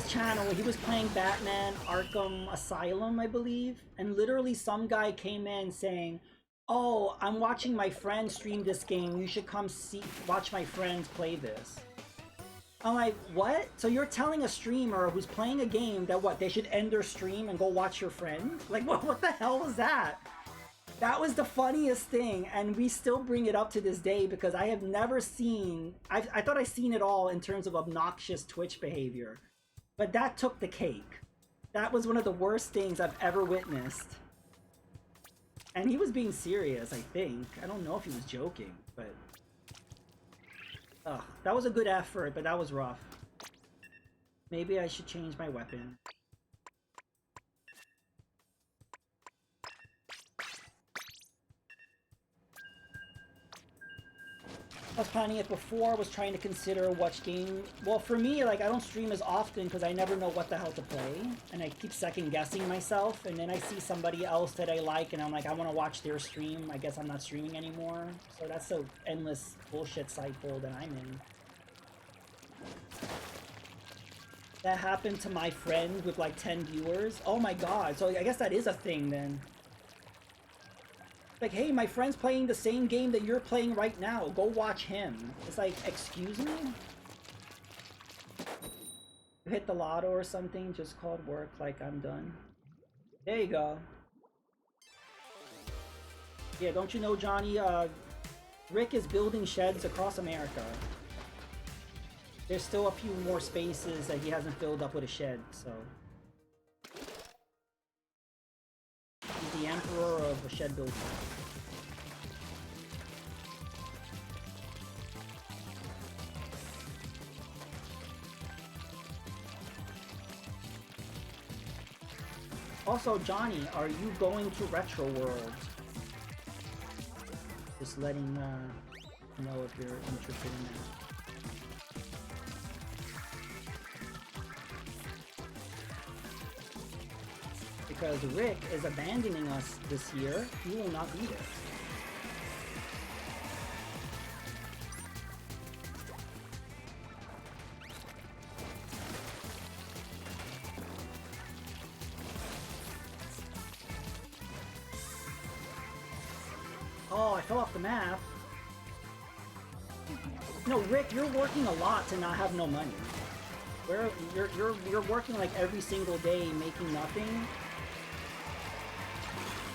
channel where he was playing Batman Arkham Asylum, I believe, and literally some guy came in saying, oh, I'm watching my friend stream this game, you should come watch my friends play this. I'm like, what? So you're telling a streamer who's playing a game that what, they should end their stream and go watch your friend? Like, what the hell was that? That was the funniest thing, and we still bring it up to this day because I have never seen, I thought I seen it all in terms of obnoxious Twitch behavior. But that took the cake. That was one of the worst things I've ever witnessed. And he was being serious, I think. I don't know if he was joking, but... Ugh, that was a good effort, but that was rough. Maybe I should change my weapon. I was planning it before, was trying to consider which game. Well, for me, like, I don't stream as often because I never know what the hell to play. And I keep second guessing myself. And then I see somebody else that I like and I'm like, I want to watch their stream. I guess I'm not streaming anymore. So that's the endless bullshit cycle that I'm in. That happened to my friend with like 10 viewers. Oh my god. So I guess that is a thing then. Like, hey, my friend's playing the same game that you're playing right now. Go watch him. It's like, excuse me? You hit the lotto or something, just called work, like I'm done. There you go. Yeah, don't you know, Johnny, Rick is building sheds across America. There's still a few more spaces that he hasn't filled up with a shed, so... He's the emperor of a shed builder. Also, Johnny, are you going to Retro World? Just letting know if you're interested in that. Because Rick is abandoning us this year, he will not be there. Oh, I fell off the map. No, Rick, you're working a lot to not have no money. You're working like every single day, making nothing.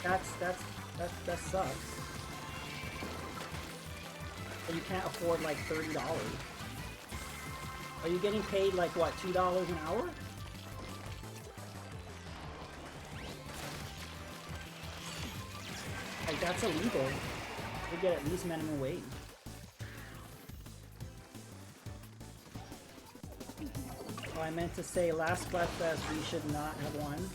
That sucks. And you can't afford like $30. Are you getting paid like what, $2 an hour? Like that's illegal. You get at least minimum wage. Oh, I meant to say last Splatfest we should not have won.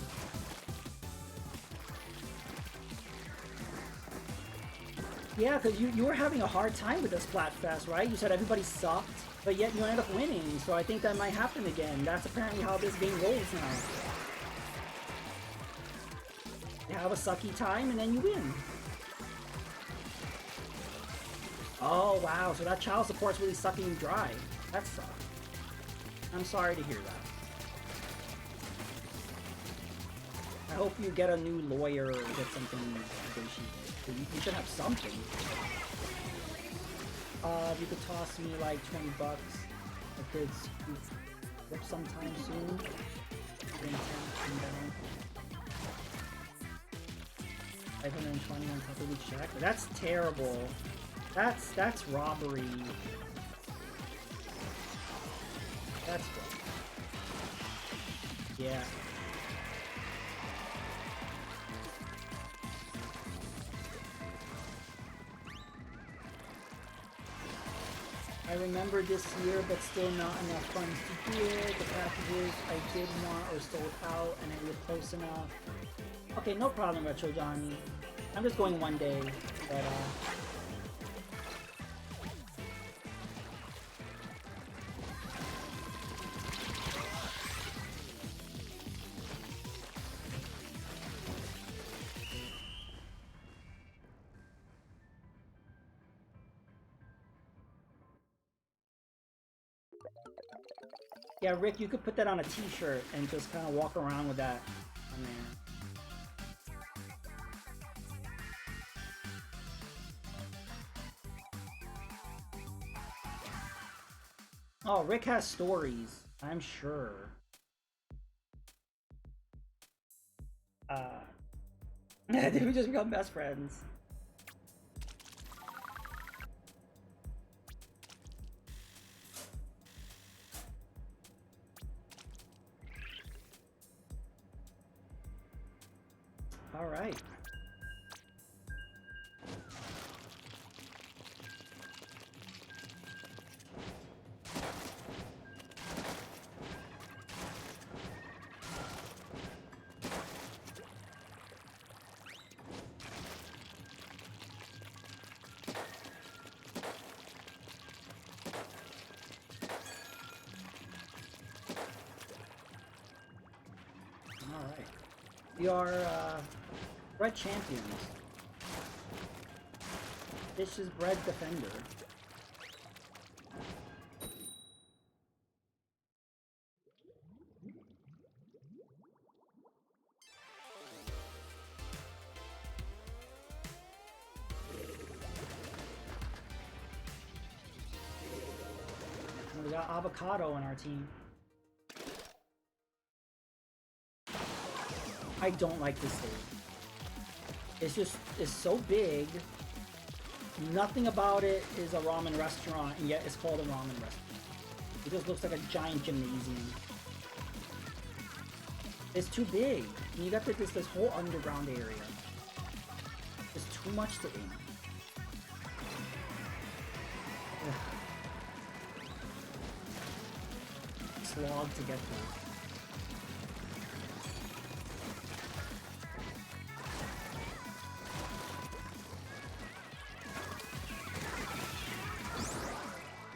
Yeah, because you were having a hard time with this Splatfest, right? You said everybody sucked, but yet you ended up winning, so I think that might happen again. That's apparently how this game rolls now. You have a sucky time, and then you win. Oh, wow, so that child support's really sucking you dry. That sucks. I'm sorry to hear that. I hope you get a new lawyer or get something negotiated. You should have something. If you could toss me like 20 bucks, I could flip sometime soon. 520 on top of each check. That's terrible. That's robbery. That's wrong. Yeah. I remember this year, but still not enough funds to do it. The packages I did want are sold out, and I live close enough. Okay, no problem, Retro Johnny. I'm just going one day, but yeah, Rick, you could put that on a t-shirt and just kind of walk around with that on there. Oh, Rick has stories, I'm sure. Did we just become best friends? All right. We are bread champions. This is bread defender. We got avocado on our team. I don't like this stage. It's so big. Nothing about it is a ramen restaurant, and yet it's called a ramen restaurant. It just looks like a giant gymnasium. It's too big. And you got this whole underground area. There's too much to aim. Slog to get through.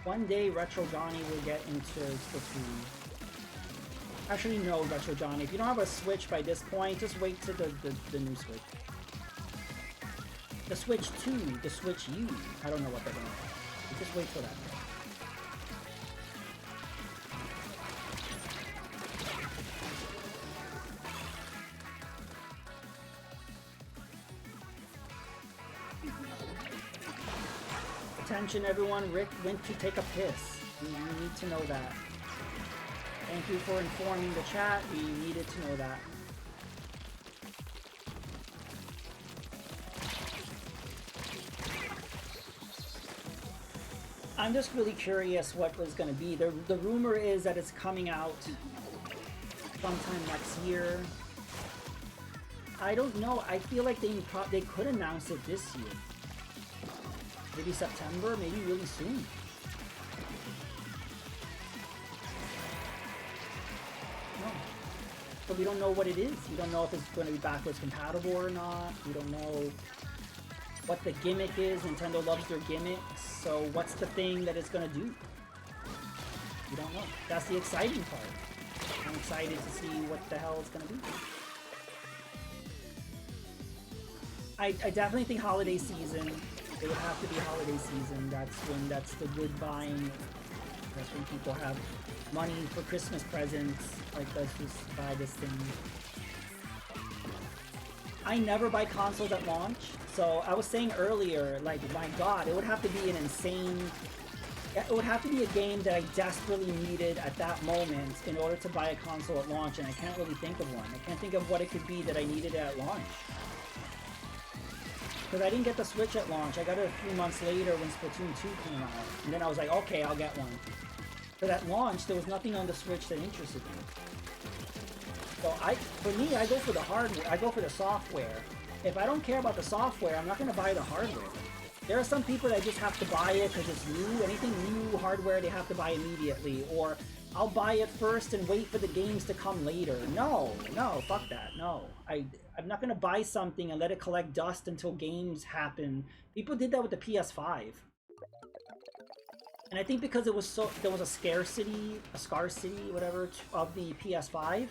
One day Retro Johnny will get into Splatoon. Actually no, Retro Johnny, if you don't have a Switch by this point, just wait to the new Switch. The Switch 2, the Switch U. I don't know what they're gonna do. Just wait for that. Attention everyone, Rick went to take a piss. You need to know that. Thank you for informing the chat, we needed to know that. I'm just really curious what was going to be. The rumor is that it's coming out sometime next year. I don't know, I feel like they could announce it this year. Maybe September, maybe really soon. No. But we don't know what it is. We don't know if it's going to be backwards compatible or not. We don't know what the gimmick is. Nintendo loves their gimmicks. So what's the thing that it's going to do? We don't know. That's the exciting part. I'm excited to see what the hell it's going to be. I definitely think holiday season. It would have to be holiday season. That's the good buying. That's when people have money for Christmas presents. Like, let's just buy this thing. I never buy consoles at launch. So I was saying earlier, like, my god, it would have to be an insane... It would have to be a game that I desperately needed at that moment in order to buy a console at launch, and I can't really think of one. I can't think of what it could be that I needed at launch. Because I didn't get the Switch at launch. I got it a few months later when Splatoon 2 came out. And then I was like, okay, I'll get one. But at launch, there was nothing on the Switch that interested me. So for me, I go for the hardware. I go for the software. If I don't care about the software, I'm not going to buy the hardware. There are some people that just have to buy it because it's new. Anything new hardware, they have to buy immediately. Or I'll buy it first and wait for the games to come later. No, fuck that. No. I'm not going to buy something and let it collect dust until games happen. People did that with the PS5. And I think because there was a scarcity, whatever, of the PS5,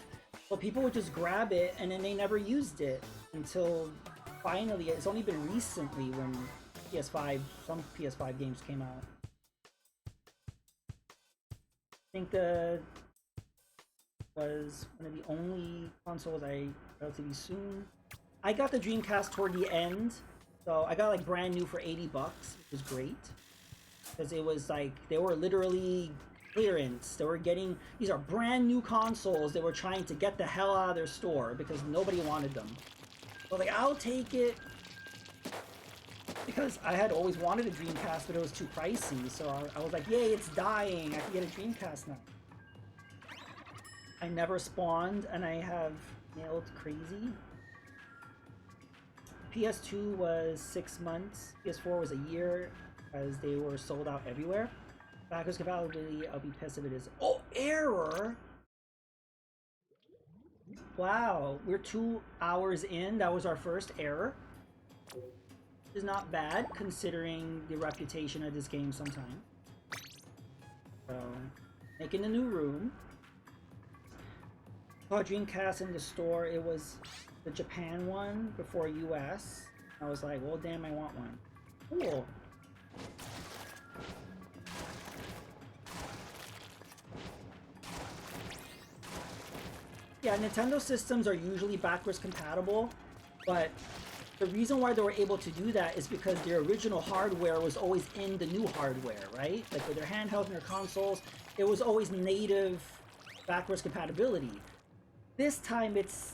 so people would just grab it and then they never used it until finally, it's only been recently when some PS5 games came out. I think was one of the only consoles I relatively soon. I got the Dreamcast toward the end, so I got like brand new for 80 bucks, which was great. Because it was like, they were literally clearance. They were getting, these are brand new consoles they were trying to get the hell out of their store because nobody wanted them. So like, I'll take it. Because I had always wanted a Dreamcast, but it was too pricey, so I was like, yay, it's dying, I can get a Dreamcast now. I never spawned, and I have nailed crazy. PS2 was 6 months, PS4 was a year, as they were sold out everywhere. Backwards compatibility, I'll be pissed if it is. Oh, error! Wow, we're 2 hours in, that was our first error. Is not bad, considering the reputation of this game sometimes. So, making a new room. saw Dreamcast in the store. It was the Japan one before US. I was like, well, damn, I want one. Cool. Yeah, Nintendo systems are usually backwards compatible, but the reason why they were able to do that is because their original hardware was always in the new hardware, right? Like with their handhelds and their consoles, it was always native backwards compatibility. This time it's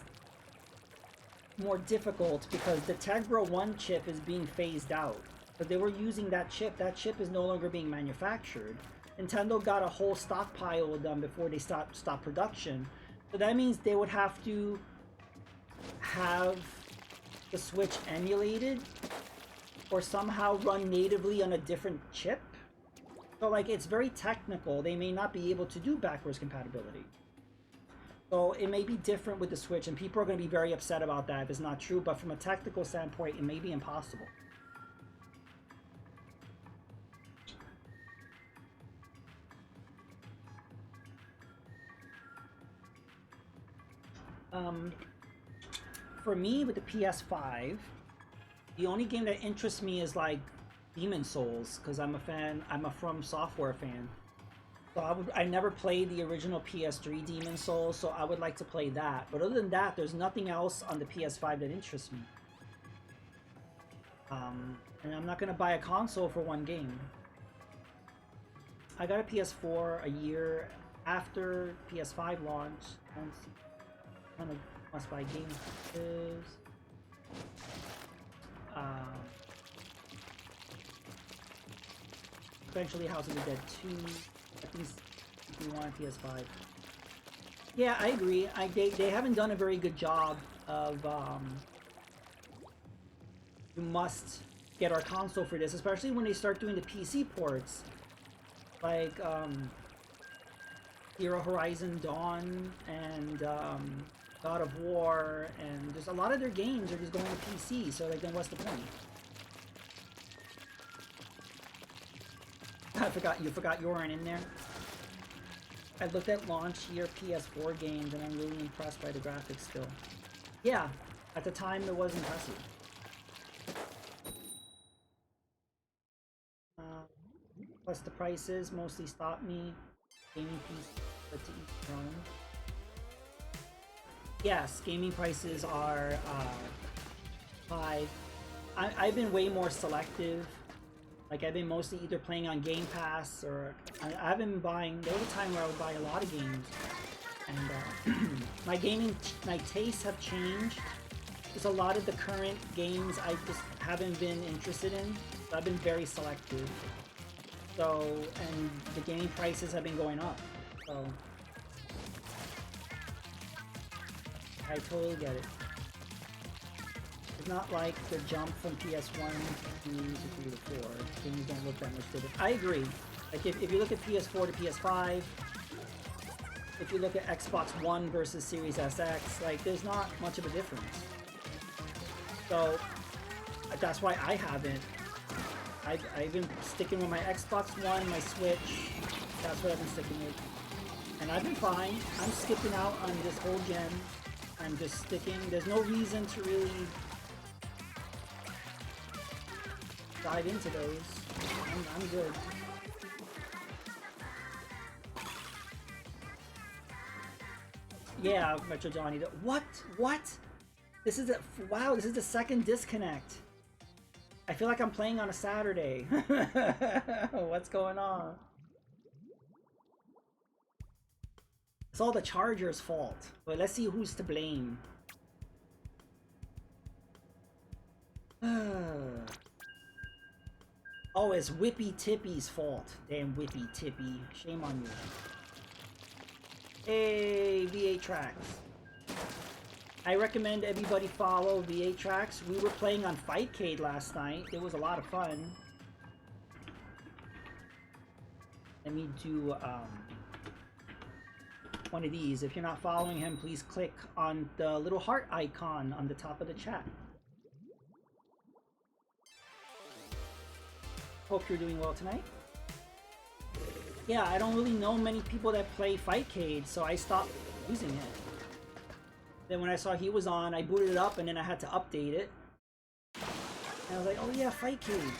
more difficult because the Tegra 1 chip is being phased out. But they were using that chip is no longer being manufactured. Nintendo got a whole stockpile of them before they stopped production. So that means they would have to have the Switch emulated or somehow run natively on a different chip. So like it's very technical. They may not be able to do backwards compatibility. So it may be different with the Switch, and people are going to be very upset about that if it's not true, but from a technical standpoint, it may be impossible. For me, with the PS5, the only game that interests me is like Demon Souls, because I'm a From Software fan. So I never played the original PS3 Demon Souls, so I would like to play that. But other than that, there's nothing else on the PS5 that interests me. And I'm not gonna buy a console for one game. I got a PS4 a year after PS5 launched. Kind of must-buy games. Eventually, House of the Dead 2. At least if you want a PS5. Yeah, I agree. They haven't done a very good job of you must get our console for this, especially when they start doing the PC ports. Like Hero Horizon Dawn and God of War, and just a lot of their games are just going to PC, so like then what's the point? You forgot you weren't in there. I looked at launch year PS4 games and I'm really impressed by the graphics still. Yeah, at the time it was impressive. Plus the prices mostly stopped me. Gaming PC, but to each their own. Yes, gaming prices are high. I've been way more selective. Like I've been mostly either playing on Game Pass or I've been buying. There was a time where I would buy a lot of games, and my tastes have changed. There's a lot of the current games I just haven't been interested in. So I've been very selective. So and the gaming prices have been going up. So I totally get it. It's not like the jump from PS1 to 3 to 4. Things don't look that much different. I agree. Like if you look at PS4 to PS5, if you look at Xbox One versus Series SX, like there's not much of a difference. So that's why I haven't. I've been sticking with my Xbox One, my Switch. That's what I've been sticking with. And I've been fine. I'm skipping out on this whole gen. I'm just sticking. There's no reason to really dive into those. I'm good. Yeah, Metro Johnny. What? What? This is wow. This is the second disconnect. I feel like I'm playing on a Saturday. What's going on? It's all the charger's fault. But let's see who's to blame. Oh, it's Whippy Tippy's fault. Damn Whippy Tippy. Shame on you. Hey, V8 Tracks. I recommend everybody follow V8 Tracks. We were playing on Fightcade last night. It was a lot of fun. Let me do one of these. If you're not following him, please click on the little heart icon on the top of the chat. Hope you're doing well tonight. Yeah, I don't really know many people that play Fightcade, so I stopped using it. Then when I saw he was on, I booted it up and then I had to update it. And I was like, oh yeah, Fightcade.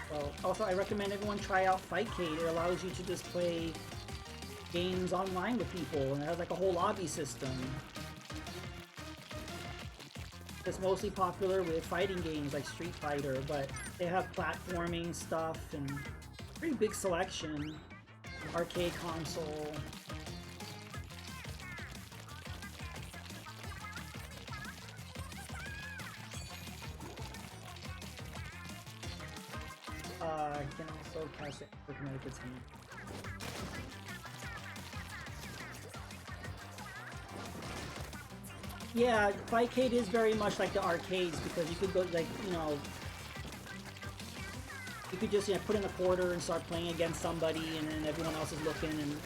So, also, I recommend everyone try out Fightcade. It allows you to just play games online with people, and it has like a whole lobby system. It's mostly popular with fighting games like Street Fighter, but they have platforming stuff and pretty big selection. Arcade console. You can also cast it for Connecticut's hand. Yeah, Fightcade is very much like the arcades because you could go like, you know, you could just, you know, put in a quarter and start playing against somebody and then everyone else is looking. And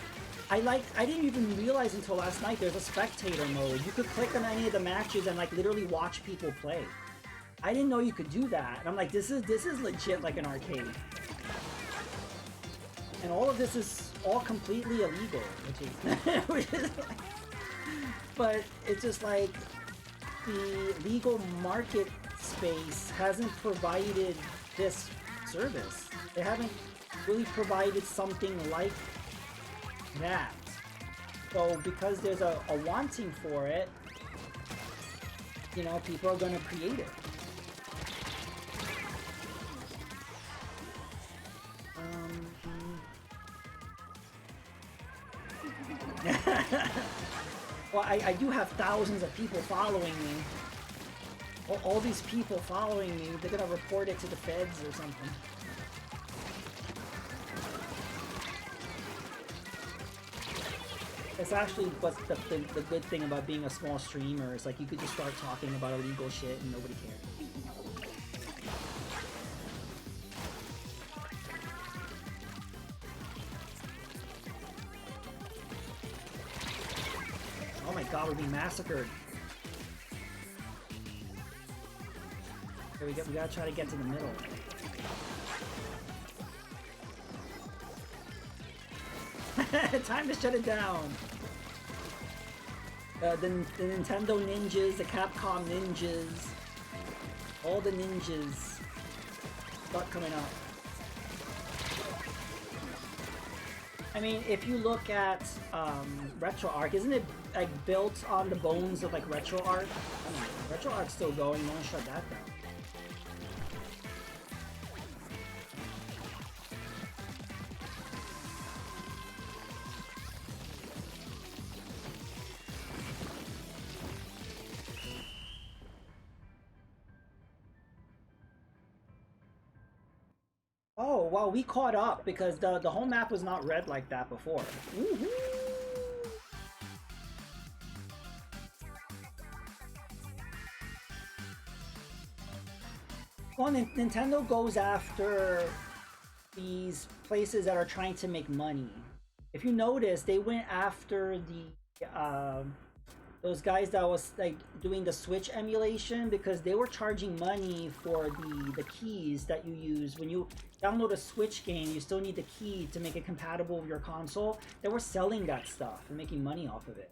I didn't even realize until last night there's a spectator mode. You could click on any of the matches and like literally watch people play. I didn't know you could do that. And I'm like, this is legit like an arcade. And all of this is all completely illegal, which is like, but it's just like the legal market space hasn't provided this service. They haven't really provided something like that. So because there's a wanting for it, you know, people are going to create it. Well, I do have thousands of people following me. All these people following me, they're gonna report it to the feds or something. It's actually what's the good thing about being a small streamer is like you could just start talking about illegal shit and nobody cares. Oh my god, we're being massacred. Okay, we gotta try to get to the middle. Time to shut it down. The Nintendo ninjas, the Capcom ninjas, all the ninjas start coming up. I mean, if you look at RetroArch, isn't it like built on the bones of like RetroArch? I mean, RetroArch's still going. You want to shut that down? Oh, well, we caught up because the whole map was not red like that before. Woohoo! Well, Nintendo goes after these places that are trying to make money. If you notice, they went after the those guys that was like doing the Switch emulation because they were charging money for the keys that you use when you download a Switch game. You still need the key to make it compatible with your console. They were selling that stuff and making money off of it.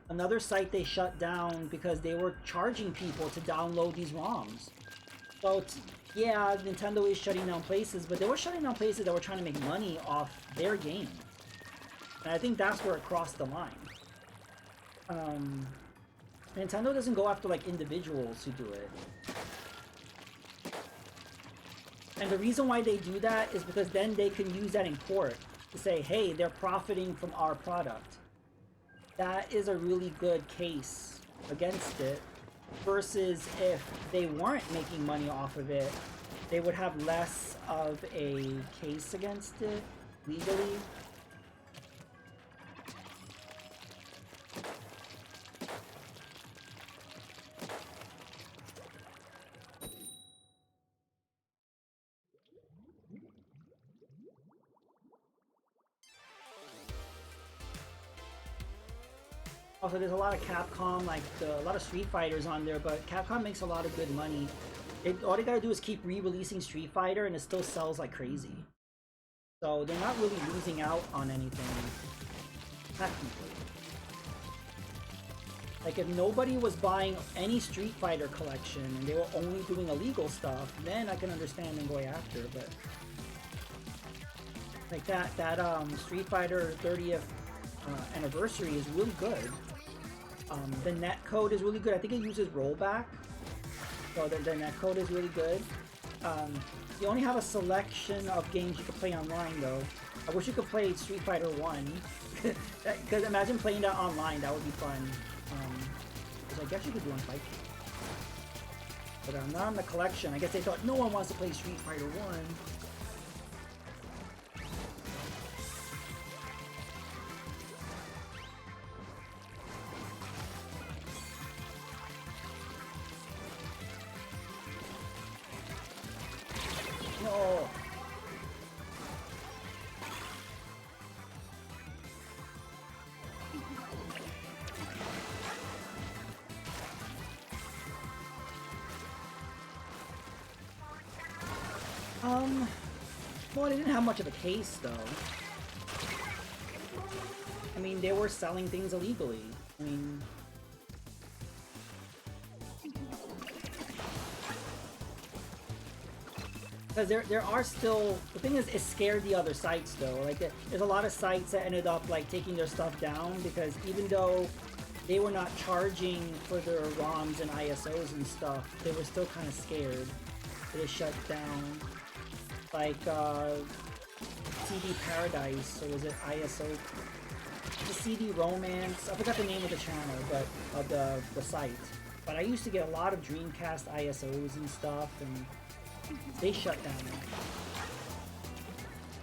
Another site they shut down because they were charging people to download these ROMs. So yeah, Nintendo is shutting down places, but they were shutting down places that were trying to make money off their game. And I think that's where it crossed the line. Nintendo doesn't go after like individuals who do it. And the reason why they do that is because then they can use that in court to say, hey, they're profiting from our product. That is a really good case against it, versus if they weren't making money off of it, they would have less of a case against it legally. Also, there's a lot of Capcom, like a lot of Street Fighters on there, but Capcom makes a lot of good money. All they gotta do is keep re-releasing Street Fighter and it still sells like crazy. So they're not really losing out on anything, technically. Like, if nobody was buying any Street Fighter collection and they were only doing illegal stuff, then I can understand them going after, but... Like, that Street Fighter 30th anniversary is really good. The netcode is really good. I think it uses rollback. So the netcode is really good. You only have a selection of games you can play online, though. I wish you could play Street Fighter 1. Because imagine playing that online, that would be fun. Because I guess you could do on Fight. But I'm not in the collection. I guess they thought no one wants to play Street Fighter 1. No. Well, they didn't have much of a case, though. I mean, they were selling things illegally. I mean... Because there are still... The thing is, it scared the other sites, though. Like, there's a lot of sites that ended up, like, taking their stuff down, because even though they were not charging for their ROMs and ISOs and stuff, they were still kind of scared. So they shut down. Like, CD Paradise, or was it ISO? The CD Romance, I forgot the name of the channel, but of the site. But I used to get a lot of Dreamcast ISOs and stuff, and they shut down.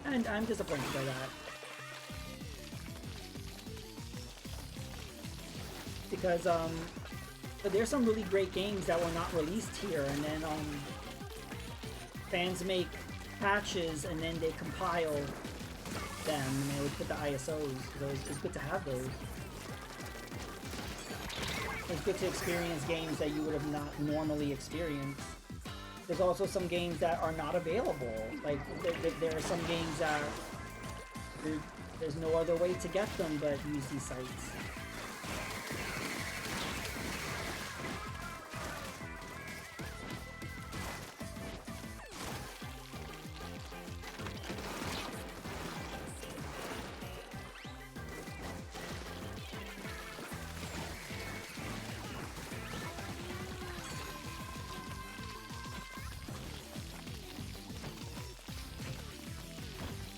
And I'm disappointed by that. Because, but there's some really great games that were not released here, and then, fans make patches and then they compile them and they would put the ISOs. So it's good to have those. It's good to experience games that you would have not normally experienced. There's also some games that are not available. Like, there are some games that there's no other way to get them but use these sites.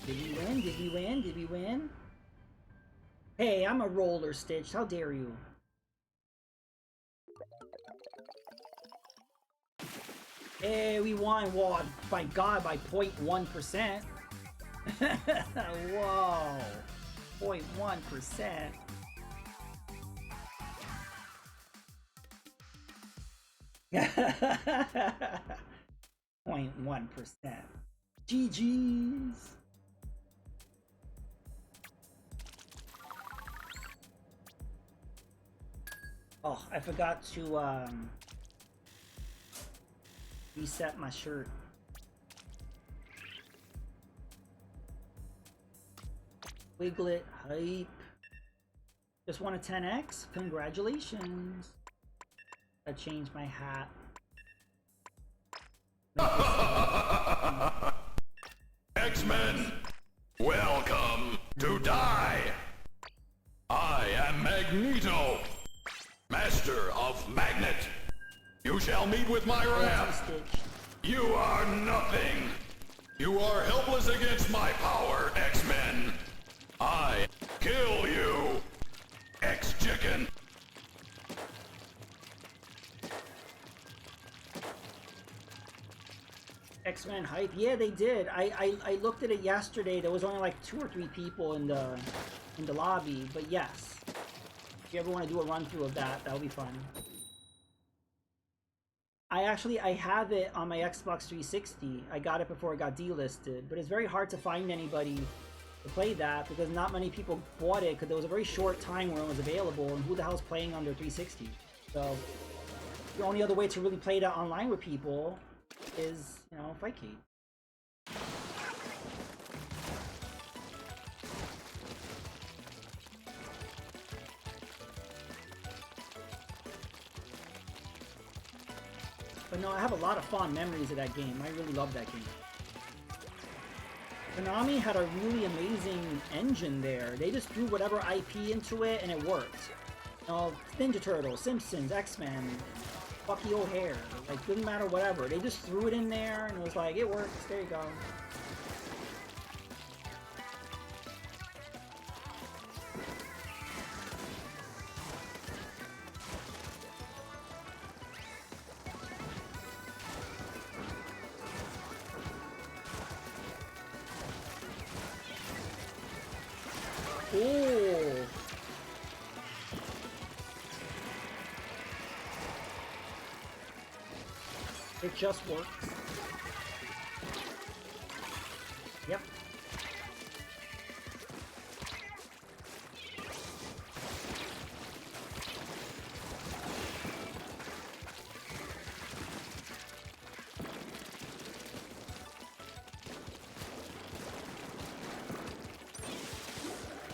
Did we win? Did we win? Did we win? Hey, I'm a roller stitch. How dare you? Hey, we won. Whoa, by God, by 0.1%. Whoa. 0.1%. .1%. GG's. Oh, I forgot to reset my shirt. Wiglet hype. Just won a 10x. Congratulations. I changed my hat. X-Men, welcome to die. I am Magneto, Master of Magnet. You shall meet with my wrath. You are nothing. You are helpless against my power, X-Men. I kill you, X-Chicken. X-Men hype? Yeah, they did. I looked at it yesterday. There was only like 2 or 3 people in the lobby, but yes. If you ever want to do a run through of that, that'll be fun. I have it on my Xbox 360. I got it before it got delisted, but it's very hard to find anybody to play that because not many people bought it because there was a very short time where it was available, and who the hell's playing on their 360? So the only other way to really play that online with people is, you know, Fightcade. But no, I have a lot of fond memories of that game. I really love that game. Konami had a really amazing engine there. They just threw whatever IP into it and it worked. You know, Ninja Turtles, Simpsons, X-Men, Bucky O'Hare, like, didn't matter whatever. They just threw it in there and it was like, it works, there you go. Ooh. It just works. Yep.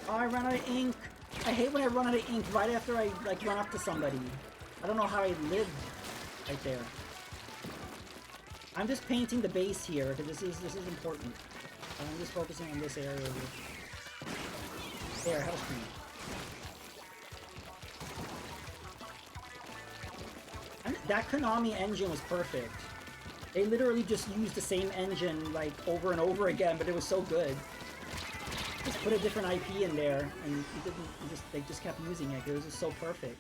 Oh, I ran out of ink. I hate when I run out of ink right after I like run up to somebody. I don't know how I lived right there. I'm just painting the base here because this is important. And I'm just focusing on this area here. There, house cream. And that Konami engine was perfect. They literally just used the same engine like over and over again, but it was so good. Just put a different IP in there, and they just kept using it. It was just so perfect.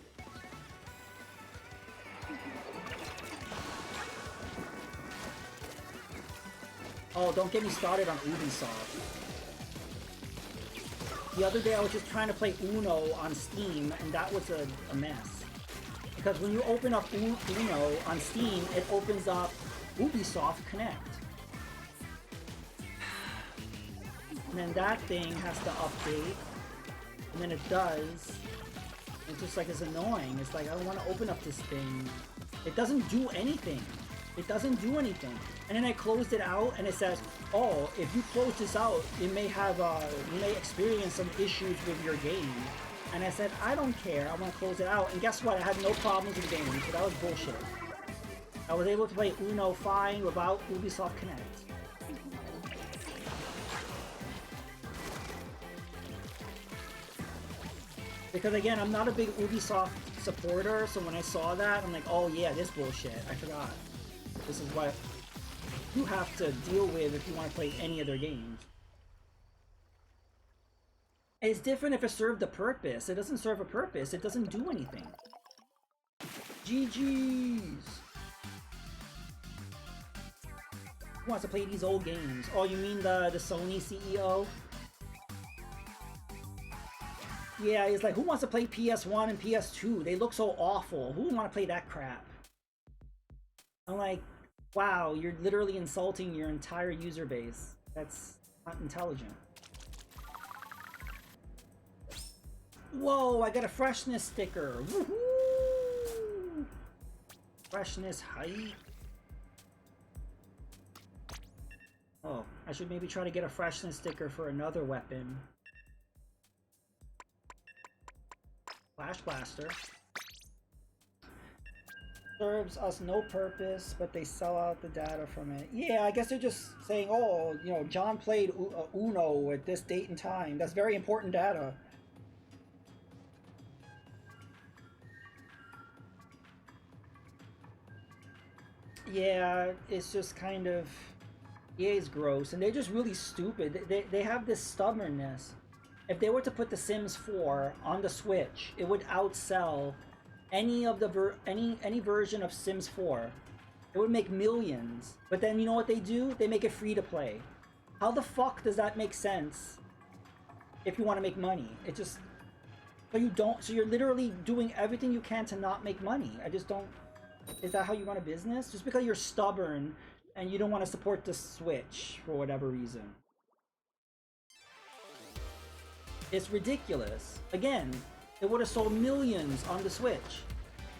Oh, don't get me started on Ubisoft. The other day I was just trying to play Uno on Steam, and that was a mess. Because when you open up Uno on Steam, it opens up Ubisoft Connect. And then that thing has to update, and then it does. It's just like, it's annoying. It's like, I don't want to open up this thing. It doesn't do anything. It doesn't do anything. And then I closed it out, and it says, oh, if you close this out, you may have, you may experience some issues with your game. And I said, I don't care, I want to close it out. And guess what? I had no problems with the game, so that was bullshit. I was able to play Uno fine without Ubisoft Connect. Because again, I'm not a big Ubisoft supporter, so when I saw that, I'm like, oh yeah, this bullshit. I forgot. This is what you have to deal with if you want to play any of their games. It's different if it served a purpose. It doesn't serve a purpose. It doesn't do anything. GG's. Who wants to play these old games? Oh, you mean the Sony CEO? Yeah, he's like, who wants to play PS1 and PS2? They look so awful. Who would want to play that crap? I'm like, wow, you're literally insulting your entire user base. That's not intelligent. Whoa, I got a freshness sticker. Woohoo! Freshness height. Oh, I should maybe try to get a freshness sticker for another weapon. Flash Blaster. Serves us no purpose, but they sell out the data from it. Yeah, I guess they're just saying, oh, you know, John played Uno at this date and time. That's very important data. Yeah, it's just kind of... EA's gross, and they're just really stupid. They have this stubbornness. If they were to put The Sims 4 on the Switch, it would outsell any of the any version of Sims 4. It would make millions. But then you know what they do? They make it free to play. How the fuck does that make sense? If you want to make money, it just so you're literally doing everything you can to not make money. I just don't. Is that how you run a business? Just because you're stubborn and you don't want to support the Switch for whatever reason. It's ridiculous. Again, it would have sold millions on the Switch.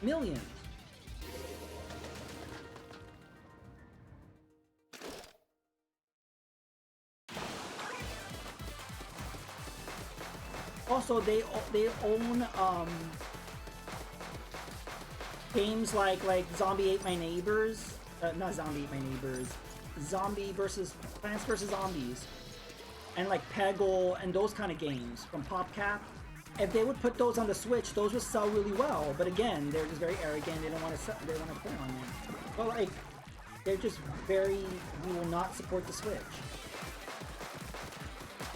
Millions. Also, they own games like Zombie Ate My Neighbors, not Zombie Ate My Neighbors, Plants vs Zombies, and like Peggle and those kind of games from PopCap. If they would put those on the Switch, those would sell really well. But again, they're just very arrogant. They don't want to sell. They want to play on there. But like, they're just very. We will not support the Switch.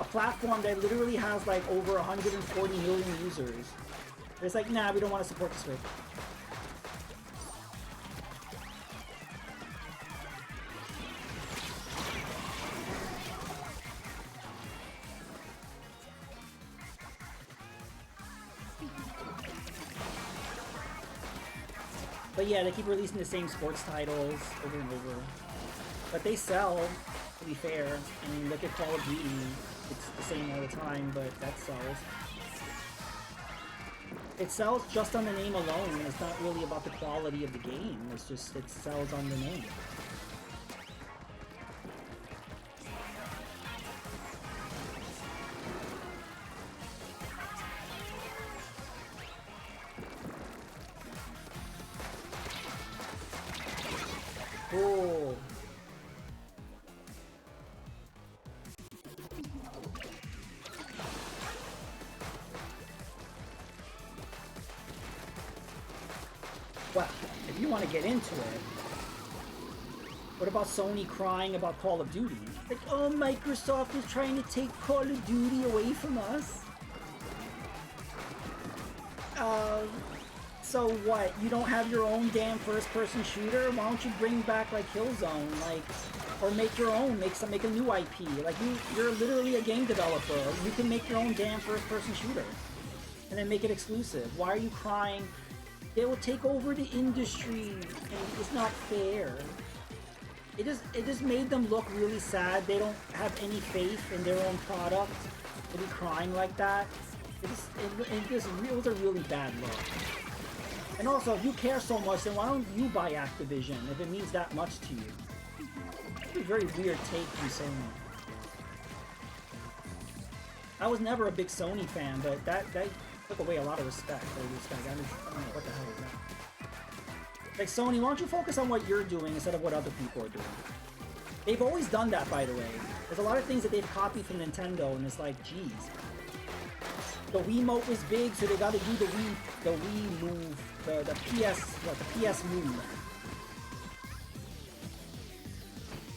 A platform that literally has like over 140 million users. It's like, nah, we don't want to support the Switch. But yeah, they keep releasing the same sports titles over and over. But they sell, to be fair. I mean, look at Call of Duty. It's the same all the time, but that sells. It sells just on the name alone. It's not really about the quality of the game. It's just, it sells on the name. Cool. Well, if you want to get into it, what about Sony crying about Call of Duty? Like, oh, Microsoft is trying to take Call of Duty away from us. So what? You don't have your own damn first-person shooter? Why don't you bring back like Killzone, like, or make your own? Make a new IP. Like you're literally a game developer. You can make your own damn first-person shooter, and then make it exclusive. Why are you crying? They will take over the industry, and it's not fair. It just made them look really sad. They don't have any faith in their own product to be crying like that. It was a really bad look. And also, if you care so much, then why don't you buy Activision if it means that much to you? It's a very weird take from Sony. I was never a big Sony fan, but that took away a lot of respect. I don't know what the hell is that. Like, Sony, why don't you focus on what you're doing instead of what other people are doing? They've always done that, by the way. There's a lot of things that they've copied from Nintendo, and it's like, geez. The Wiimote was big, so they gotta do the Wii move, the PS move.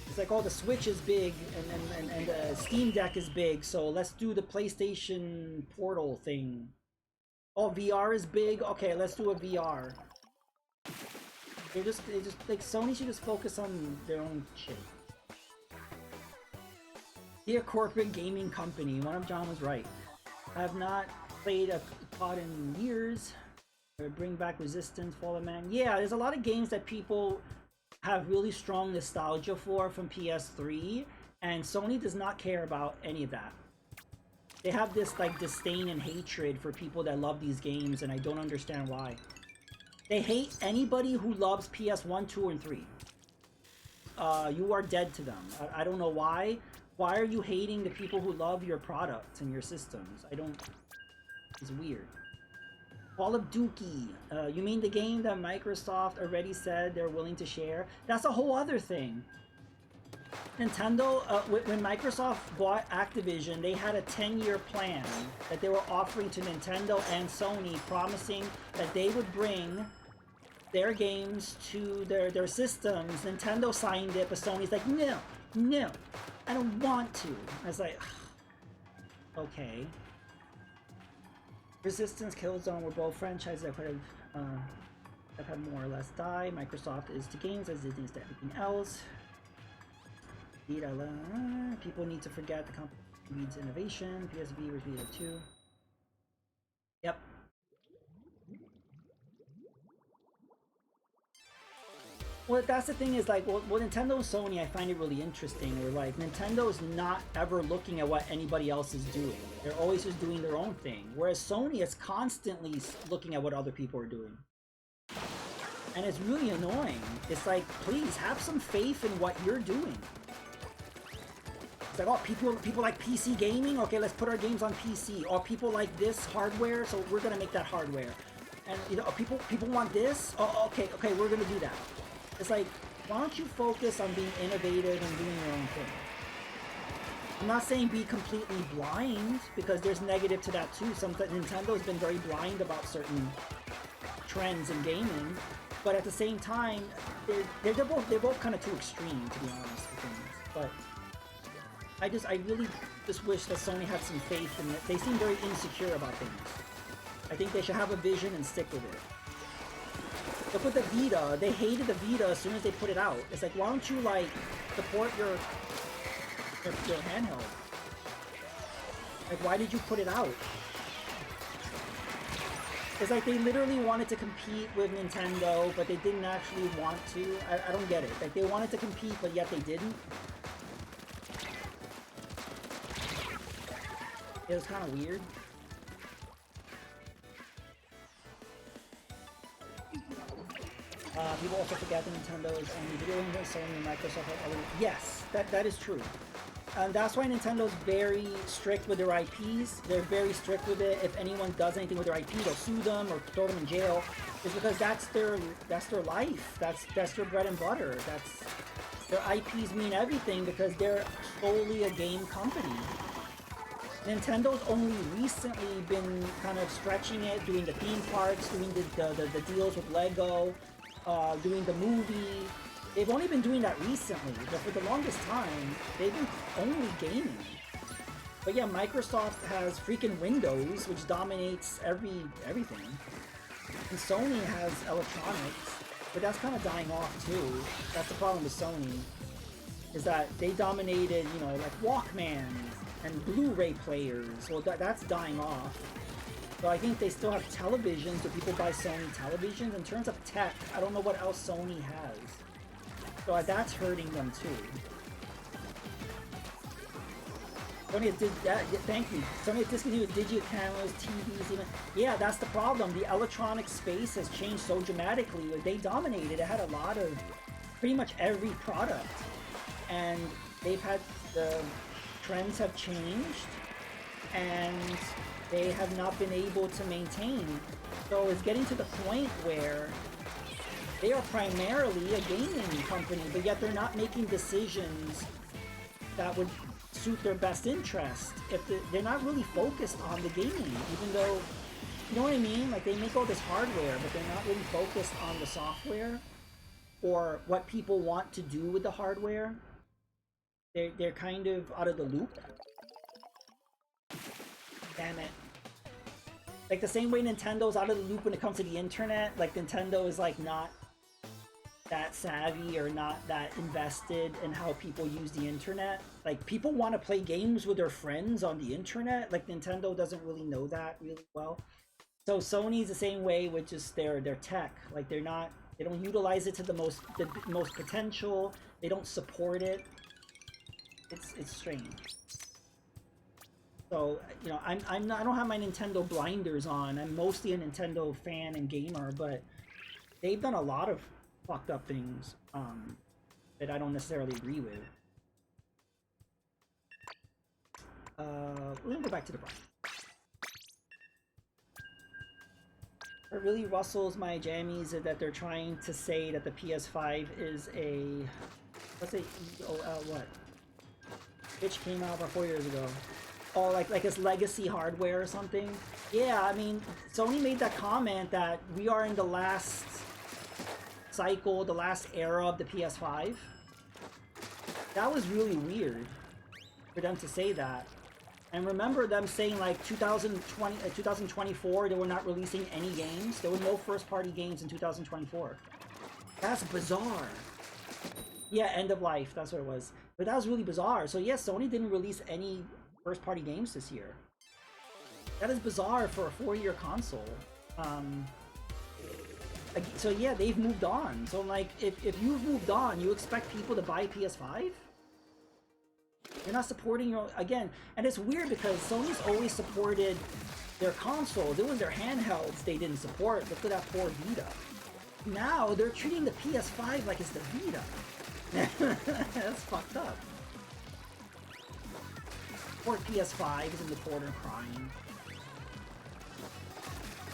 It's like, oh, the Switch is big, and the Steam Deck is big, so let's do the PlayStation Portal thing. Oh, VR is big? Okay, let's do a VR. They just, like, Sony should just focus on their own shit. Dear corporate gaming company, 1UpJohn was right. I have not played a COD in years. Bring back Resistance, Fallen Man. Yeah, there's a lot of games that people have really strong nostalgia for from PS3, and Sony does not care about any of that. They have this like disdain and hatred for people that love these games, and I don't understand why. They hate anybody who loves PS1, 2, and 3. You are dead to them. I don't know why. Why are you hating the people who love your products and your systems? It's weird. Call of Duty. You mean the game that Microsoft already said they're willing to share? That's a whole other thing. Nintendo, when Microsoft bought Activision, they had a 10-year plan that they were offering to Nintendo and Sony, promising that they would bring their games to their systems. Nintendo signed it, but Sony's like, no, I don't want to. I was like, okay. Resistance, Killzone were both franchises that could have had more or less die. Microsoft is to games as Disney is to everything else. People need to forget the company needs innovation. PSV repeated too. Yep. Well, that's the thing is like, well, Nintendo and Sony, I find it really interesting. Where like Nintendo is not ever looking at what anybody else is doing. They're always just doing their own thing. Whereas Sony is constantly looking at what other people are doing. And it's really annoying. It's like, please have some faith in what you're doing. It's like, oh, people like PC gaming? Okay, let's put our games on PC. Or people like this hardware, so we're gonna make that hardware. And you know, people want this. Oh, okay, we're gonna do that. It's like, why don't you focus on being innovative and doing your own thing? I'm not saying be completely blind, because there's negative to that too. Nintendo's been very blind about certain trends in gaming, but at the same time, they're both kind of too extreme, to be honest with things. But I really just wish that Sony had some faith in it. They seem very insecure about things. I think they should have a vision and stick with it. Look with the Vita. They hated the Vita as soon as they put it out. It's like, why don't you like support your handheld? Like, why did you put it out? It's like they literally wanted to compete with Nintendo, but they didn't actually want to. I don't get it. Like, they wanted to compete, but yet they didn't. It was kind of weird. People also forget that Nintendo is only video games, Sony and Microsoft have other... Yes, that is true. And that's why Nintendo's very strict with their IPs. They're very strict with it. If anyone does anything with their IP, they'll sue them or throw them in jail. It's because that's their life. That's their bread and butter. Their IPs mean everything because they're solely a game company. Nintendo's only recently been kind of stretching it, doing the theme parks, doing the deals with Lego, doing the movie. They've only been doing that recently, but for the longest time, they've been only gaming. But yeah, Microsoft has freaking Windows, which dominates everything. And Sony has electronics, but that's kind of dying off too. That's the problem with Sony, is that they dominated, you know, like Walkmans and Blu-ray players. Well, that's dying off. So I think they still have televisions, so people buy Sony televisions. In terms of tech, I don't know what else Sony has. So that's hurting them too. Sony did that. Thank you. Sony has discontinued digital cameras, TVs, even. Yeah, that's the problem. The electronic space has changed so dramatically. They dominated. It had a lot of, pretty much every product, and they've had the trends have changed, and they have not been able to maintain. So it's getting to the point where they are primarily a gaming company, but yet they're not making decisions that would suit their best interest. If they're not really focused on the gaming, even though, you know what I mean? Like, they make all this hardware, but they're not really focused on the software or what people want to do with the hardware. They're kind of out of the loop. Damn it. Like the same way Nintendo's out of the loop when it comes to the internet, like Nintendo is like not that savvy or not that invested in how people use the internet. Like, people want to play games with their friends on the internet. Like, Nintendo doesn't really know that really well. So Sony's the same way with just their tech. Like, they don't utilize it to the most potential. They don't support it. It's strange. So, you know, I don't have my Nintendo blinders on. I'm mostly a Nintendo fan and gamer, but they've done a lot of fucked up things that I don't necessarily agree with. We're gonna go back to the brush. What really rustles my jammies is that they're trying to say that the PS5 is a, let's say, what? Which came out about 4 years ago. Oh, like it's legacy hardware or something. Yeah, I mean, Sony made that comment that we are in the last cycle, the last era of the PS5. That was really weird for them to say that. And remember them saying like 2024 they were not releasing any games. There were no first-party games in 2024. That's bizarre. Yeah, end of life, that's what it was. But that was really bizarre. So yes, Sony didn't release any first-party games this year. That is bizarre for a 4-year console. So yeah, they've moved on. So like, if you've moved on, you expect people to buy PS5? You're not supporting your, again, and it's weird because Sony's always supported their consoles. It was their handhelds they didn't support. Look at that poor Vita. Now they're treating the PS5 like it's the Vita. That's fucked up. Poor PS5 is in the corner crying.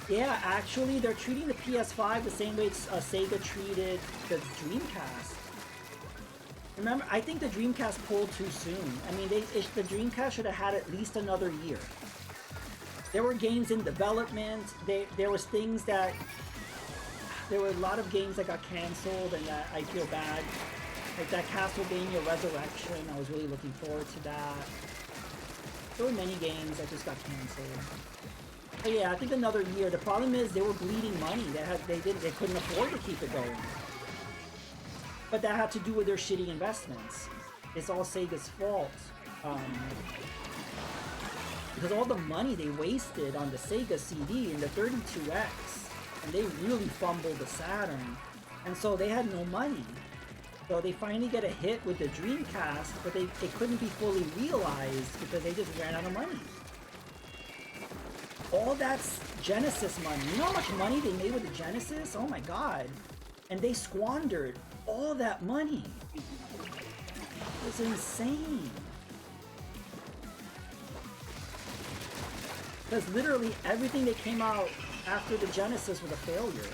Yeah, actually, they're treating the PS5 the same way Sega treated the Dreamcast. Remember, I think the Dreamcast pulled too soon. I mean, the Dreamcast should have had at least another year. There were games in development. There was things that... There were a lot of games that got canceled and that I feel bad. Like that Castlevania Resurrection, I was really looking forward to that. There were many games that just got canceled. But yeah, I think another year. The problem is they were bleeding money. They couldn't afford to keep it going. But that had to do with their shitty investments. It's all Sega's fault. Because all the money they wasted on the Sega CD and the 32X, and they really fumbled the Saturn, and so they had no money. So they finally get a hit with the Dreamcast, but they couldn't be fully realized because they just ran out of money. All that's Genesis money. You know how much money they made with the Genesis? Oh my god. And they squandered all that money. It was insane. Because literally everything that came out after the Genesis was a failure.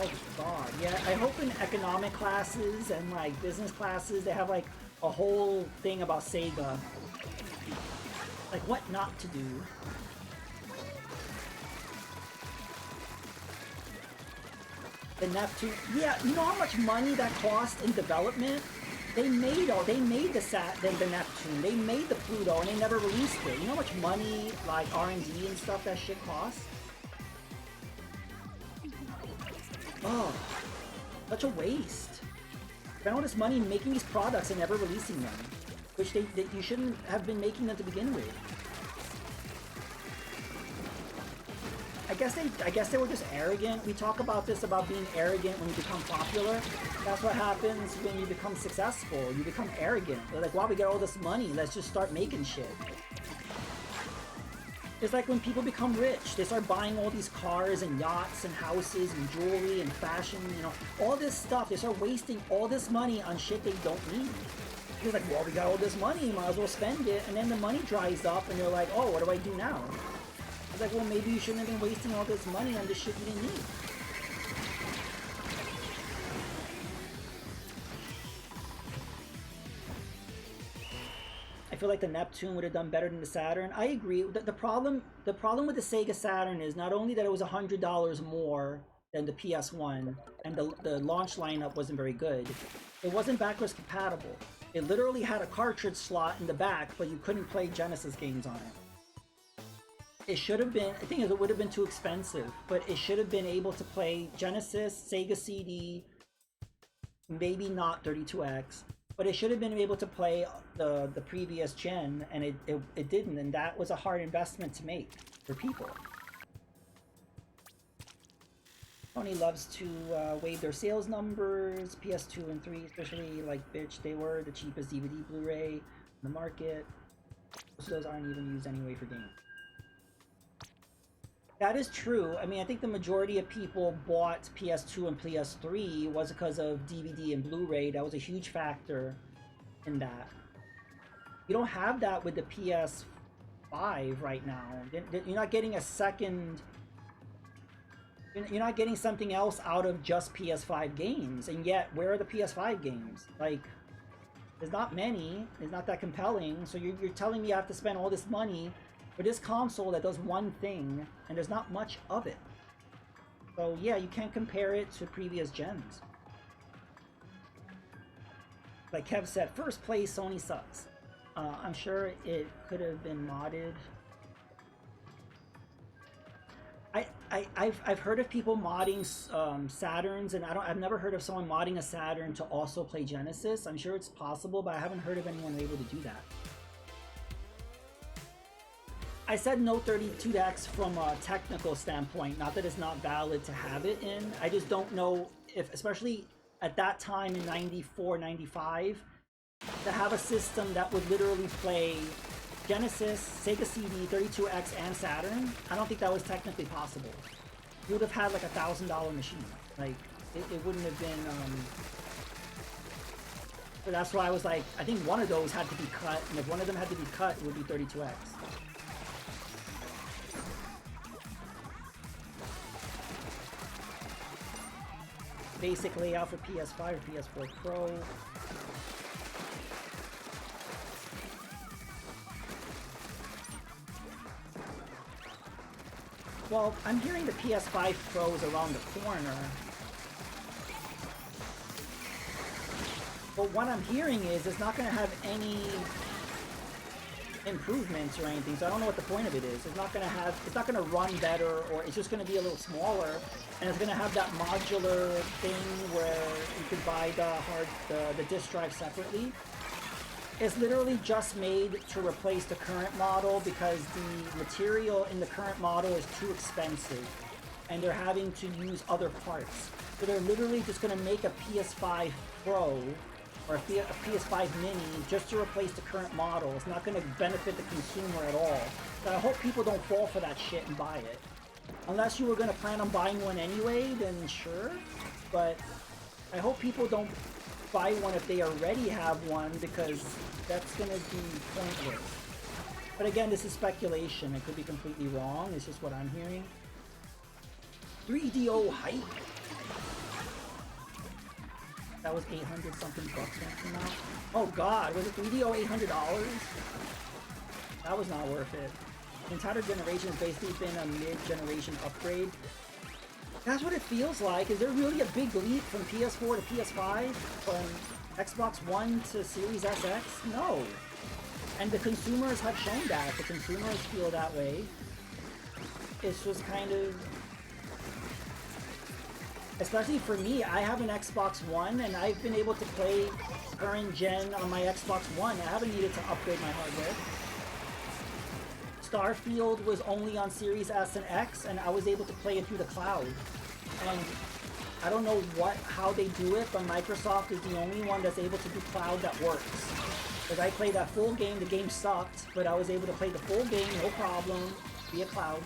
Oh god, yeah, I hope in economic classes and like business classes they have like a whole thing about Sega. Like what not to do. The Neptune, yeah, you know how much money that cost in development? They made the Neptune, they made the Pluto, and they never released it. You know how much money, like R&D and stuff, that shit costs? Oh, such a waste. Spend all this money making these products and never releasing them, which you shouldn't have been making them to begin with. I guess they were just arrogant. We talk about this, about being arrogant when you become popular. That's what happens when you become successful. You become arrogant. They're like, wow, we got all this money, let's just start making shit. It's like when people become rich, they start buying all these cars and yachts and houses and jewelry and fashion, you know, all this stuff. They start wasting all this money on shit they don't need. It's like, well, we got all this money, might as well spend it. And then the money dries up and you're like, oh, what do I do now? It's like, well, maybe you shouldn't have been wasting all this money on this shit you didn't need. I feel like the Neptune would have done better than the Saturn. I agree. The problem with the Sega Saturn is not only that it was $100 more than the PS1, and the launch lineup wasn't very good. It wasn't backwards compatible. It literally had a cartridge slot in the back, but you couldn't play Genesis games on it. It should have been, I think it would have been too expensive, but it should have been able to play Genesis, Sega CD, maybe not 32X, but it should have been able to play the previous gen, and it didn't, and that was a hard investment to make for people. Sony loves to wave their sales numbers, PS2 and 3 especially, like, bitch, they were the cheapest DVD Blu-ray in the market. Most of those aren't even used anyway for games. That is true. I mean, I think the majority of people bought PS2 and PS3 was because of DVD and Blu-ray. That was a huge factor in that. You don't have that with the PS5 right now. You're not getting a second... You're not getting something else out of just PS5 games. And yet, where are the PS5 games? Like, there's not many. It's not that compelling. So you're telling me I have to spend all this money for this console that does one thing, and there's not much of it. So yeah, you can't compare it to previous gens. Like Kev said, first place, Sony sucks. I'm sure it could have been modded. I've heard of people modding Saturns, and I've never heard of someone modding a Saturn to also play Genesis. I'm sure it's possible, but I haven't heard of anyone able to do that. I said no 32X from a technical standpoint, not that it's not valid to have it in. I just don't know if, especially at that time in 94, 95, to have a system that would literally play Genesis, Sega CD, 32X, and Saturn. I don't think that was technically possible. You would have had like $1,000 machine. Like, it wouldn't have been, So that's why I was like, I think one of those had to be cut, and if one of them had to be cut, it would be 32X. basic layout for PS5 or PS4 Pro. Well, I'm hearing the PS5 Pro is around the corner. But what I'm hearing is it's not going to have any improvements or anything, so I don't know what the point of it is. It's not going to run better, or it's just going to be a little smaller, and it's going to have that modular thing where you could buy the disk drive separately. It's literally just made to replace the current model because the material in the current model is too expensive, and they're having to use other parts. So they're literally just going to make a PS5 Pro or a PS5 Mini just to replace the current model. It's not going to benefit the consumer at all. So I hope people don't fall for that shit and buy it. Unless you were going to plan on buying one anyway, then sure. But I hope people don't buy one if they already have one, because that's going to be pointless. But again, this is speculation. It could be completely wrong. It's just what I'm hearing. 3DO hype. That was 800 something bucks when it came out. Oh god, was it 3DO $800? That was not worth it. The entire generation has basically been a mid-generation upgrade. That's what it feels like. Is there really a big leap from PS4 to PS5? From Xbox One to Series SX? No. And the consumers have shown that. The consumers feel that way. It's just kind of... Especially for me, I have an Xbox One, and I've been able to play current gen on my Xbox One. I haven't needed to upgrade my hardware. Starfield was only on Series S and X, and I was able to play it through the cloud. And I don't know how they do it, but Microsoft is the only one that's able to do cloud that works. Because I played that full game, the game sucked, but I was able to play the full game, no problem, via cloud.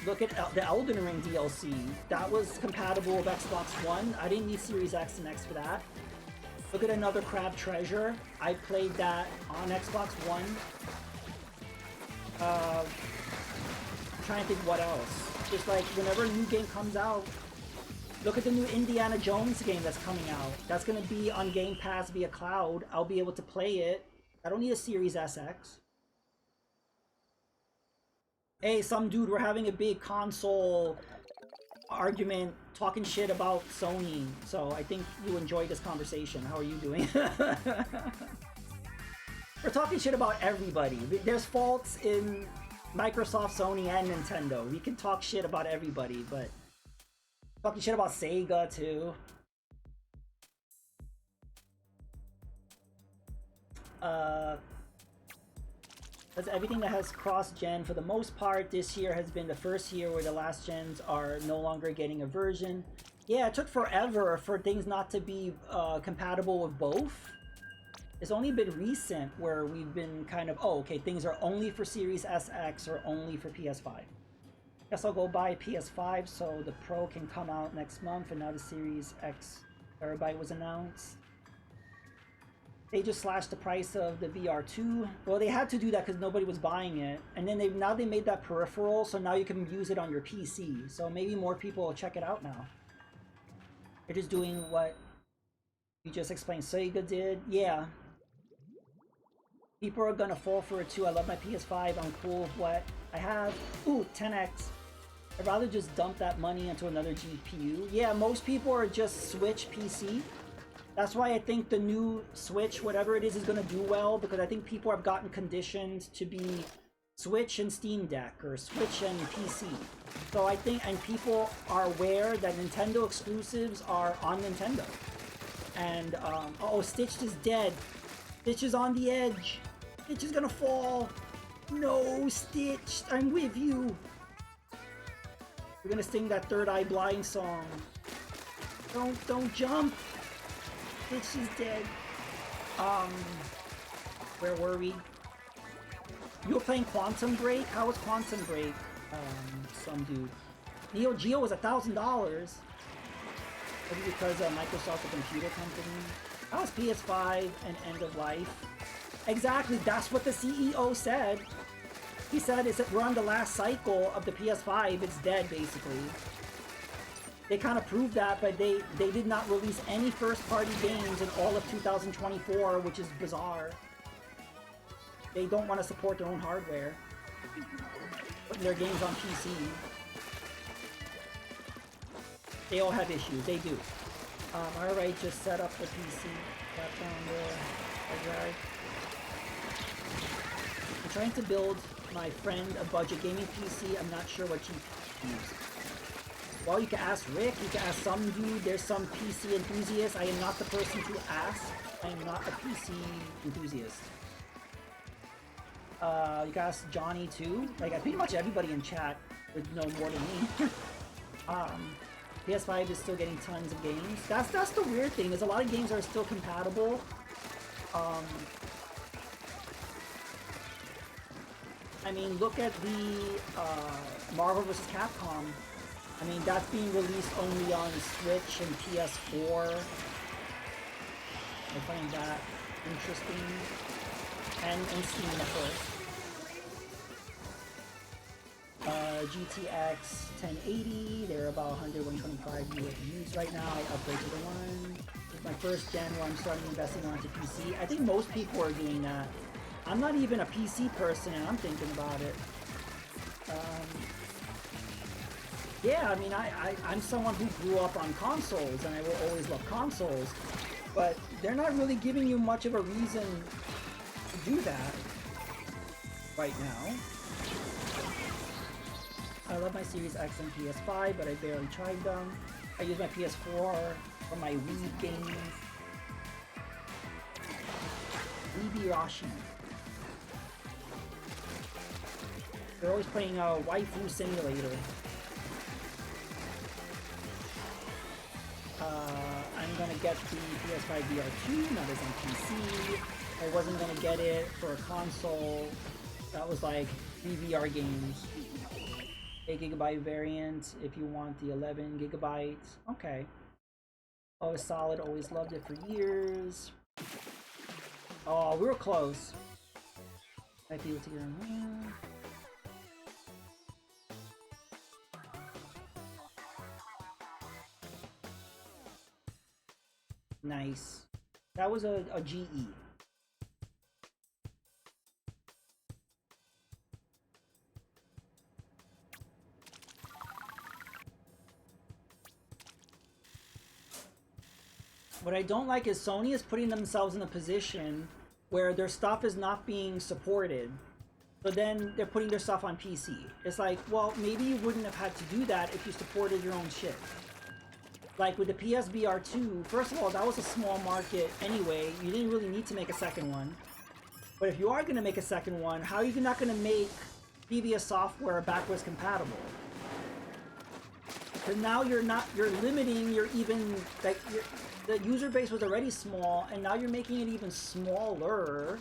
Look at the Elden Ring DLC. That was compatible with Xbox One. I didn't need Series X and X for that. Look at Another Crab Treasure. I played that on Xbox One. I'm trying to think what else. Just like whenever a new game comes out, look at the new Indiana Jones game that's coming out. That's going to be on Game Pass via cloud. I'll be able to play it. I don't need a Series SX. Hey, some dude, we're having a big console argument, talking shit about Sony. So I think you enjoyed this conversation. How are you doing? We're talking shit about everybody. There's faults in Microsoft, Sony, and Nintendo. We can talk shit about everybody, but talking shit about Sega too. That's everything that has cross-gen. For the most part, this year has been the first year where the last gens are no longer getting a version. Yeah, it took forever for things not to be compatible with both. It's only been recent where we've been kind of, oh, okay, things are only for Series SX or only for PS5. Guess I'll go buy a PS5 so the Pro can come out next month, and now the Series X terabyte was announced. They just slashed the price of the VR2. Well, they had to do that because nobody was buying it. And then now they made that peripheral, so now you can use it on your PC. So maybe more people will check it out now. They're just doing what you just explained Sega did. Yeah. People are gonna fall for it too. I love my PS5. I'm cool with what I have. Ooh, 10x. I'd rather just dump that money into another GPU. Yeah, most people are just Switch PC. That's why I think the new Switch, whatever it is going to do well, because I think people have gotten conditioned to be Switch and Steam Deck, or Switch and PC. So I think, and people are aware that Nintendo exclusives are on Nintendo. And, oh, Stitch is dead. Stitch is on the edge. Stitch is gonna fall. No, Stitch, I'm with you. We're gonna sing that Third Eye Blind song. Don't jump. Stitch is dead. Where were we? You were playing Quantum Break? How was Quantum Break? Some dude. Neo Geo was $1,000. Maybe because Microsoft's a computer company. How was PS5 and end of life? Exactly, that's what the CEO said. He said we're on the last cycle of the PS5. It's dead, basically. they kind of proved that, but they did not release any first-party games in all of 2024, which is bizarre. They don't want to support their own hardware, putting their games on PC. They all have issues. They do. Alright, just set up the PC. Tap down the hard drive. I'm trying to build my friend a budget gaming PC. I'm not sure what GPU to use. Well, you can ask Rick, you can ask some dude, there's some PC enthusiast. I am not the person to ask. I am not a PC enthusiast. You can ask Johnny too. Like, pretty much everybody in chat would know more than me. PS5 is still getting tons of games. That's the weird thing. There's a lot of games that are still compatible. I mean, look at the Marvel vs. Capcom. I mean, that's being released only on Switch and PS4. I find that interesting. And Steam, of course. GTX 1080, they're about 125 USD right now. I upgrade to the one. It's my first gen where I'm starting investing onto PC. I think most people are doing that. I'm not even a PC person and I'm thinking about it. Yeah, I mean, I'm someone who grew up on consoles and I will always love consoles, but they're not really giving you much of a reason to do that right now. I love my Series X and PS5, but I barely tried them. I use my PS4 for my Wii games. Rashi. They're always playing Waifu Simulator. I'm gonna get the PS5 VR2, now it's on PC. I wasn't gonna get it for a console. That was like 3 VR games. 8GB variant if you want the 11GB. Okay. Always solid, always loved it for years. Oh, we were close. I feel it here. Nice. That was a GE. What I don't like is Sony is putting themselves in a position where their stuff is not being supported. So then they're putting their stuff on PC. It's like, well, maybe you wouldn't have had to do that if you supported your own shit. Like with the PSVR 2, first of all, that was a small market anyway. You didn't really need to make a second one. But if you are going to make a second one, how are you not going to make previous software backwards compatible? Because now you're limiting your even, like, the user base was already small, and now you're making it even smaller.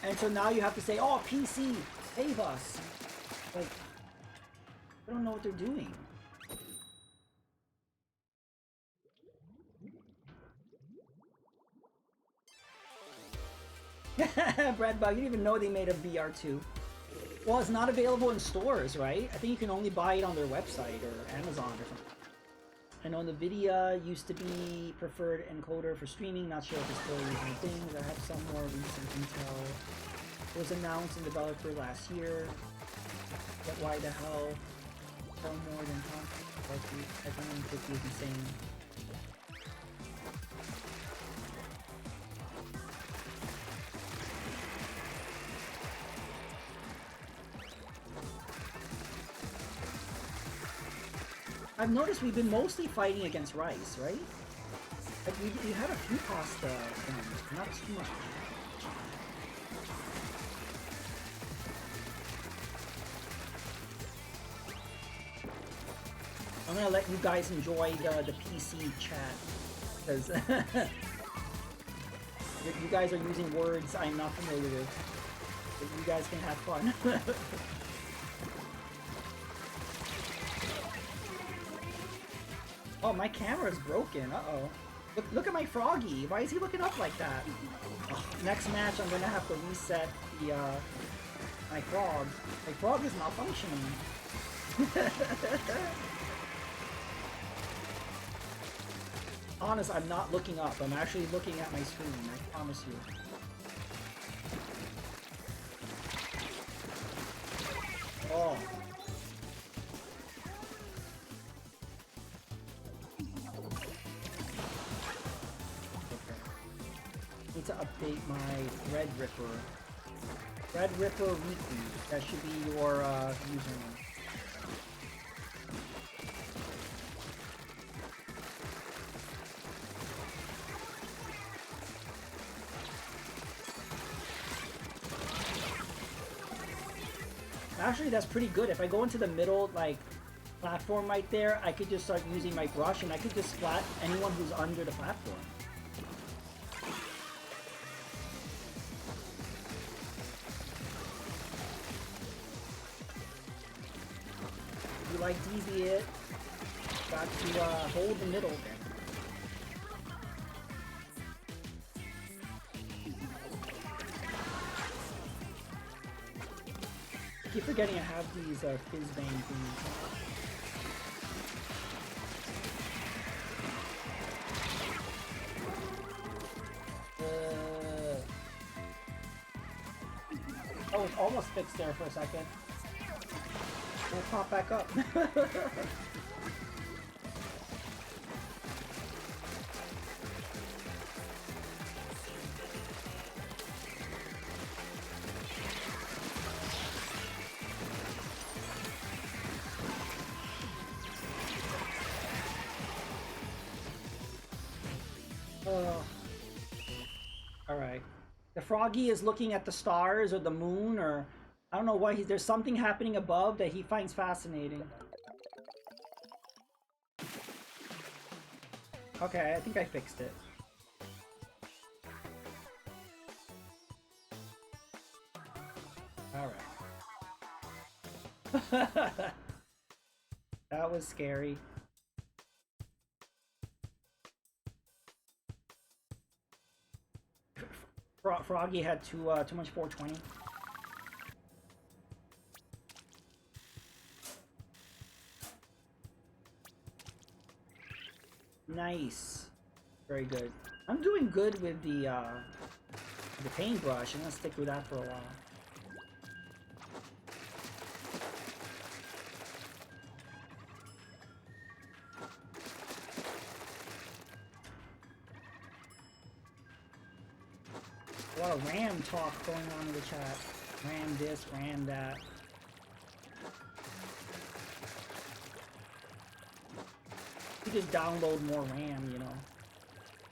And so now you have to say, oh, PC, save us. Like, I don't know what they're doing. Brad Bug, you didn't even know they made a VR2. Well, it's not available in stores, right? I think you can only buy it on their website or Amazon or something. I know NVIDIA used to be preferred encoder for streaming. Not sure if it's still using things. I have some more recent intel. It was announced and developer last year. But why the hell? Sell more than half. I think 50 is insane. I've noticed we've been mostly fighting against Rice, right? Like we had a few pasta ones, not too much. I'm gonna let you guys enjoy the PC chat, because you guys are using words I'm not familiar with. But you guys can have fun. Oh, my camera's broken. Uh-oh. Look at my froggy. Why is he looking up like that? Oh, next match, I'm gonna have to reset the, my frog. My frog is malfunctioning. Honest, I'm not looking up. I'm actually looking at my screen. I promise you. Oh. Need to update my Red Ripper. Red Ripper Weekly. That should be your username. Actually, that's pretty good. If I go into the middle, like, platform right there, I could just start using my brush and I could just splat anyone who's under the platform. If you like deviate, got to hold the middle there. I keep forgetting I have these fizz bang things. Oh, it's almost fixed there for a second. We'll pop back up. Alright. The froggy is looking at the stars or the moon, or I don't know why there's something happening above that he finds fascinating. Okay, I think I fixed it. Alright. That was scary. Froggy had too much 420. Nice. Very good. I'm doing good with the paintbrush. I'm gonna stick with that for a while. A lot of RAM talk going on in the chat. RAM this, RAM that. You just download more RAM, you know.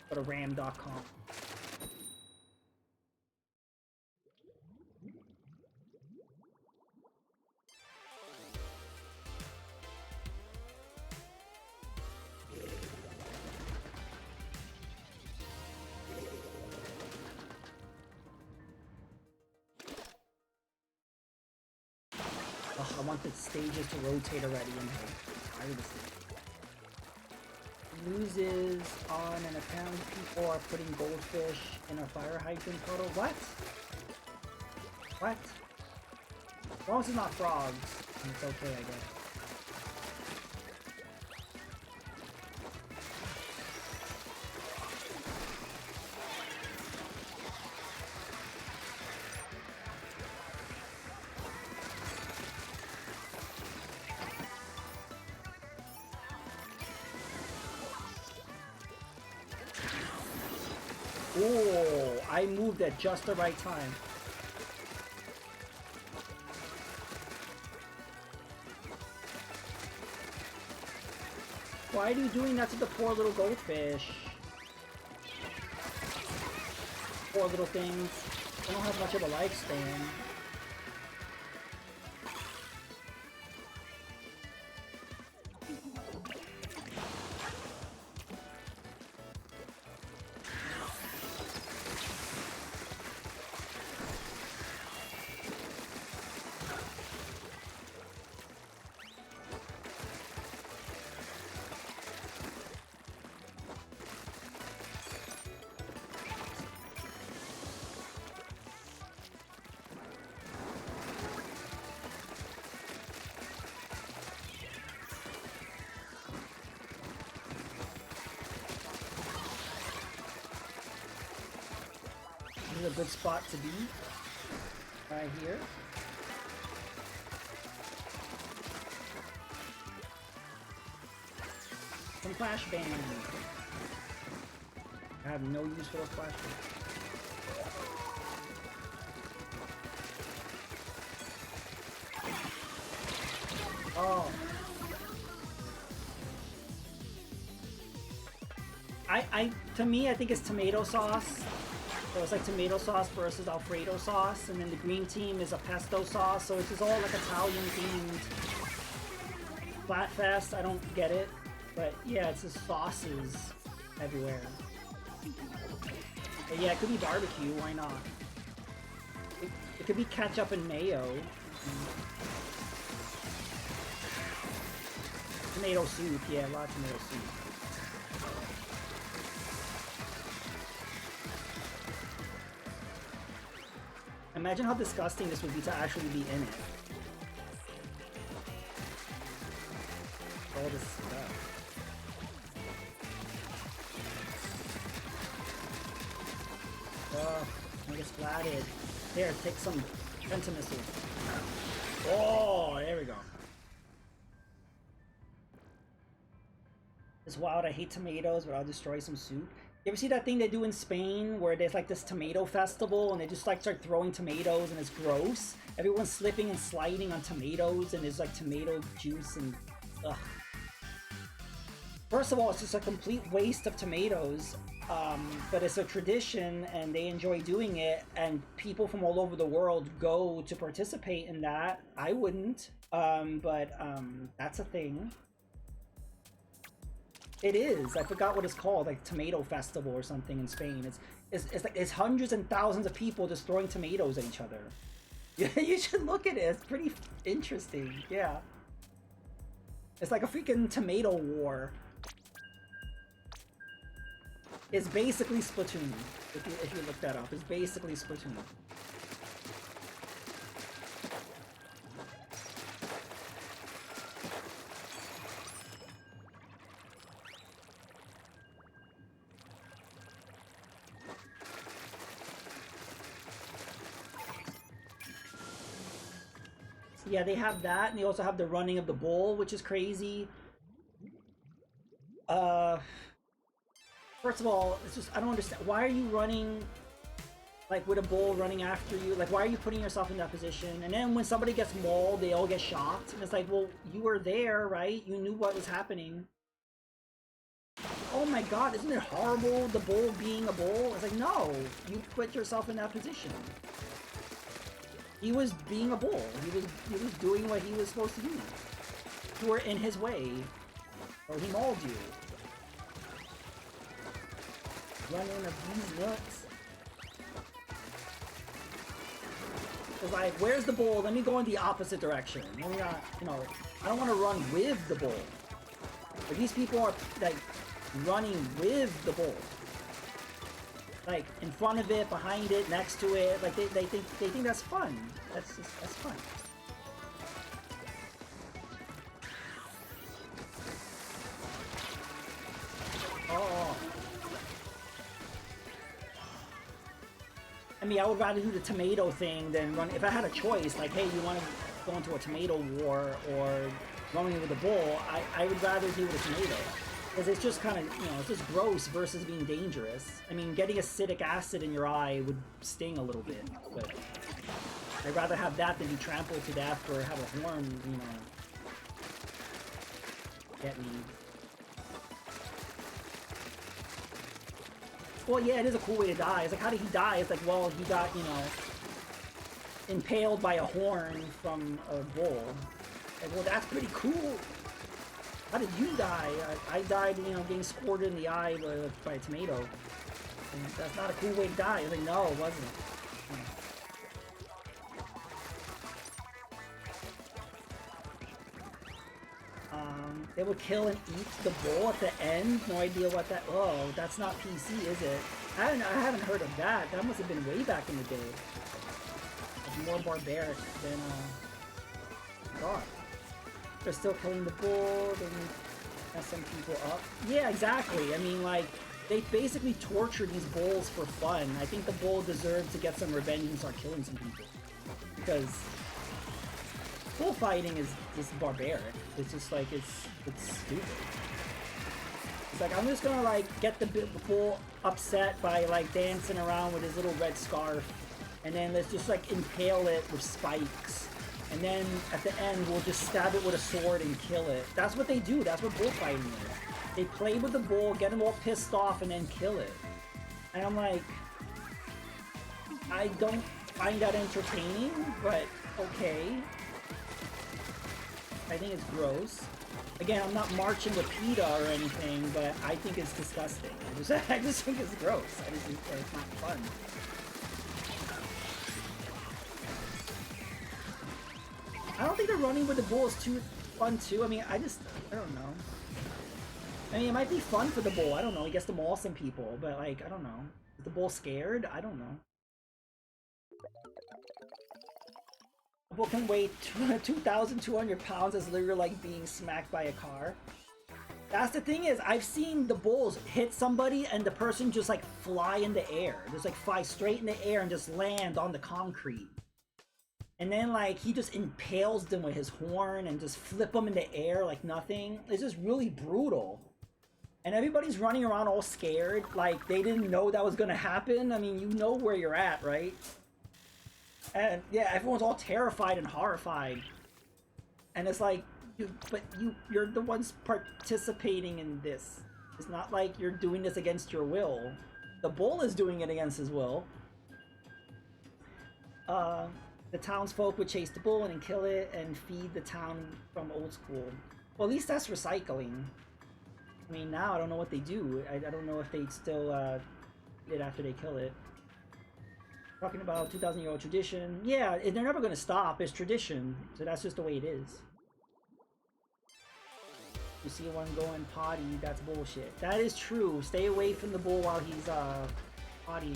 Go to ram.com. I want the stages to rotate already, and I'm tired of this thing. Loses on, and apparently people are putting goldfish in a fire hydrant puddle. What? What? As long as it's not frogs, it's okay, I guess. Oh, I moved at just the right time. Why are you doing that to the poor little goldfish? Poor little things. They don't have much of a lifespan. is a good spot to be. Right here. Some flashbang. I have no use for those flashbangs. Oh. To me, I think it's tomato sauce. So it's like tomato sauce versus Alfredo sauce, and then the green team is a pesto sauce, so it's just all like Italian themed. Splatfest, I don't get it, but yeah, it's just sauces everywhere. But yeah, it could be barbecue, why not? It could be ketchup and mayo. Tomato soup, yeah, a lot of tomato soup. Imagine how disgusting this would be to actually be in it. All this stuff. Oh, I get splatted. Here, take some penta missiles. Oh, there we go. It's wild, I hate tomatoes, but I'll destroy some soup. You ever see that thing they do in Spain where there's like this tomato festival and they just like start throwing tomatoes and it's gross? Everyone's slipping and sliding on tomatoes and there's like tomato juice and ugh. First of all, it's just a complete waste of tomatoes, but it's a tradition and they enjoy doing it and people from all over the world go to participate in that. I wouldn't, but that's a thing. It is. I forgot what it's called, like Tomato Festival or something in Spain. It's like it's hundreds and thousands of people just throwing tomatoes at each other. You should look at it. It's pretty interesting. Yeah. It's like a freaking tomato war. It's basically Splatoon. If you look that up, it's basically Splatoon. Yeah, they have that, and they also have the running of the bull, which is crazy. First of all, it's just, I don't understand. Why are you running, like, with a bull running after you? Like, why are you putting yourself in that position? And then when somebody gets mauled, they all get shocked. And it's like, well, you were there, right? You knew what was happening. Oh my god, isn't it horrible, the bull being a bull? It's like, no, you put yourself in that position. He was being a bull. He was doing what he was supposed to do. You were in his way, or he mauled you. Running of these nuts. It's like, where's the bull? Let me go in the opposite direction. Let me not, you know, I don't want to run with the bull. But these people are like running with the bull. Like in front of it, behind it, next to it, like they think that's fun. That's fun. Oh. I mean, I would rather do the tomato thing than run. If I had a choice, like, hey, you want to go into a tomato war or running with a bull, I would rather do with a tomato. Because it's just kind of, you know, it's just gross versus being dangerous. I mean, getting acidic acid in your eye would sting a little bit, but I'd rather have that than be trampled to death or have a horn, you know, get me. Well, yeah, it is a cool way to die. It's like, how did he die? It's like, well, he got, you know, impaled by a horn from a bull. Like, well, that's pretty cool. How did you die? I died, you know, getting squirted in the eye by a tomato. And that's not a cool way to die. I was like, no, it wasn't. They would kill and eat the bull at the end? No idea what that... Oh, that's not PC, is it? I haven't heard of that. That must have been way back in the day. It's more barbaric than, God. They're still killing the bull, they mess some people up. Yeah, exactly. I mean, like, They basically torture these bulls for fun. I think the bull deserved to get some revenge and start killing some people. Because bullfighting is just barbaric. It's just like, it's stupid. It's like, I'm just gonna like get the bull upset by like dancing around with his little red scarf. And then let's just like impale it with spikes. And then at the end, we'll just stab it with a sword and kill it. That's what they do. That's what bullfighting is. They play with the bull, get him all pissed off, and then kill it. And I'm like, I don't find that entertaining, but okay. I think it's gross. Again, I'm not marching with PETA or anything, but I think it's disgusting. I just think it's gross. I just think it's not fun. I don't think the running with the bull is too fun too. I mean, I don't know. I mean, it might be fun for the bull. I don't know. He gets to maul some people, but like, I don't know. Is the bull scared? I don't know. The bull can weigh 2,200 pounds as literally like being smacked by a car. That's the thing is, I've seen the bulls hit somebody and the person just like fly in the air. Just like fly straight in the air and just land on the concrete. And then like he just impales them with his horn and just flip them in the air like nothing. It's just really brutal. And everybody's running around all scared, like they didn't know that was gonna happen. I mean, you know where you're at, right? And yeah, everyone's all terrified and horrified. And it's like, you're the ones participating in this. It's not like you're doing this against your will. The bull is doing it against his will. The townsfolk would chase the bull and kill it and feed the town from old school. Well, at least that's recycling. I mean, now I don't know what they do. I don't know if they still eat it after they kill it. Talking about 2,000-year-old tradition. Yeah, they're never going to stop. It's tradition. So that's just the way it is. You see one going potty, that's bullshit. That is true. Stay away from the bull while he's pottying.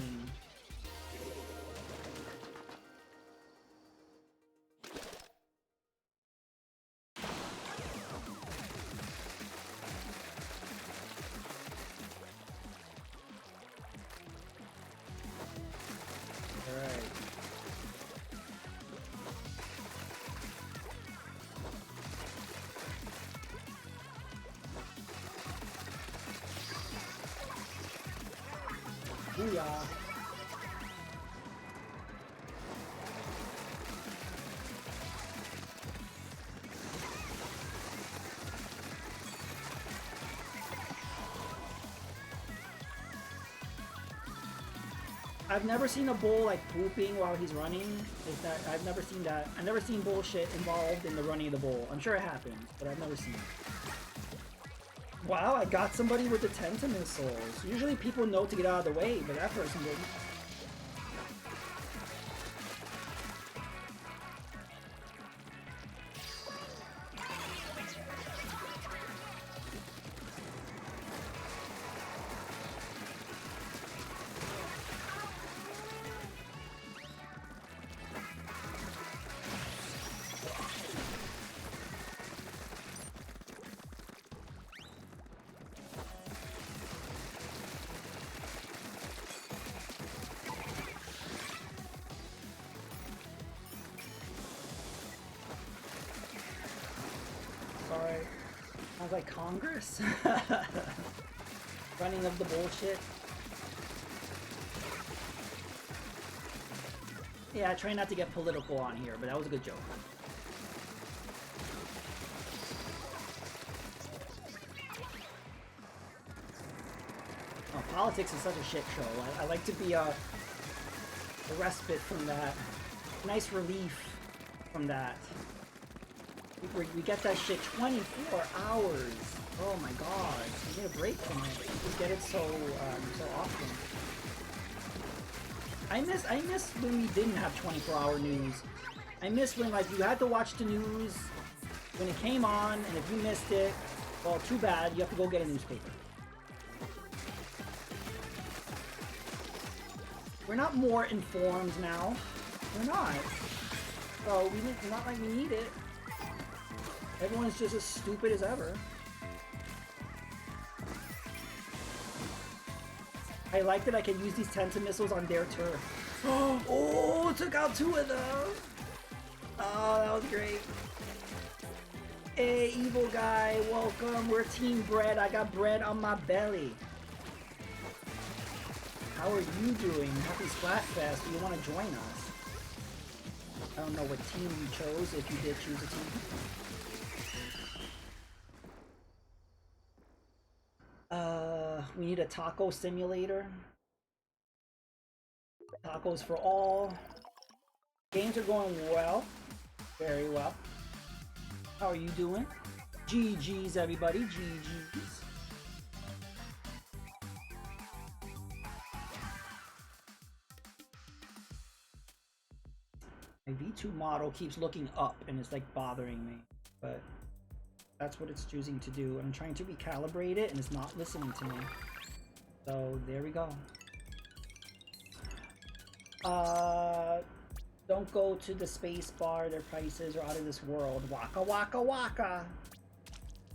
Booyah. I've never seen a bull like pooping while he's running. I've never seen that. I've never seen bullshit involved in the running of the bull. I'm sure it happens, but I've never seen it. Wow, I got somebody with the Tenta missiles. Usually people know to get out of the way, but that person didn't. Sounds like Congress? Running of the bullshit. Yeah, I try not to get political on here, but that was a good joke. Oh, politics is such a shit show. I like to be a respite from that. Nice relief from that. We get that shit 24 hours. Oh my god. We need a break from it. We get it so often. I miss when we didn't have 24-hour news. I miss when like you had to watch the news when it came on, and if you missed it, well, too bad. You have to go get a newspaper. We're not more informed now. We're not. So it's not like we need it. Everyone's just as stupid as ever. I like that I can use these Tenta missiles on their turf. Oh, took out 2 of them. Oh, that was great. Hey, evil guy, welcome. We're Team Bread. I got bread on my belly. How are you doing? Happy Splatfest. Do you want to join us? I don't know what team you chose, if you did choose a team. We need a taco simulator. Tacos for all. Games are going well. Very well. How are you doing? GG's, everybody. GG's. My V2 model keeps looking up and it's like bothering me, but that's what it's choosing to do. I'm trying to recalibrate it and it's not listening to me. So there we go. Don't go to the space bar. Their prices are out of this world. Waka waka waka.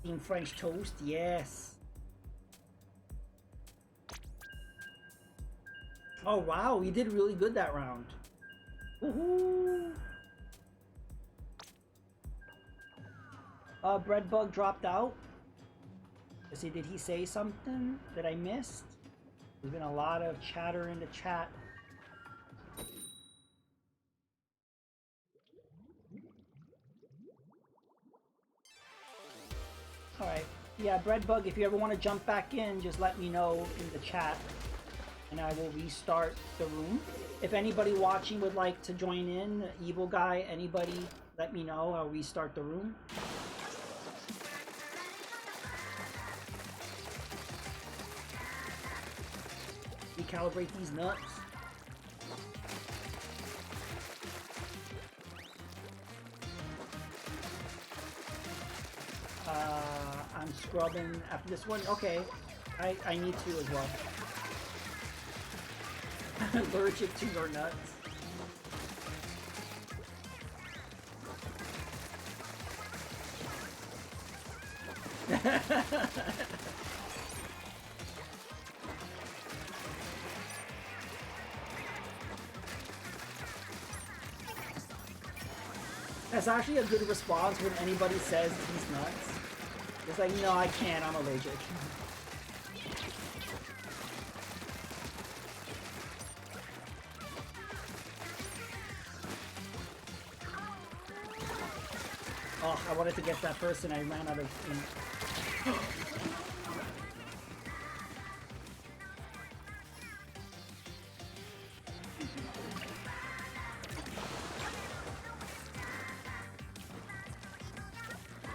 Team French toast, yes. Oh wow, we did really good that round. Woohoo! Breadbug dropped out. Let's see, did he say something that I missed? There's been a lot of chatter in the chat. Alright. Yeah, Breadbug, if you ever want to jump back in, just let me know in the chat. And I will restart the room. If anybody watching would like to join in, evil guy, anybody, let me know. I'll restart the room. Recalibrate these nuts. I'm scrubbing after this one. Okay, I need to as well. Allergic to your nuts. That's actually a good response when anybody says he's nuts. It's like, no, I can't, I'm allergic. Oh, I wanted to get that person, I ran out of...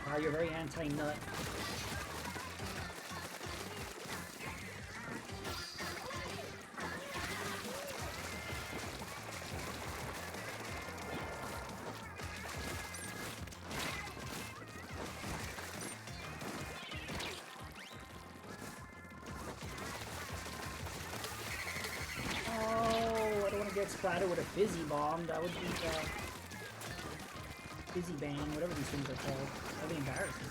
Wow, you're very anti-nut. Splattered with a fizzy bomb, that would be fizzy bang, whatever these things are called. That'd be embarrassing.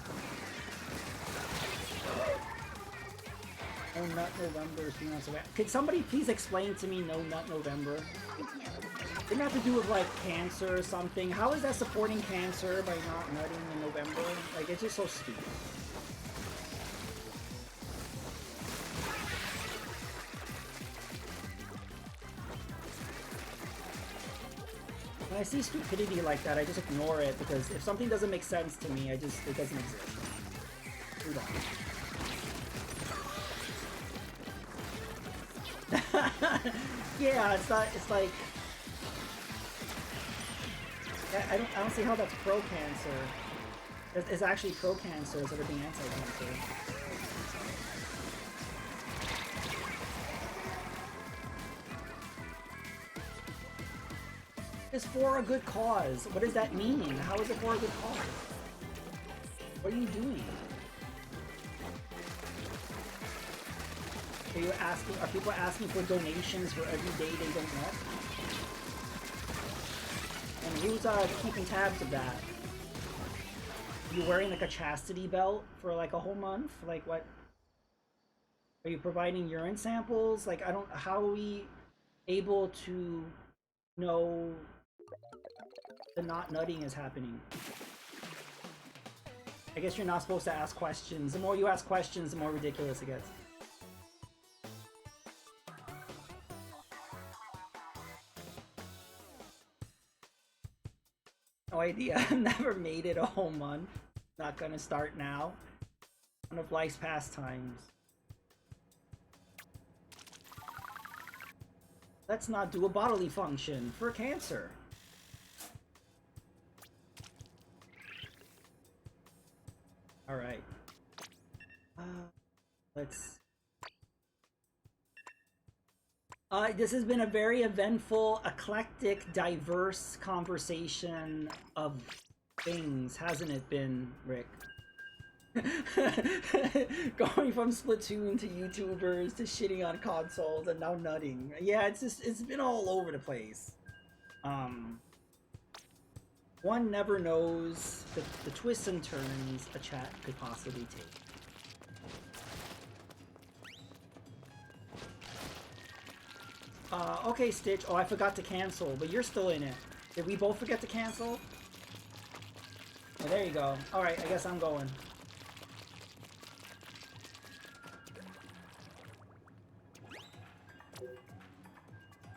No Nut November is 3 months away. Could somebody please explain to me No Nut November? Didn't have to do with like cancer or something. How is that supporting cancer by not nutting in November? Like, it's just so stupid. When I see stupidity like that, I just ignore it, because if something doesn't make sense to me, it doesn't exist. Move on. Yeah, it's like... I don't see how that's pro-cancer. It's actually pro-cancer instead of being anti-cancer. It's for a good cause. What does that mean? How is it for a good cause? What are you doing? Are people asking for donations for every day they don't nut? And who's keeping tabs of that? You wearing like a chastity belt for like a whole month? Like what? Are you providing urine samples? Like, I don't. How are we able to know the not nutting is happening? I guess you're not supposed to ask questions. The more you ask questions, the more ridiculous it gets. No idea. I've never made it a whole month. Not gonna start now. One of life's pastimes. Let's not do a bodily function for cancer. Alright. Let's... this has been a very eventful, eclectic, diverse conversation of things, hasn't it been, Rick? Going from Splatoon to YouTubers to shitting on consoles and now nutting. Yeah, it's been all over the place. One never knows the twists and turns a chat could possibly take. Okay, Stitch. Oh, I forgot to cancel, but you're still in it. Did we both forget to cancel? Oh, there you go. Alright, I guess I'm going.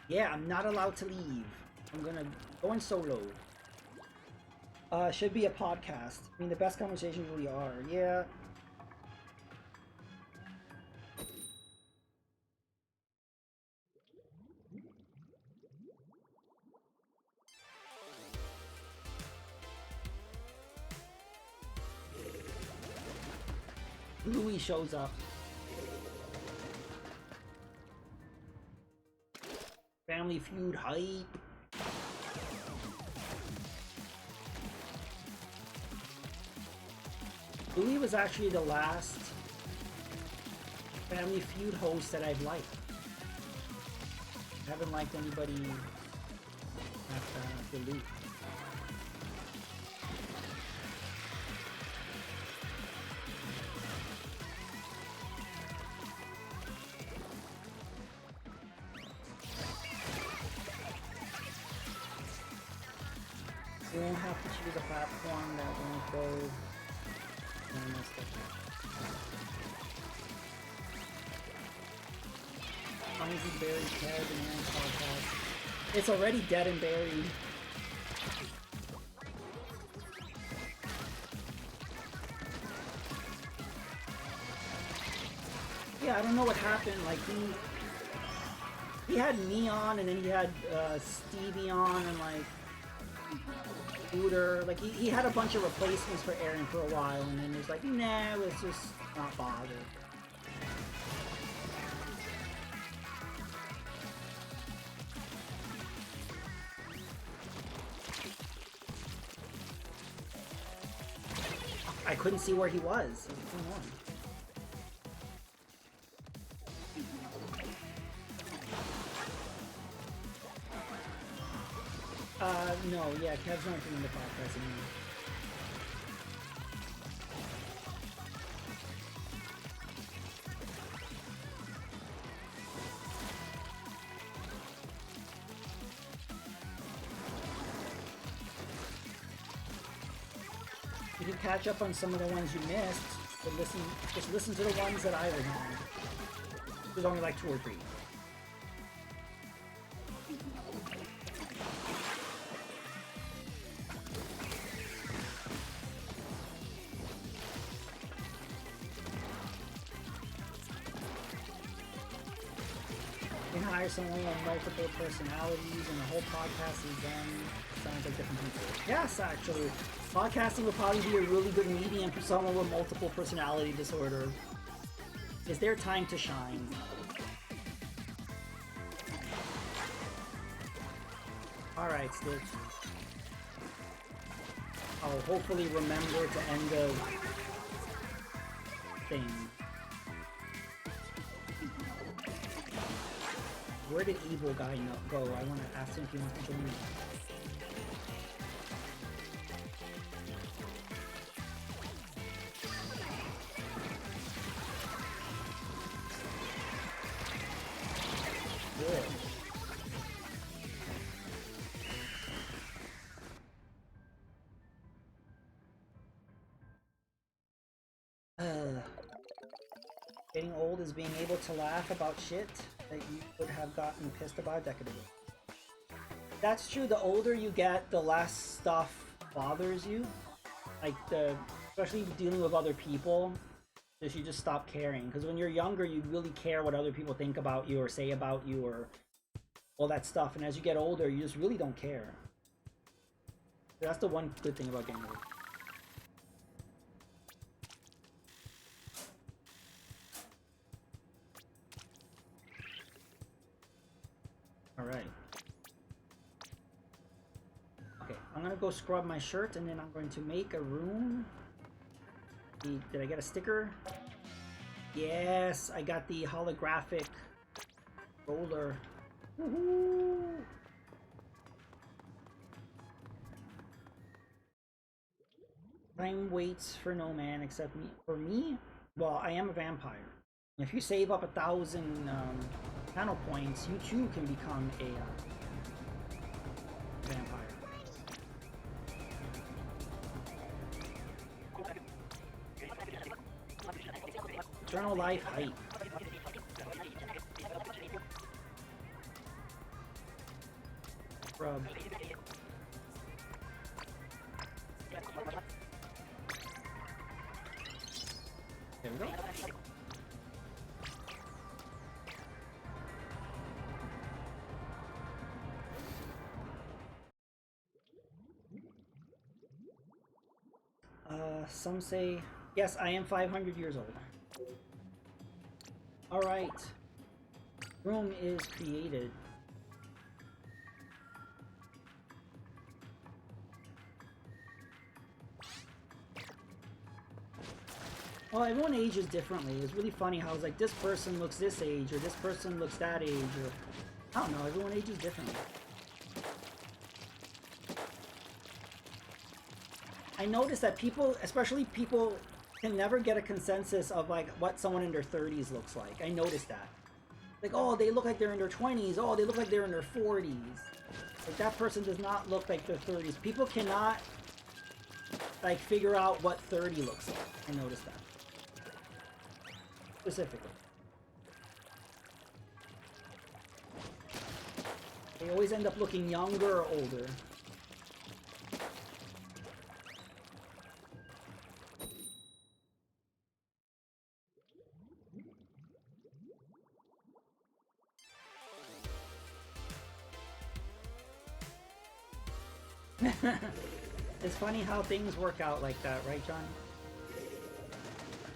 Yeah, I'm not allowed to leave. I'm gonna go in solo. Should be a podcast. I mean, the best conversations really are. Yeah. Louis shows up. Family Feud hype. Louis was actually the last Family Feud host that I've liked. I haven't liked anybody after Louis. You won't have to choose a platform that won't go. Honestly, buried dead in Aaron's podcast. It's already dead and buried. Yeah, I don't know what happened. Like he had me on, and then he had Stevie on, and like Booter. Like he had a bunch of replacements for Aaron for a while, and then he was like, nah, let's just not bother. I couldn't see where he was. What's going on? No, yeah, Kev's not doing the podcast anymore. You can catch up on some of the ones you missed, but just listen to the ones that I was on. There's only like 2 or 3. You can hire someone with multiple personalities and the whole podcast is done. Sounds like different people. Yes, actually. Podcasting would probably be a really good medium for someone with multiple personality disorder. It's their time to shine. Alright, Stitch. I'll hopefully remember to end the thing. Where did Evil Guy go? I want to ask him if he wants to join me. Getting old is being able to laugh about shit that you would have gotten pissed about a decade ago. That's true. The older you get, the less stuff bothers you. Like especially dealing with other people, you just stop caring. Because when you're younger, you really care what other people think about you or say about you or all that stuff. And as you get older, you just really don't care. That's the one good thing about getting old. Alright. Okay, I'm gonna go scrub my shirt and then I'm going to make a room. Did I get a sticker? Yes, I got the holographic roller. Woohoo! Time waits for no man except me. For me, well, I am a vampire. If you save up 1,000 channel points, you too can become a vampire. Eternal life hype. Rub. There we go. Some say, yes, I am 500 years old. Alright. Room is created. Well, everyone ages differently. It's really funny how it's like this person looks this age, or this person looks that age, or I don't know, everyone ages differently. I noticed that people, especially people, can never get a consensus of like what someone in their 30s looks like. I noticed that. Like, oh, they look like they're in their 20s. Oh, they look like they're in their 40s. Like, that person does not look like their 30s. People cannot, like, figure out what 30 looks like. I noticed that. Specifically. They always end up looking younger or older. It's funny how things work out like that, right, John?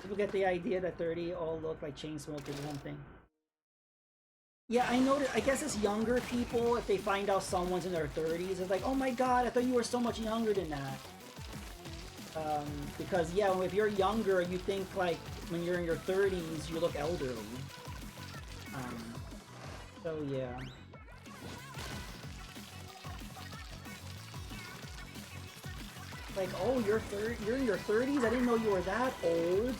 People get the idea that 30 all look like chain smokers or something. Yeah, I noticed. I guess it's younger people, if they find out someone's in their 30s, it's like, oh my god, I thought you were so much younger than that. Because, yeah, if you're younger, you think, like, when you're in your 30s, you look elderly. So, yeah. Like, oh, you're in your 30s? I didn't know you were that old.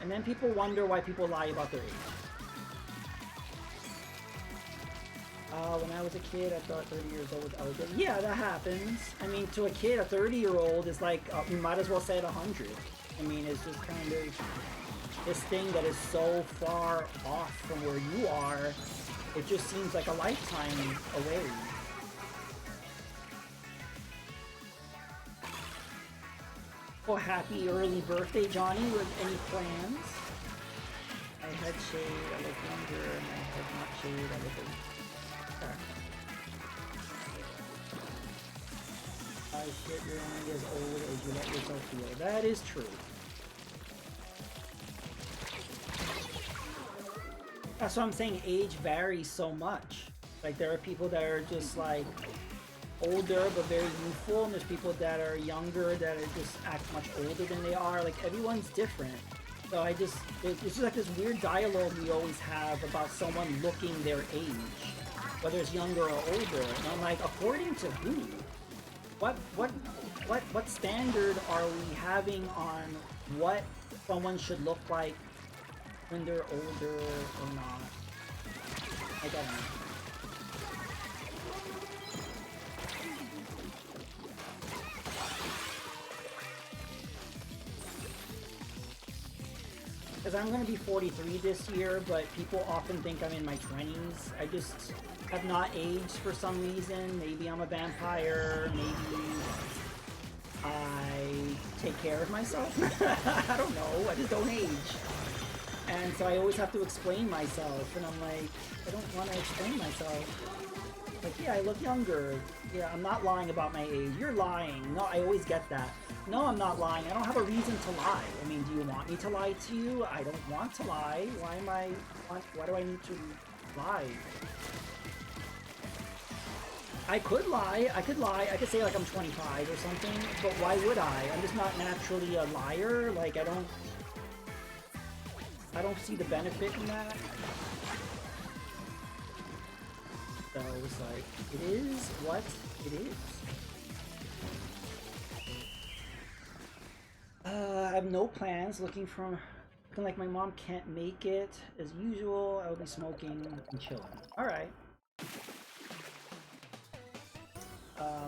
And then people wonder why people lie about their age. When I was a kid, I thought 30 years old was elderly. Yeah, that happens. I mean, to a kid, a 30-year-old is like, you might as well say it 100. I mean, it's just kind of this thing that is so far off from where you are, it just seems like a lifetime away. Oh, happy early birthday, Johnny, with any plans? My head shade, I look younger, my head not shade, I look old. Okay. Shit, you're only as old as you let yourself feel. That is true. That's what I'm saying, age varies so much. Like, there are people that are just, like, older but very youthful, and there's people that are younger that are just act much older than they are. Like, everyone's different. So it's just like this weird dialogue we always have about someone looking their age, whether it's younger or older. And I'm like, according to who? What standard are we having on what someone should look like when they're older or not? I don't know. Because I'm going to be 43 this year, but people often think I'm in my 20s. I just have not aged for some reason. Maybe I'm a vampire, maybe I take care of myself. I don't know, I just don't age. And so I always have to explain myself, and I'm like, I don't want to explain myself. Like, yeah, I look younger. Yeah, I'm not lying about my age. You're lying. No, I always get that. No, I'm not lying. I don't have a reason to lie. I mean, do you want me to lie to you? I don't want to lie. Why do I need to lie? I could lie. I could lie. I could say like I'm 25 or something, but why would I? I'm just not naturally a liar. Like, I don't see the benefit in that. So it's like, it is what it is. I have no plans. Looking like my mom can't make it as usual. I will be smoking and chilling. All right.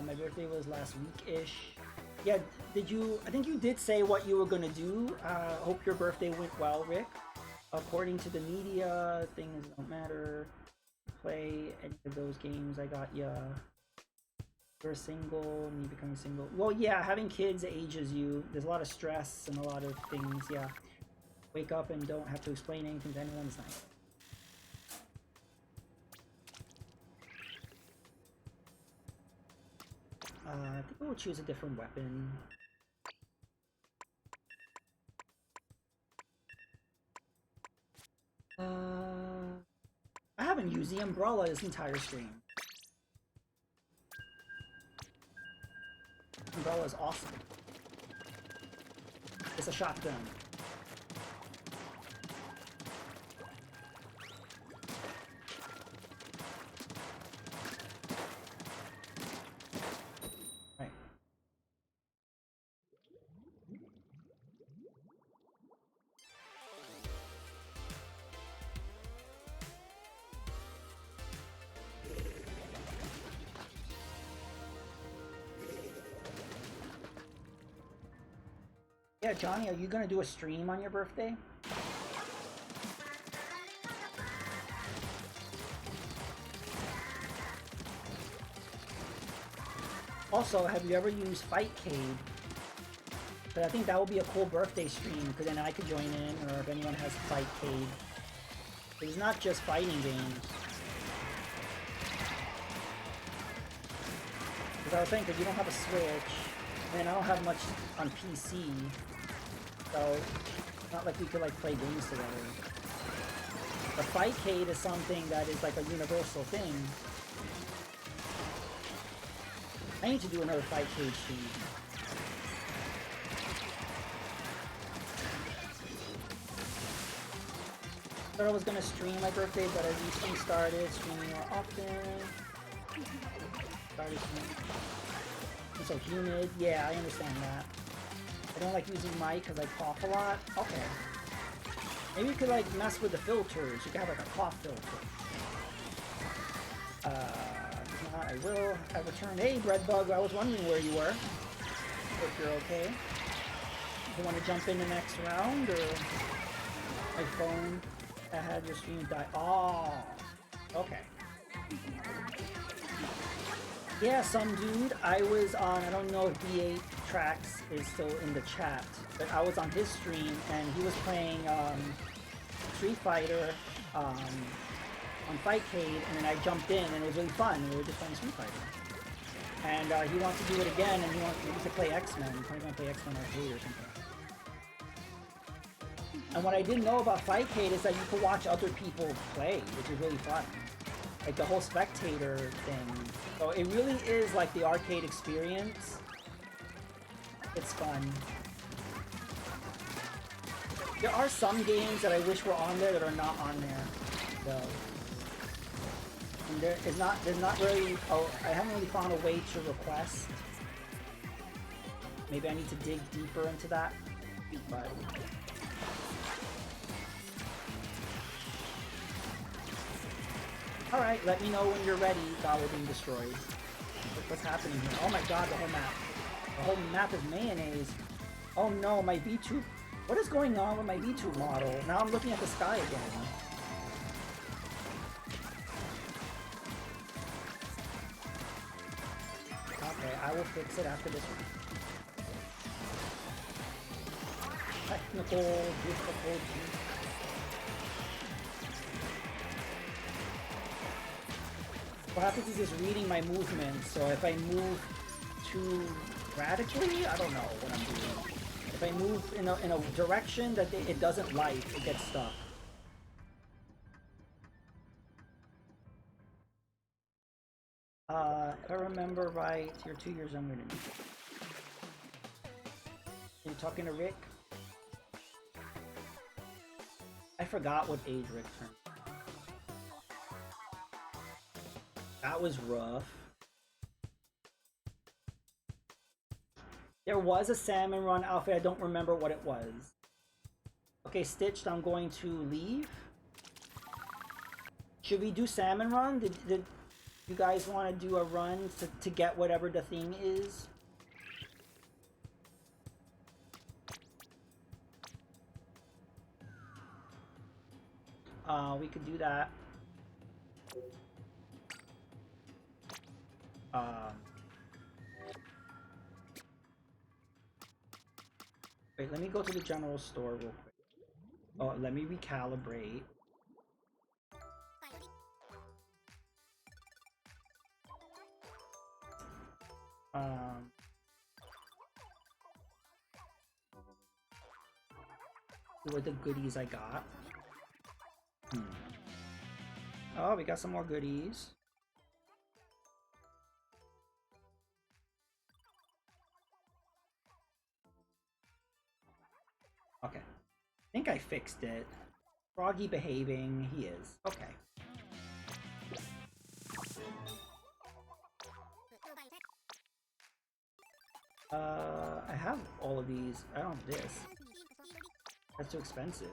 My birthday was last week-ish. Yeah, I think you did say what you were gonna do. Hope your birthday went well, Rick. According to the media, things don't matter. Play any of those games I got ya. You're single, me becoming single. Well, yeah, having kids ages you. There's a lot of stress and a lot of things, yeah. Wake up and don't have to explain anything to anyone is nice. I think we'll choose a different weapon. I haven't used the umbrella this entire stream. Umbrella is awesome. It's a shotgun. Right. Yeah, Johnny, are you gonna do a stream on your birthday? Also, have you ever used Fightcade? But I think that would be a cool birthday stream, because then I could join in, or if anyone has Fightcade. It's not just fighting games. Because I was saying, because you don't have a Switch, and I don't have much on PC, so it's not like we could like play games together. The Fightcade is something that is like a universal thing. I need to do another Fightcade stream. I thought I was gonna stream my birthday, but I recently started streaming more often. Started streaming. It's so humid. Yeah, I understand that. I don't like using mic because I cough a lot. Okay. Maybe you could like mess with the filters. You could have like a cough filter. If not, I will. I returned. Hey, Breadbug, I was wondering where you were. Hope you're okay. You want to jump in the next round, or my phone? I had your stream die. Oh, okay. Yeah, some dude. I was on. I don't know if B8 Tracks is still in the chat, but I was on his stream and he was playing Street Fighter on Fightcade, and then I jumped in and it was really fun. We were just playing Street Fighter, and he wants to do it again, and he wants to play X-Men. He's probably gonna play X-Men Arcade or something. And what I didn't know about Fightcade is that you could watch other people play, which is really fun. Like the whole spectator thing. So it really is like the arcade experience. It's fun. There are some games that I wish were on there that are not on there, though. And there's not really, I haven't really found a way to request. Maybe I need to dig deeper into that, but. Alright, let me know when you're ready, Dollar being destroyed. What's happening here? Oh my god, the whole map. The whole map is mayonnaise. Oh no, my What is going on with my V2 model? Now I'm looking at the sky again. Okay, I will fix it after this one. Technical difficulty. What happens is it's reading my movements, so if I move too radically, I don't know what I'm doing. If I move in a direction that it doesn't like, it gets stuck. If I remember right, you're 2 years younger than me. Are you talking to Rick? I forgot what age Rick turned. That was rough. There was a Salmon Run outfit, I don't remember what it was. Okay, Stitched, I'm going to leave. Should we do Salmon Run? Did you guys want to do a run to get whatever the thing is? We could do that. Wait, let me go to the general store real quick. Oh, let me recalibrate. What the goodies I got. Oh, we got some more goodies. Okay. I think I fixed it. Froggy behaving, he is. Okay. I have all of these. I don't have this. That's too expensive.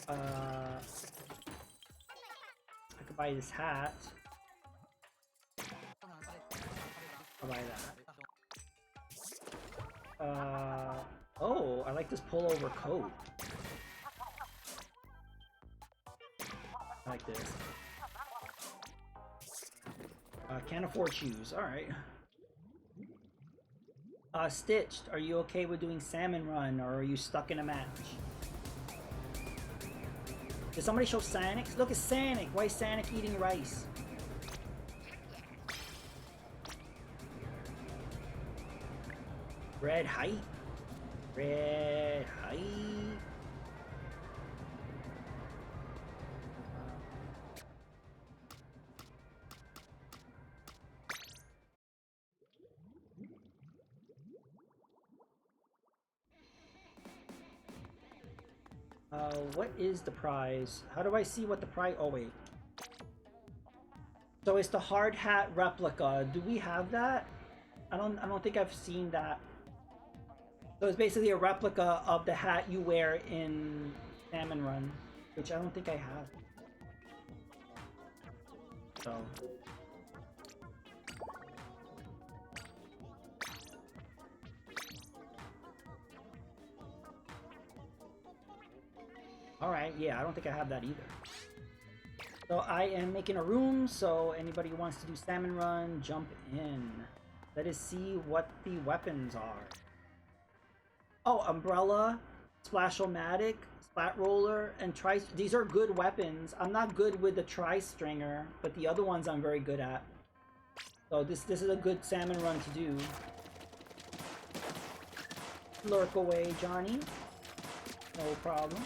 I could buy this hat. I'll buy that. Oh, I like this pullover coat. I like this. Can't afford shoes. Alright. Stitched, are you okay with doing Salmon Run, or are you stuck in a match? Did somebody show Sanic? Look at Sanic! Why is Sanic eating rice? Red height? Red height? What is the prize? How do I see what the prize? Oh wait. So it's the hard hat replica. Do we have that? I don't think I've seen that. So it's basically a replica of the hat you wear in Salmon Run, which I don't think I have. So. Alright, yeah, I don't think I have that either. So I am making a room, so anybody who wants to do Salmon Run, jump in. Let us see what the weapons are. Oh, Umbrella, Splash-O-Matic, Splat Roller, and these are good weapons. I'm not good with the Tri-Stringer, but the other ones I'm very good at. So this is a good Salmon Run to do. Lurk away, Johnny. No problem.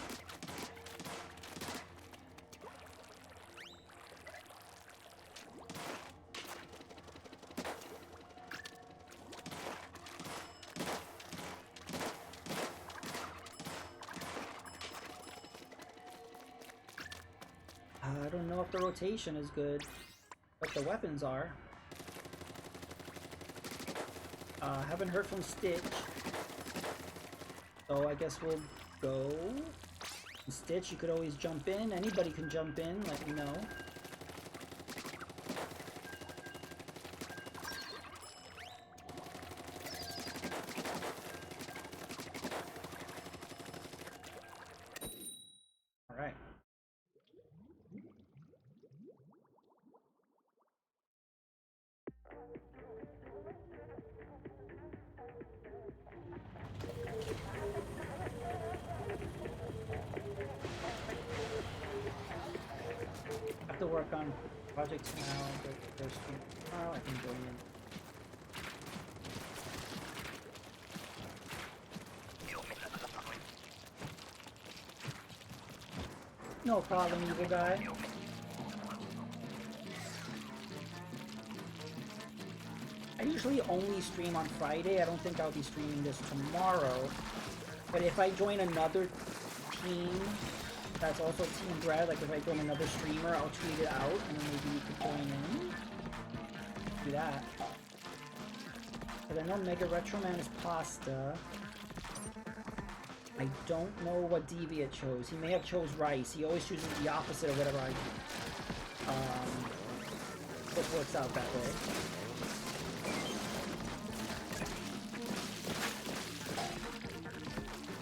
I don't know if the rotation is good, but the weapons are. Haven't heard from Stitch, so I guess we'll go. Stitch, you could always jump in. Anybody can jump in, let me know. work on projects now, but there's tomorrow I can join in. No problem, evil guy. I usually only stream on Friday. I don't think I'll be streaming this tomorrow. But if I join another team that's also Team Bread, like if I join another streamer, I'll tweet it out and then maybe you could join in. Do that. But I know Mega Retro Man is pasta. I don't know what Deviant chose. He may have chose rice. He always chooses the opposite of whatever I do. It works out that way.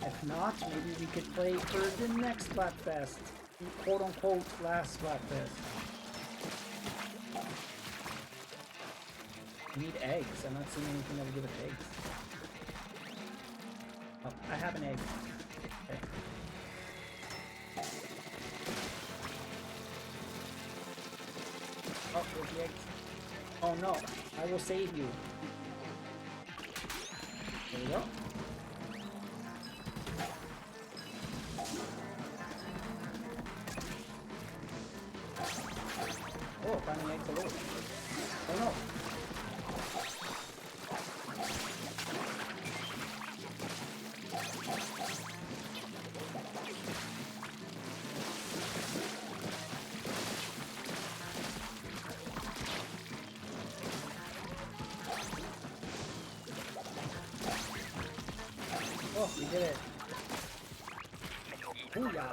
If not, maybe we could play for the next Splatfest. Quote unquote last Splatfest. We need eggs. I'm not seeing anything that will give us eggs. Oh, I have an egg. Okay. Oh, there's the egg. Oh no, I will save you. There we go. Oh, finding eggs below. Oh no. Oh, we did it. Booyah.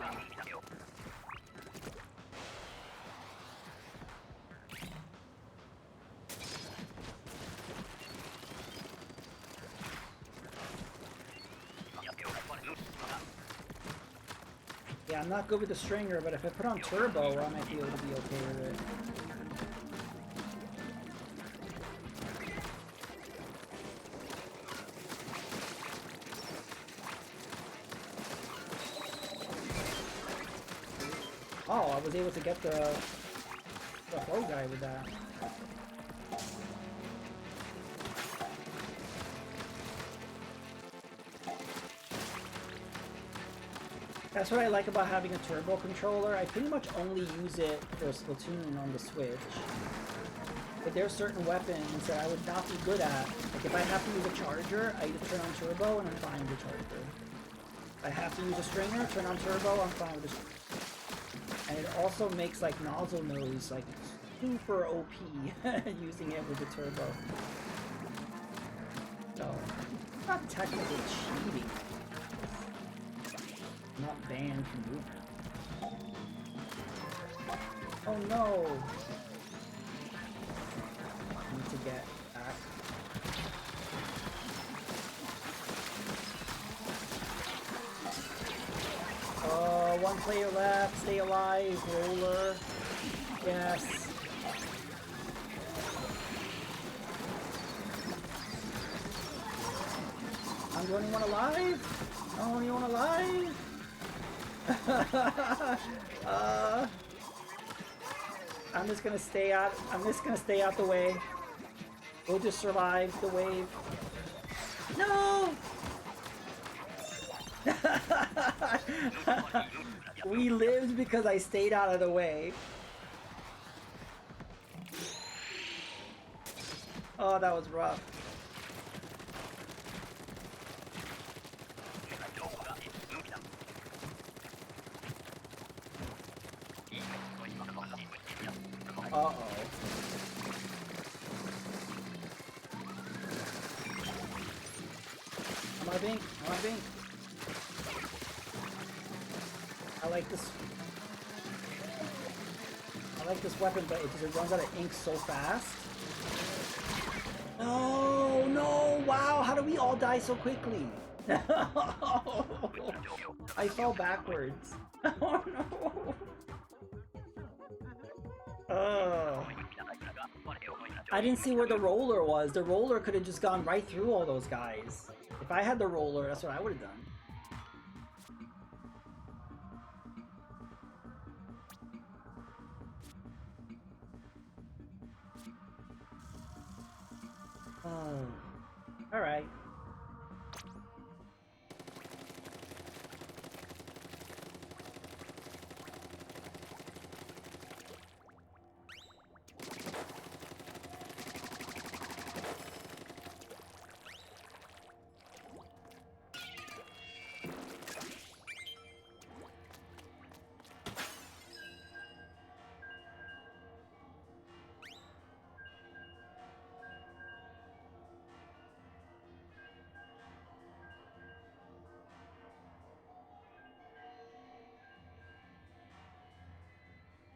Yeah, I'm not good with the stringer, but if I put on turbo, I might be able to be okay with it. Oh, I was able to get the flow guy with that. That's what I like about having a turbo controller. I pretty much only use it for Splatoon on the Switch. But there are certain weapons that I would not be good at. Like if I have to use a charger, I just turn on turbo and I'm fine with the charger. If I have to use a stringer, turn on turbo, I'm fine with the stringer. And it also makes like nozzle nose like super OP using it with the turbo. So it's not technically cheating. I'm not banned from doing it. Oh no! I need to get back. One player left, stay alive, roller. Yes. I'm the only one alive? I'm the only one alive? I'm just gonna stay out the way. We'll just survive the wave. No! We lived because I stayed out of the way. Oh, that was rough. Uh-oh. Am I being? I like this weapon, but it just runs out of ink so fast. Oh no! Wow, how did we all die so quickly? I fell backwards. Oh no! I didn't see where the roller was. The roller could have just gone right through all those guys. If I had the roller, that's what I would have done. Oh, alright.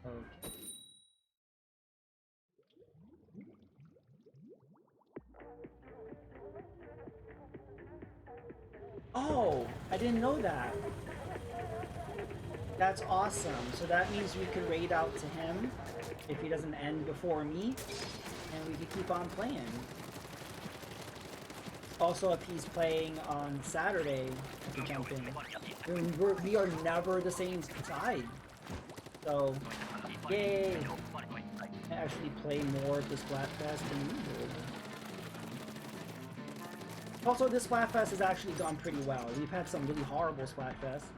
Okay. Oh, I didn't know that. That's awesome. So that means we could raid out to him if he doesn't end before me, and we could keep on playing. Also, if he's playing on Saturday, I can jump in. We are never the same side. So, yay! I actually play more of the Splatfest than usual. Also, this Splatfest has actually gone pretty well. We've had some really horrible Splatfests.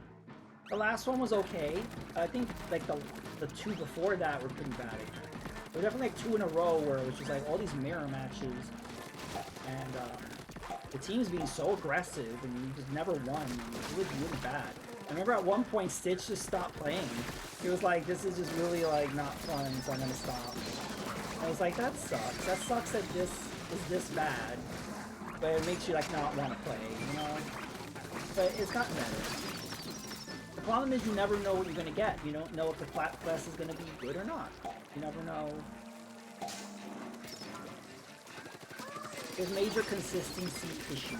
The last one was okay. I think like the two before that were pretty bad. There were definitely like 2 in a row where it was just like all these mirror matches, and the teams being so aggressive and you just never won. It was really bad. I remember at one point Stitch just stopped playing. He was like, "This is just really like not fun, so I'm gonna stop." And I was like, "That sucks. That sucks that this is this bad." But it makes you like not want to play, you know? But it's gotten better. The problem is you never know what you're gonna get. You don't know if the Splatfest is gonna be good or not. You never know. There's major consistency issues.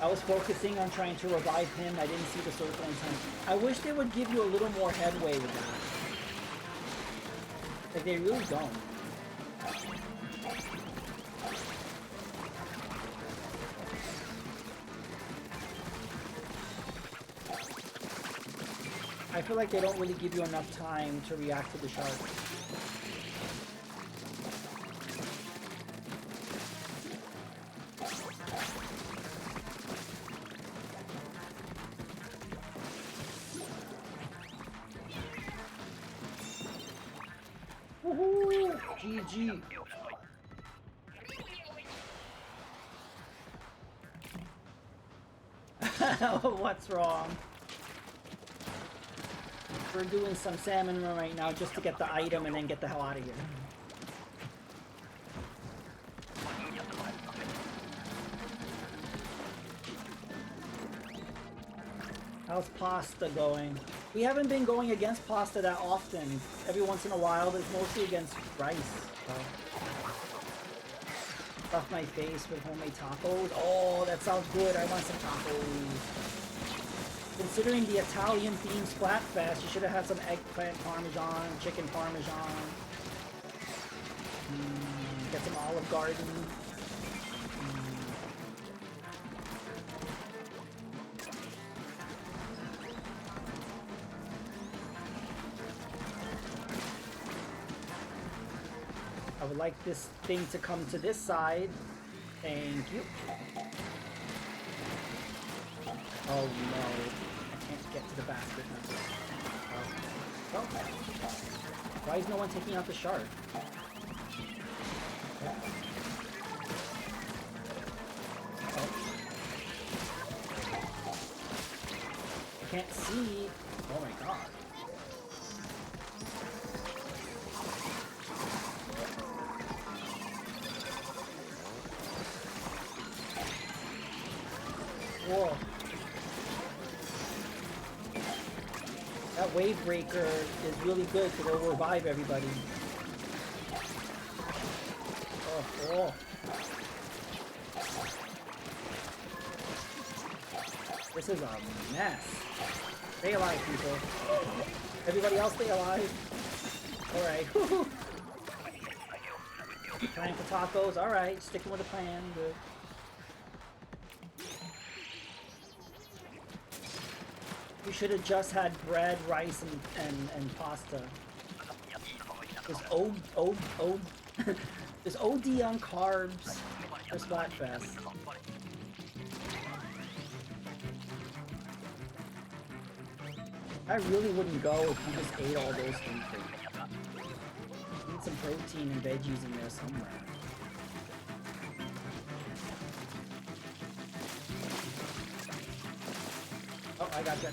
I was focusing on trying to revive him. I didn't see the circle in time. I wish they would give you a little more headway with that. Like, they really don't. I feel like they don't really give you enough time to react to the shark. Woohoo! GG. What's wrong? We're doing some salmon run right now just to get the item and then get the hell out of here. How's pasta going? We haven't been going against pasta that often. Every once in a while, it's mostly against rice. So. Stuff my face with homemade tacos. Oh, that sounds good. I want some tacos. Considering the Italian-themed Splatfest, you should have had some eggplant parmesan, chicken parmesan. Get some Olive Garden. I would like this thing to come to this side. Thank you. Oh no, I can't get to the basket now. Oh. Why is no one taking out the shark? Okay. Oh. I can't see. Oh my god. Whoa. That wave breaker is really good because it'll revive everybody. Oh. This is a mess. Stay alive, people. Everybody else stay alive. Alright. Plan for tacos. Alright. Sticking with the plan. Good. You should have just had bread, rice, and pasta. Just just OD on carbs for Splatfest. I really wouldn't go if you just ate all those things. Need some protein and veggies in there somewhere. Oh, I gotcha.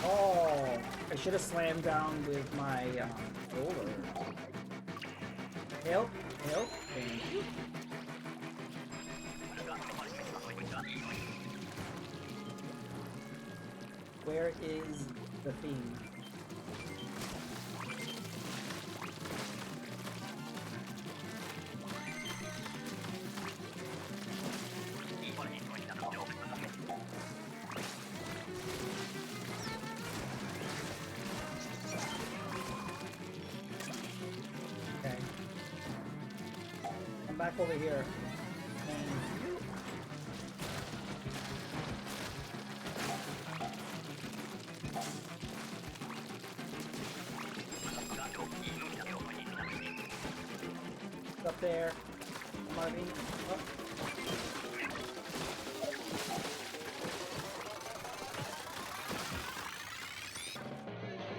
Oh, I should have slammed down with my roller. Help, help, thank you. Where is the thing? Okay. Come back over here. Up there, Marvin.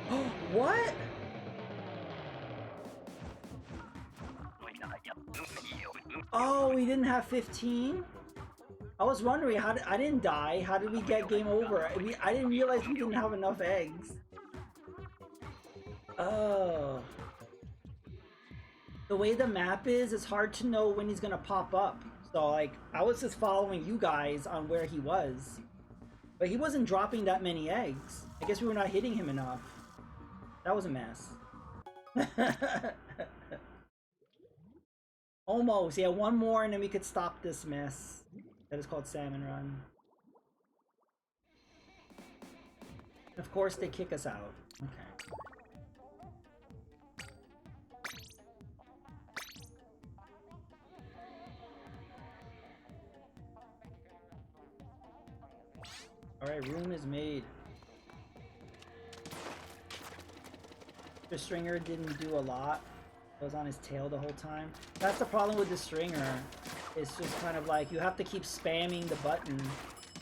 Oh. What? Oh, we didn't have 15? I was wondering how I didn't die. How did we get game over? I didn't realize we didn't have enough eggs. Oh. The way the map is, it's hard to know when he's gonna pop up. So like, I was just following you guys on where he was. But he wasn't dropping that many eggs. I guess we were not hitting him enough. That was a mess. Almost, yeah, one more and then we could stop this mess. That is called Salmon Run. Of course they kick us out. Okay. Alright, room is made. The stringer didn't do a lot. It was on his tail the whole time. That's the problem with the stringer. It's just kind of like you have to keep spamming the button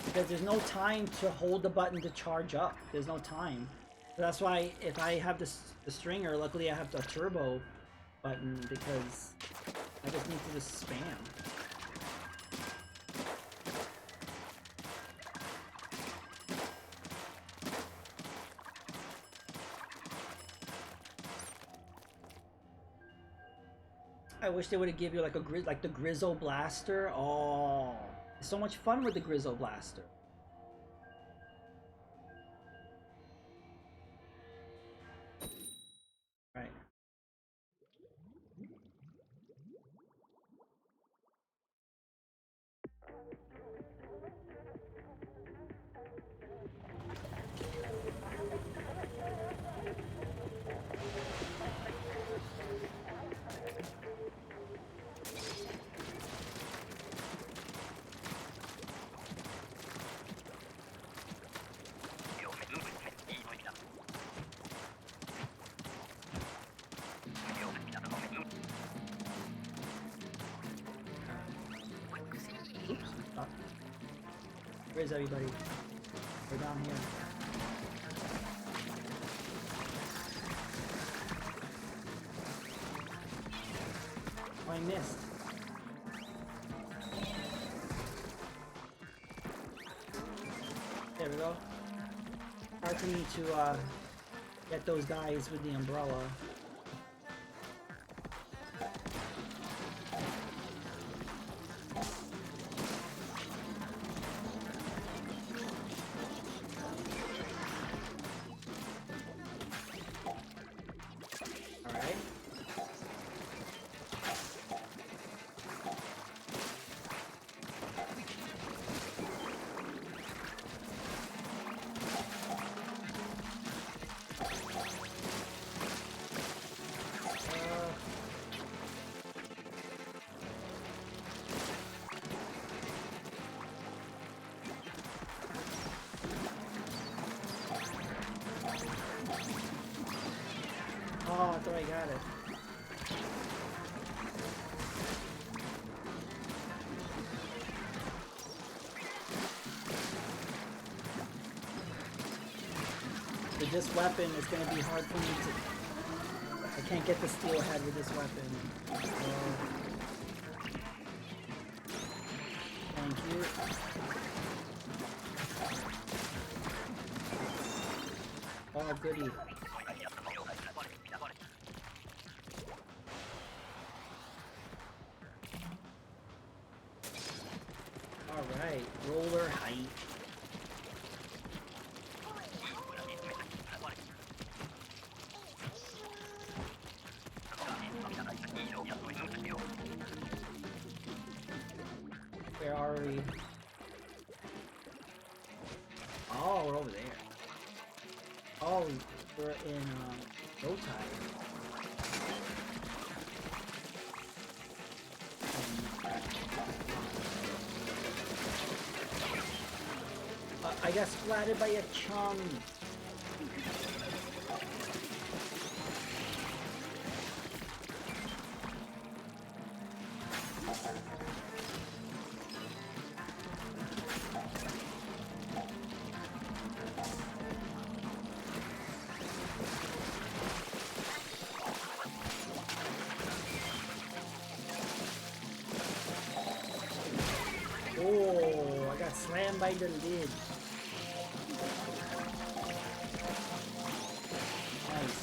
because there's no time to hold the button to charge up. There's no time. So that's why if I have the stringer, luckily I have the turbo button because I just need to just spam. I wish they would have given you like like the Grizzle Blaster. Oh, it's so much fun with the Grizzle Blaster. Right. Where's everybody? We're down here. Oh, I missed. There we go. Hard for me to get those guys with the umbrella. I got it. With this weapon, it's gonna be hard for me to... I can't get the steel head with this weapon. Thank you. Oh, goody. Alright, roller height. Where are we? Oh, we're over there. Oh, we're in low tide. I got splatted by a chum. Oh, I got slammed by the lid. Nice.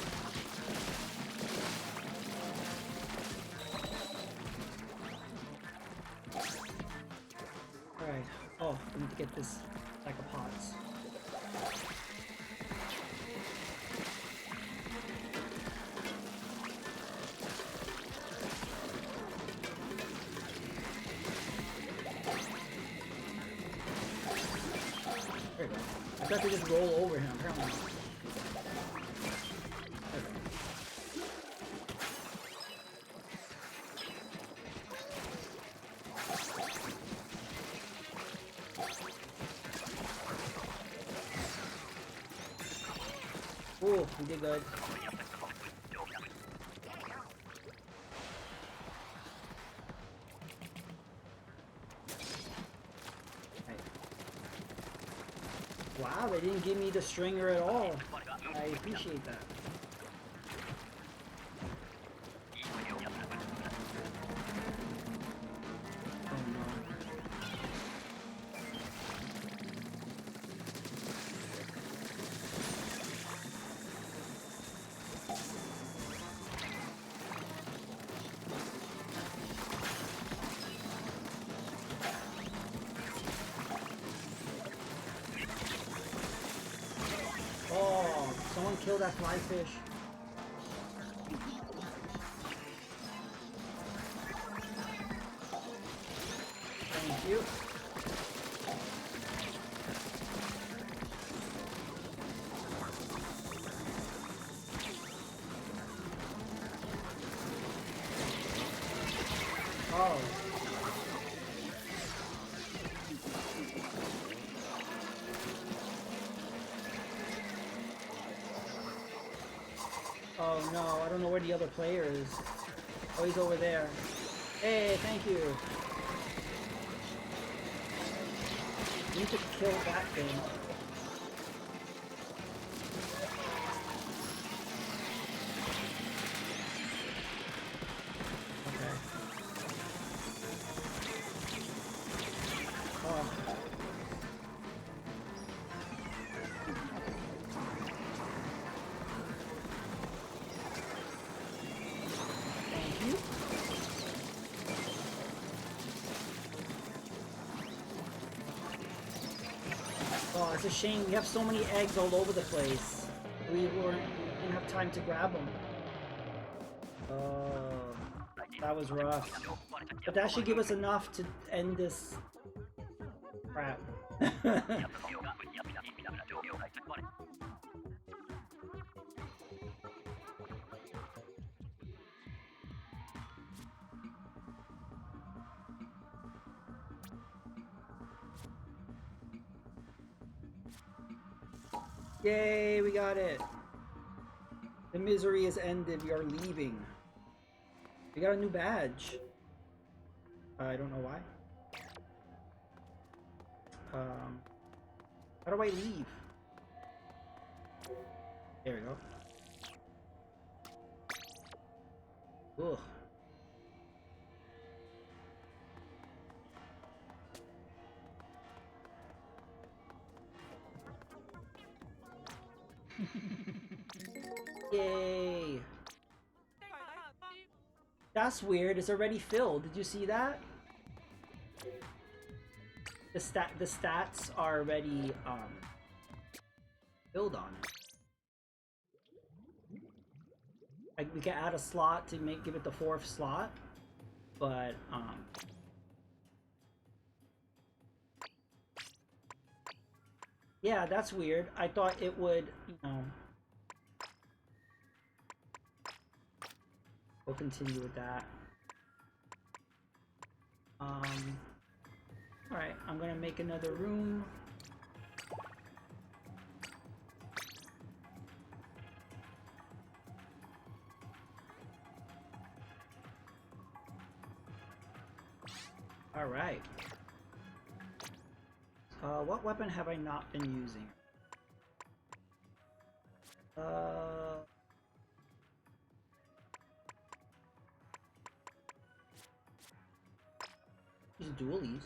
Alright. Oh, I need to get this stack of pots. There we go. I thought they just roll over him, apparently not. Okay. Ooh, we did good. Wow, they didn't give me the stringer at all. I appreciate that. Oh no. Oh, someone killed that fly fish. Thank you. Oh. Oh no, I don't know where the other player is. Oh, he's over there. Hey, thank you. We need to kill that thing. Okay. Oh. Thank you. Oh, it's a shame. We have so many eggs all over the place. We didn't have time to grab them. Oh, that was rough. But that should give us enough to end this crap. Yay, we got it. The misery is ended. We are leaving. We got a new badge. I don't know why. How do I leave? There we go. Ugh. Yay! That's weird. It's already filled. Did you see that? The stats are already filled on it. Like we can add a slot to give it the 4th slot, but yeah, that's weird. I thought it would, you know. We'll continue with that. Alright, I'm gonna make another room. Alright. What weapon have I not been using? Use dualies.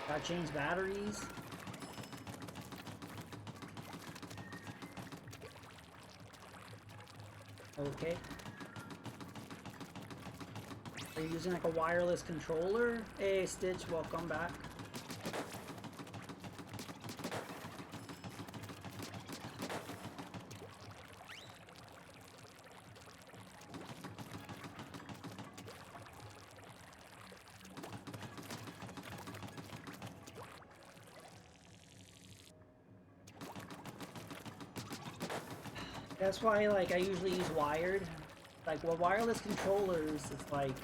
Gotta change batteries. Okay. Are you using like a wireless controller? Hey Stitch, welcome back. That's why, like, I usually use wired. Like, with wireless controllers, it's like...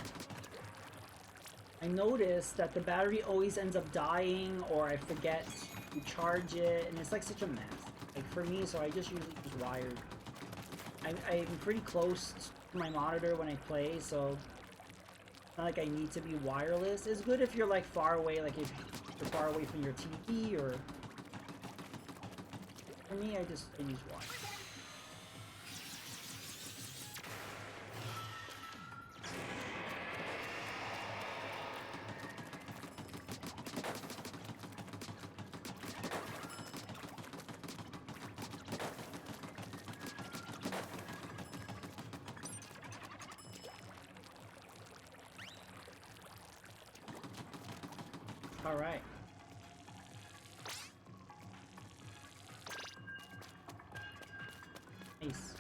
I notice that the battery always ends up dying, or I forget to charge it, and it's like such a mess. Like, for me, so I just usually use wired. I'm pretty close to my monitor when I play, so... It's not like I need to be wireless. It's good if you're, like, far away, like if you're far away from your TV, or... For me, I use wired. Alright. Nice.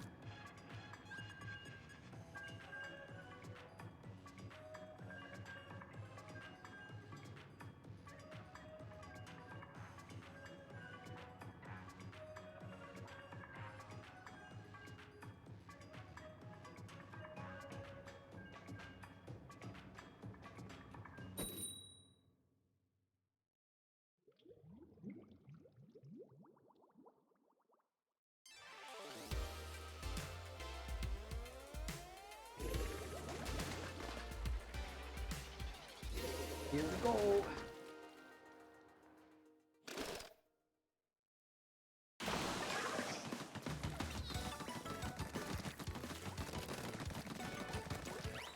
Here we go.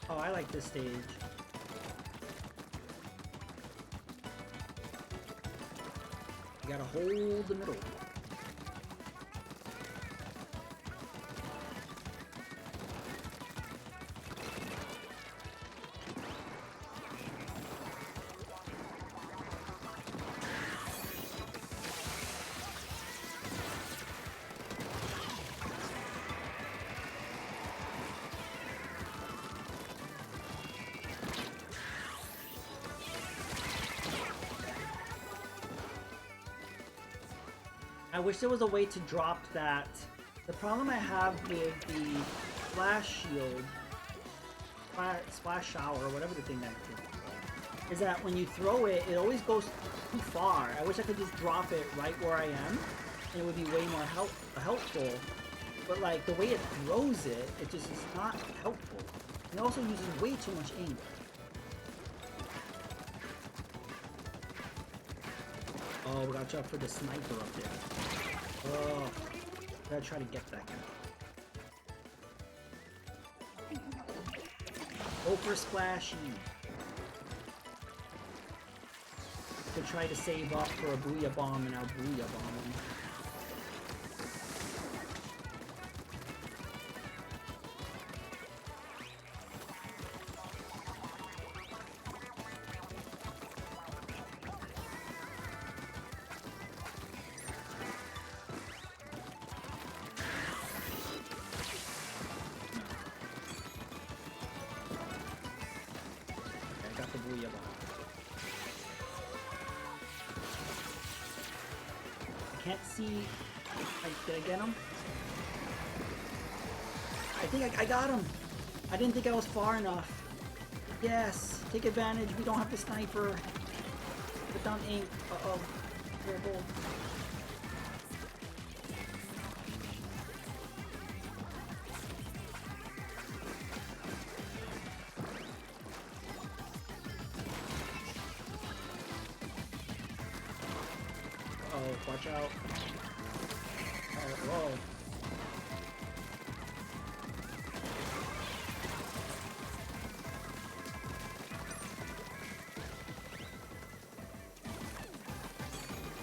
Oh, I like this stage. You gotta hold the middle. wish there was a way to drop that. The problem I have with the splash shield, splash shower, whatever the thing that is that when you throw it, it always goes too far. I wish I could just drop it right where I am, and it would be way more helpful. But like the way it throws it, it just is not helpful. It also uses way too much ink. Oh, we gotta watch out for the sniper up there. Oh, gotta try to get that guy. Go for splashy. To try to save up for a booyah bomb, and I'll booyah bomb him. I got the booyah bomb. Can't see. Did I get him? I think I got him. I didn't think I was far enough. Yes, take advantage. We don't have the sniper. Put down ink. Uh-oh. Terrible. Oh, watch out. Oh, whoa.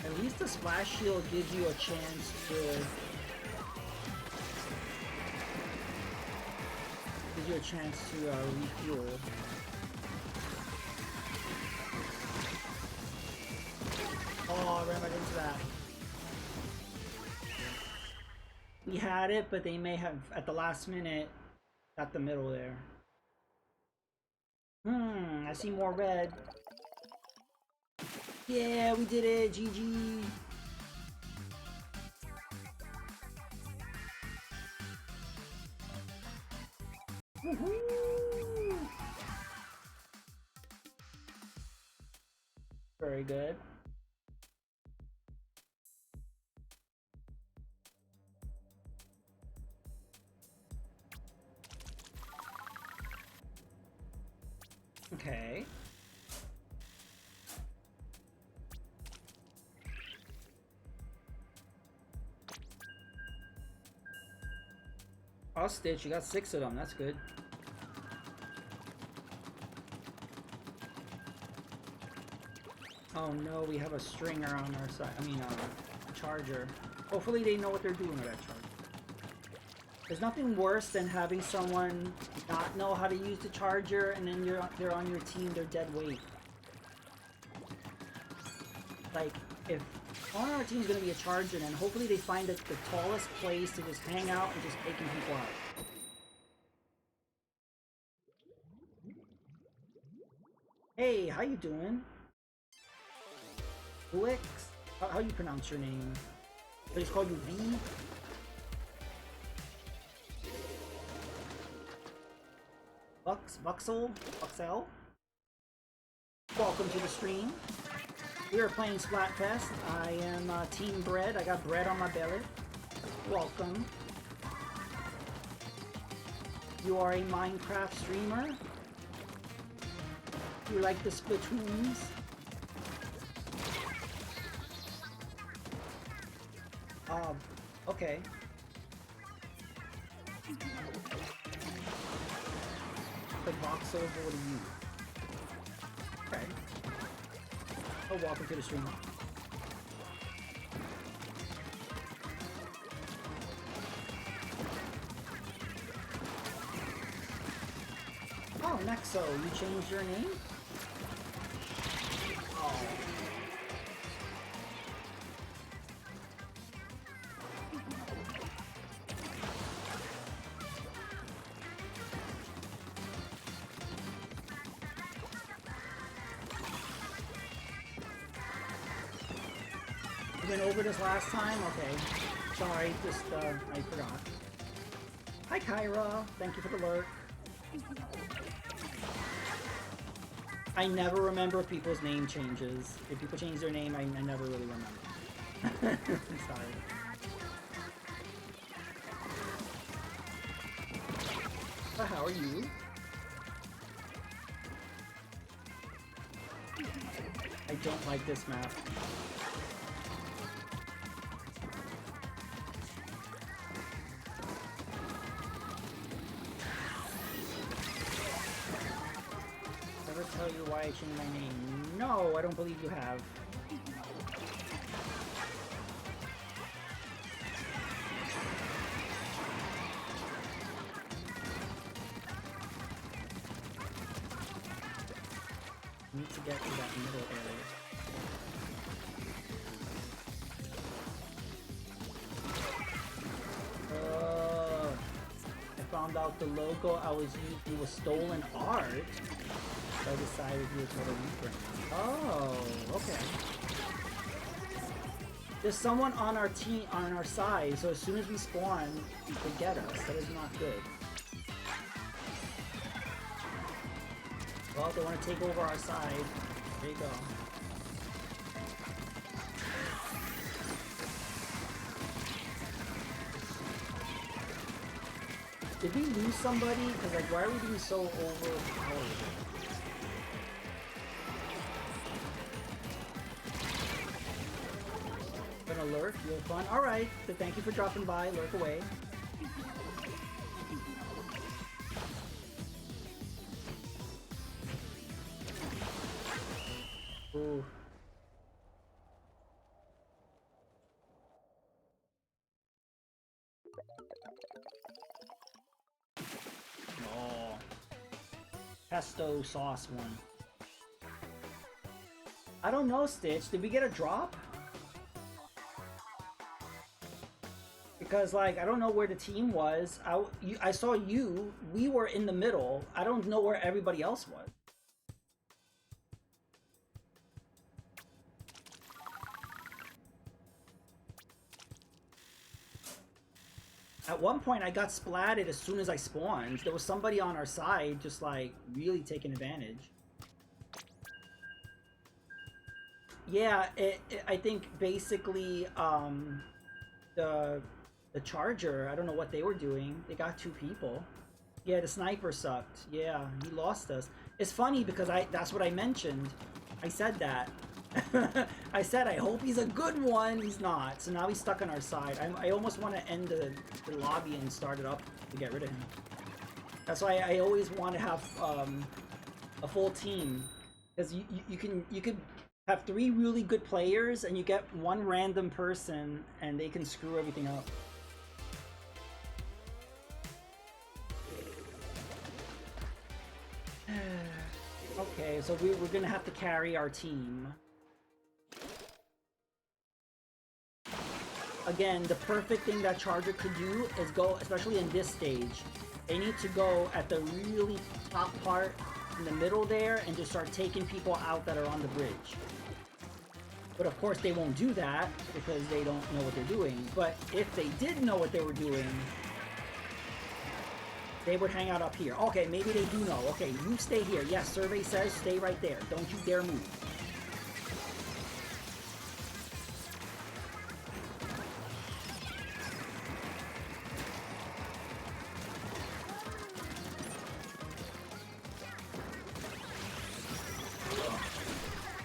At least the splash shield gives you a chance to refuel. Oh, I ran right into that. We had it, but they may have, at the last minute, got the middle there. I see more red. Yeah, we did it. GG. Woohoo! Very good. Okay. Stitch, you got 6 of them. That's good. Oh no, we have a stringer on our side. I mean, a charger. Hopefully they know what they're doing with that charger. There's nothing worse than having someone not know how to use the charger, and then they're on your team, they're dead weight. Like, if on our team is going to be a charger, then hopefully they find the tallest place to just hang out and just taking people out. Hey, how you doing? Buix? How you pronounce your name? They just call you V? Buxel? Welcome to the stream. We are playing Splatfest. I am Team Bread. I got bread on my belly. Welcome. You are a Minecraft streamer. You like the Splatoons. Okay. The box over to you. Okay. Oh, welcome to the stream. Oh, Nexo, you changed your name? Oh. went over this last time? Okay. Sorry, just, I forgot. Hi, Kyra. Thank you for the lurk. I never remember if people's name changes. If people change their name, I never really remember. Sorry. So how are you? I don't like this map. Ever tell you why I changed my name? No, I don't believe you have. Need to get to that middle area. I found out the logo I was using was stolen art. So I decided to do a total reprint. Oh, okay. There's someone on our team, on our side, so as soon as we spawn, they get us. That is not good. Well, they want to take over our side. There you go. Did we lose somebody? Because, like, why are we being so overpowered? Gonna lurk, real fun. Alright, so thank you for dropping by. Lurk away. Ooh. Oh. Pesto sauce one. I don't know, Stitch. Did we get a drop? Because, like, I don't know where the team was. I saw you. We were in the middle. I don't know where everybody else was. At one point, I got splatted as soon as I spawned. There was somebody on our side just, like, really taking advantage. Yeah, I think basically, the Charger, I don't know what they were doing. They got 2 people. Yeah, the sniper sucked. Yeah, he lost us. It's funny because that's what I mentioned. I said that. I said, I hope he's a good one. He's not. So now he's stuck on our side. I almost want to end the lobby and start it up to get rid of him. That's why I always want to have a full team. Because you can have 3 really good players and you get 1 random person and they can screw everything up. Okay, so we're gonna have to carry our team. Again, the perfect thing that Charger could do is go, especially in this stage, they need to go at the really top part in the middle there and just start taking people out that are on the bridge. But of course they won't do that because they don't know what they're doing. But if they did know what they were doing, they would hang out up here. Okay, maybe they do know. Okay, you stay here. Yes, survey says stay right there. Don't you dare move.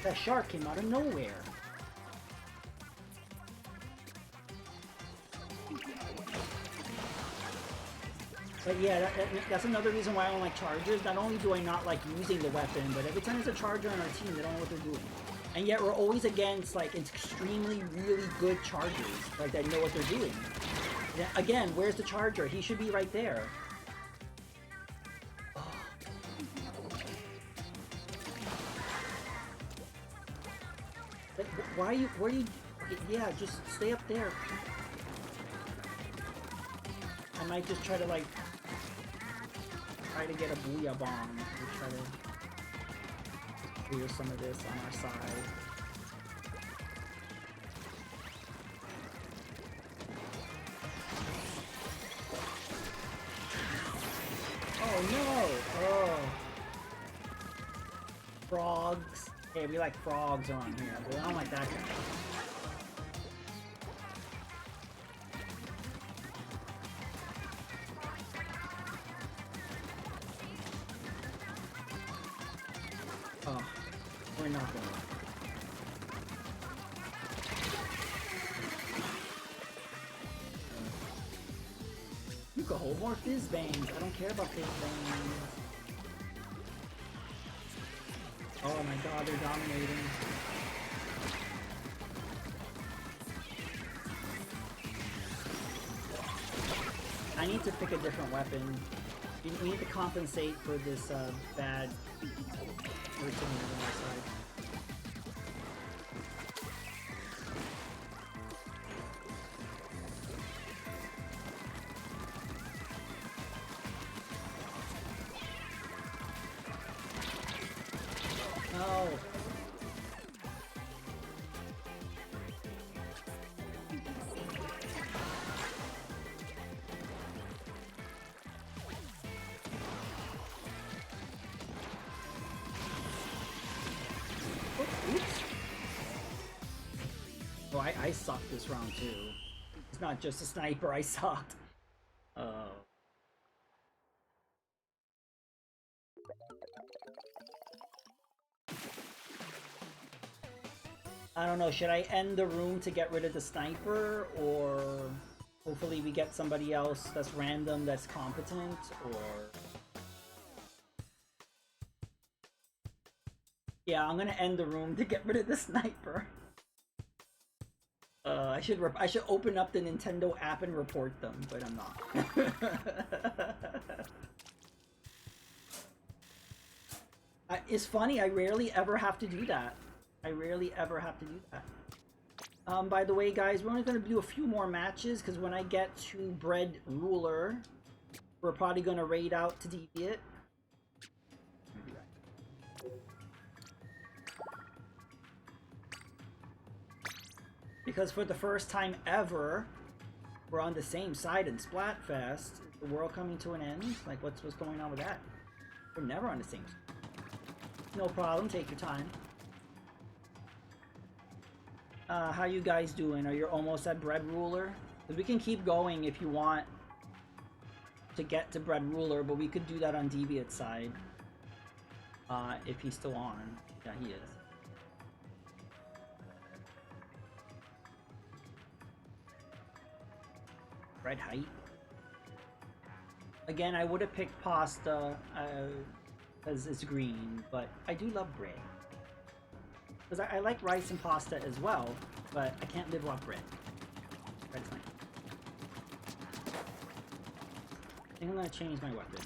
That shark came out of nowhere. But yeah, that's another reason why I don't like Chargers. Not only do I not like using the weapon, but every time there's a Charger on our team, they don't know what they're doing. And yet we're always against, like, extremely, really good Chargers, like, that know what they're doing. Yeah, again, where's the Charger? He should be right there. Oh. Like, why are you, where do you, okay, yeah, just stay up there. I might just try to, like, get a booyah bomb to try to clear some of this on our side. no! Oh. Frogs. Hey, we like frogs around here, but I don't like that guy. Oh, we're not gonna. You could hold more fizz bangs. I don't care about fizz bangs. Oh my god, they're dominating. I need to pick a different weapon. We need to compensate for this bad routine on my side. No. Oh, oops. Oh, I sucked this round too. It's not just a sniper, I sucked. Oh. I don't know, should I end the room to get rid of the sniper, or hopefully we get somebody else that's random, that's competent, or... Yeah, I'm gonna end the room to get rid of the sniper. I should open up the Nintendo app and report them, but I'm not. It's funny, I rarely ever have to do that. I rarely ever have to do that. By the way, guys, we're only going to do a few more matches, because when I get to Bread Ruler, we're probably going to raid out to Deviate. Because for the first time ever, we're on the same side in Splatfest. Is the world coming to an end? Like, what's going on with that? We're never on the same side. No problem, take your time. How you guys doing? Are you almost at Bread Ruler? Because we can keep going if you want to get to Bread Ruler, but we could do that on Deviat's side. If he's still on. Yeah, he is. Red height. Again, I would have picked pasta because it's green, but I do love bread. Because I like rice and pasta as well, but I can't live off bread. Bread's fine. I think I'm going to change my weapon.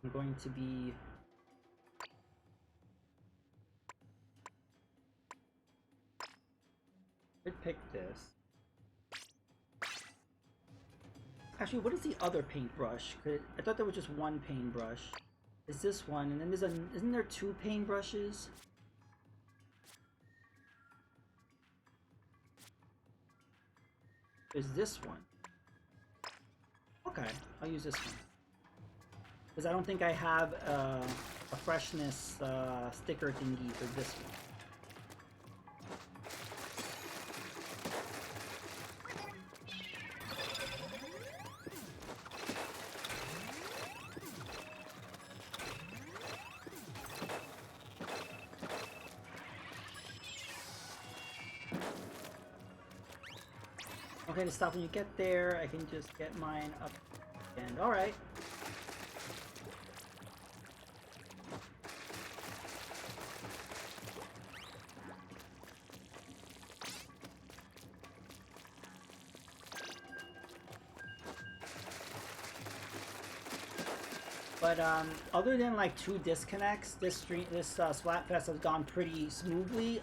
I'm going to be... I'd pick this. Actually, what is the other paintbrush? I thought there was just one paintbrush. Is this one, and then there's isn't there two paintbrushes? There's this one. Okay, I'll use this one. Because I don't think I have a freshness sticker thingy for this one. Okay, to stop when you get there, I can just get mine up and alright. But other than like 2 disconnects, this Splatfest has gone pretty smoothly.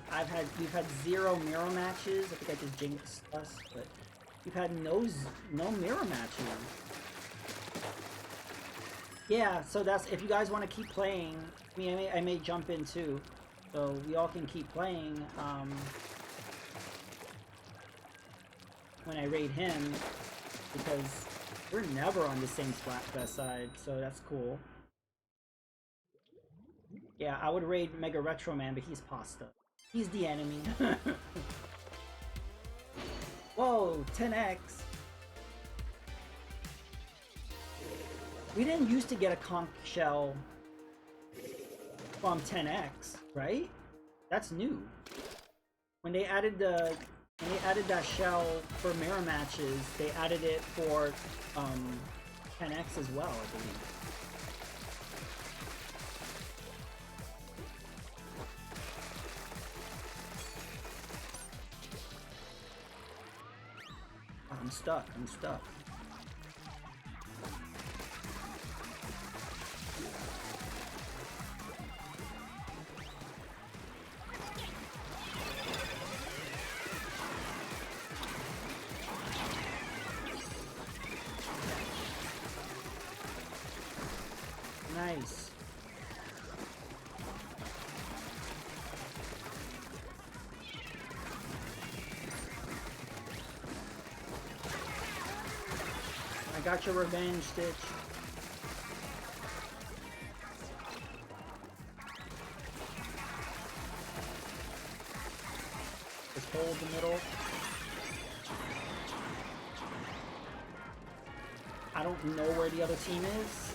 We've had 0 mirror matches. I think I just jinxed us, but we've had no mirror matches. Yeah, so that's, if you guys want to keep playing, I mean, I may jump in too, so we all can keep playing when I raid him, because we're never on the same Splatfest side, so that's cool. Yeah, I would raid Mega Retro Man, but he's pasta. He's the enemy. Whoa, 10x. We didn't used to get a conch shell from 10x, right? That's new. When they added that shell for mirror matches, they added it for 10x as well, I believe. Oh, I'm stuck. Nice. I got your revenge, Stitch. Just hold the middle. I don't know where the other team is.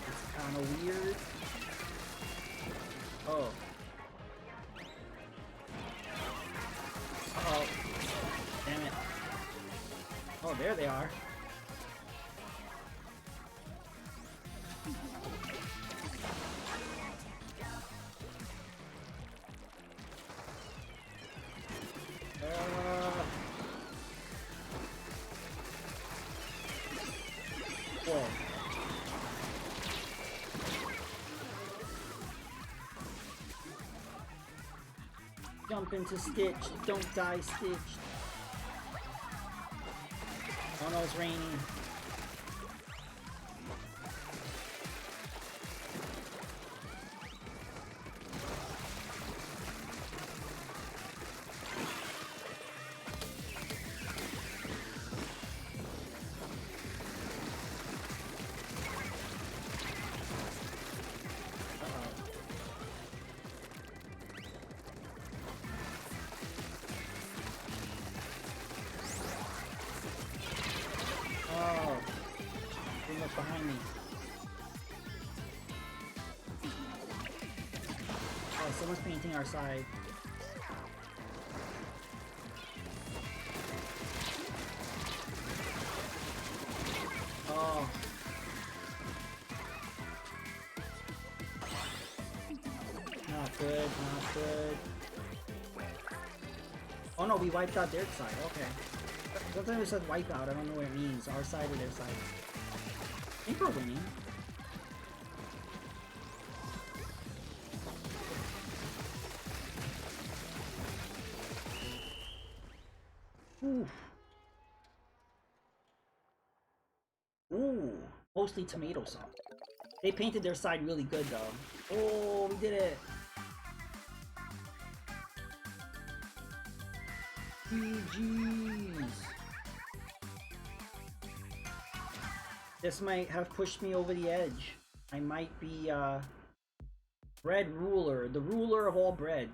It's kind of weird. Oh. Uh-oh. Damn it. Oh, there they are. Whoa. Jump into Stitch. Don't die, Stitch. Oh no, it's raining. Oh, too much behind me. Oh, someone's painting our side. Oh. Not good, not good. Oh no, we wiped out their side, okay. Sometimes it says wipe out, I don't know what it means. Our side or their side. I think we're winning. Ooh. Ooh. Mostly tomato sauce. They painted their side really good though. Oh, we did it. GG's. This might have pushed me over the edge. I might be, bread ruler. The ruler of all bread.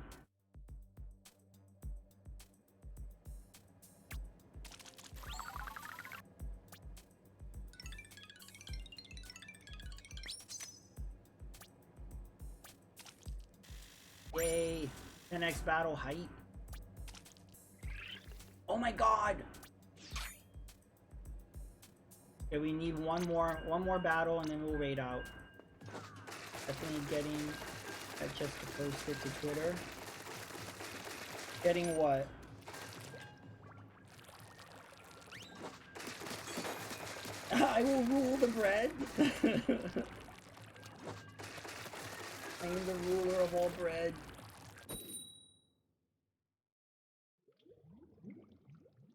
Yay. 10x battle hype. Oh my god! Okay, we need one more battle and then we'll raid out. Definitely getting that just to post it to Twitter. Getting what? I will rule the bread. I am the ruler of all bread.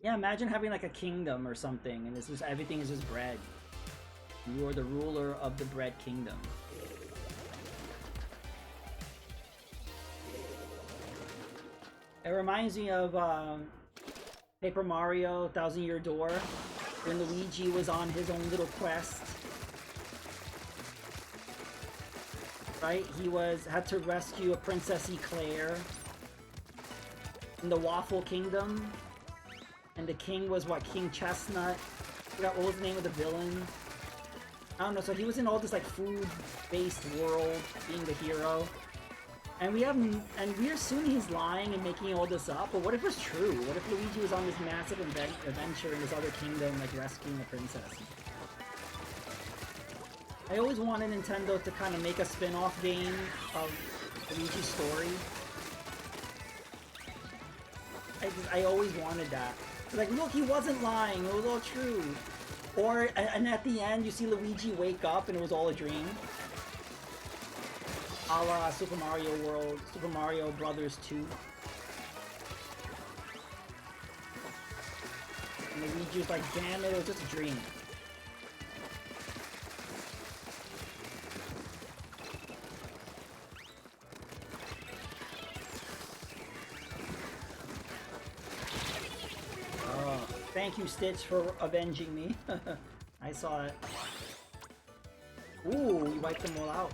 Yeah, imagine having like a kingdom or something, and this is everything is just bread. You are the ruler of the bread kingdom. It reminds me of Paper Mario: Thousand Year Door, when Luigi was on his own little quest. right? He had to rescue a Princess Eclair in the Waffle Kingdom. And the king was what? King Chestnut? I forgot what was the name of the villain. I don't know, so he was in all this like food-based world, being the hero. And we're assuming he's lying and making all this up, but what if it's true? What if Luigi was on this massive adventure in this other kingdom, like rescuing a princess? I always wanted Nintendo to kind of make a spin-off game of Luigi's story. I always wanted that. Like, look, he wasn't lying, it was all true. Or, and at the end, you see Luigi wake up and it was all a dream. A la Super Mario Brothers 2. And Luigi's like, damn it, it was just a dream. Thank you, Stitch, for avenging me. I saw it. Ooh, you wiped them all out.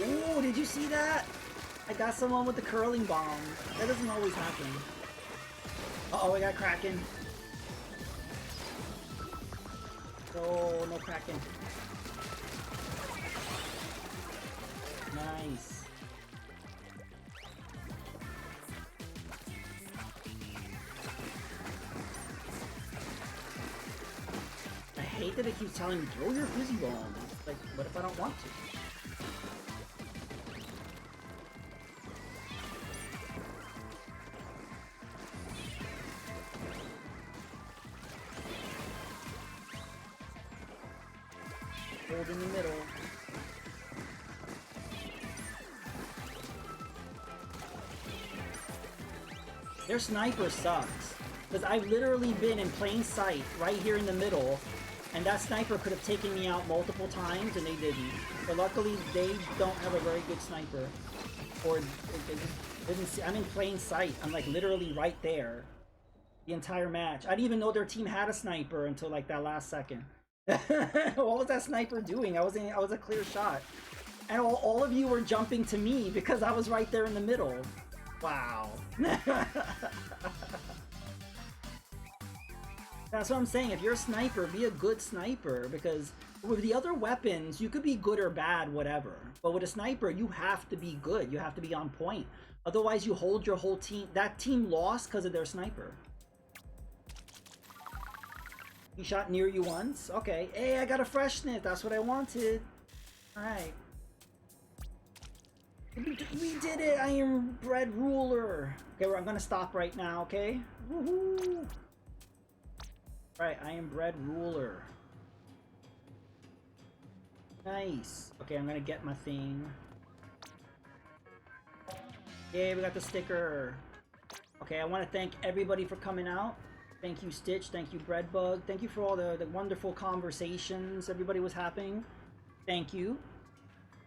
Ooh, did you see that? I got someone with the curling bomb. That doesn't always happen. Uh-oh, I got Kraken. Oh, no Kraken. Nice. I hate that it keeps telling me, throw your fizzy bomb. Like, what if I don't want to? In the middle. Their sniper sucks. Because I've literally been in plain sight right here in the middle, and that sniper could have taken me out multiple times and they didn't. But luckily they don't have a very good sniper. Or they just didn't see. I'm in plain sight. I'm like literally right there. The entire match. I didn't even know their team had a sniper until like that last second. What was that sniper doing? I was a clear shot. And all of you were jumping to me because I was right there in the middle. Wow. That's what I'm saying. If you're a sniper, be a good sniper, because with the other weapons, you could be good or bad, whatever. But with a sniper, you have to be good. You have to be on point. Otherwise, you hold your whole team. That team lost because of their sniper. He shot near you once? Okay. Hey, I got a freshness. That's what I wanted. Alright. We did it! I am bread ruler! Okay, well, I'm gonna stop right now, okay? Woohoo! Right, I am bread ruler. Nice. Okay, I'm gonna get my thing. Yay, we got the sticker. Okay, I want to thank everybody for coming out. Thank you, Stitch. Thank you, Breadbug. Thank you for all the wonderful conversations everybody was having. Thank you.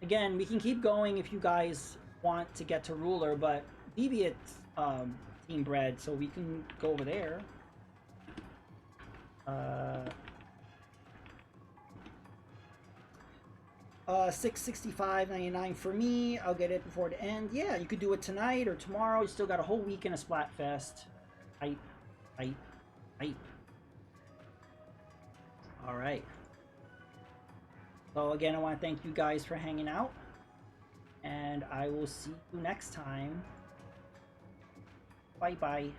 Again, we can keep going if you guys want to get to Ruler, but Deviate Team Bread, so we can go over there. 665.99 for me. I'll get it before the end. Yeah, you could do it tonight or tomorrow. You still got a whole weekend of Splatfest. Hype. Alright. So again, I want to thank you guys for hanging out. And I will see you next time. Bye-bye.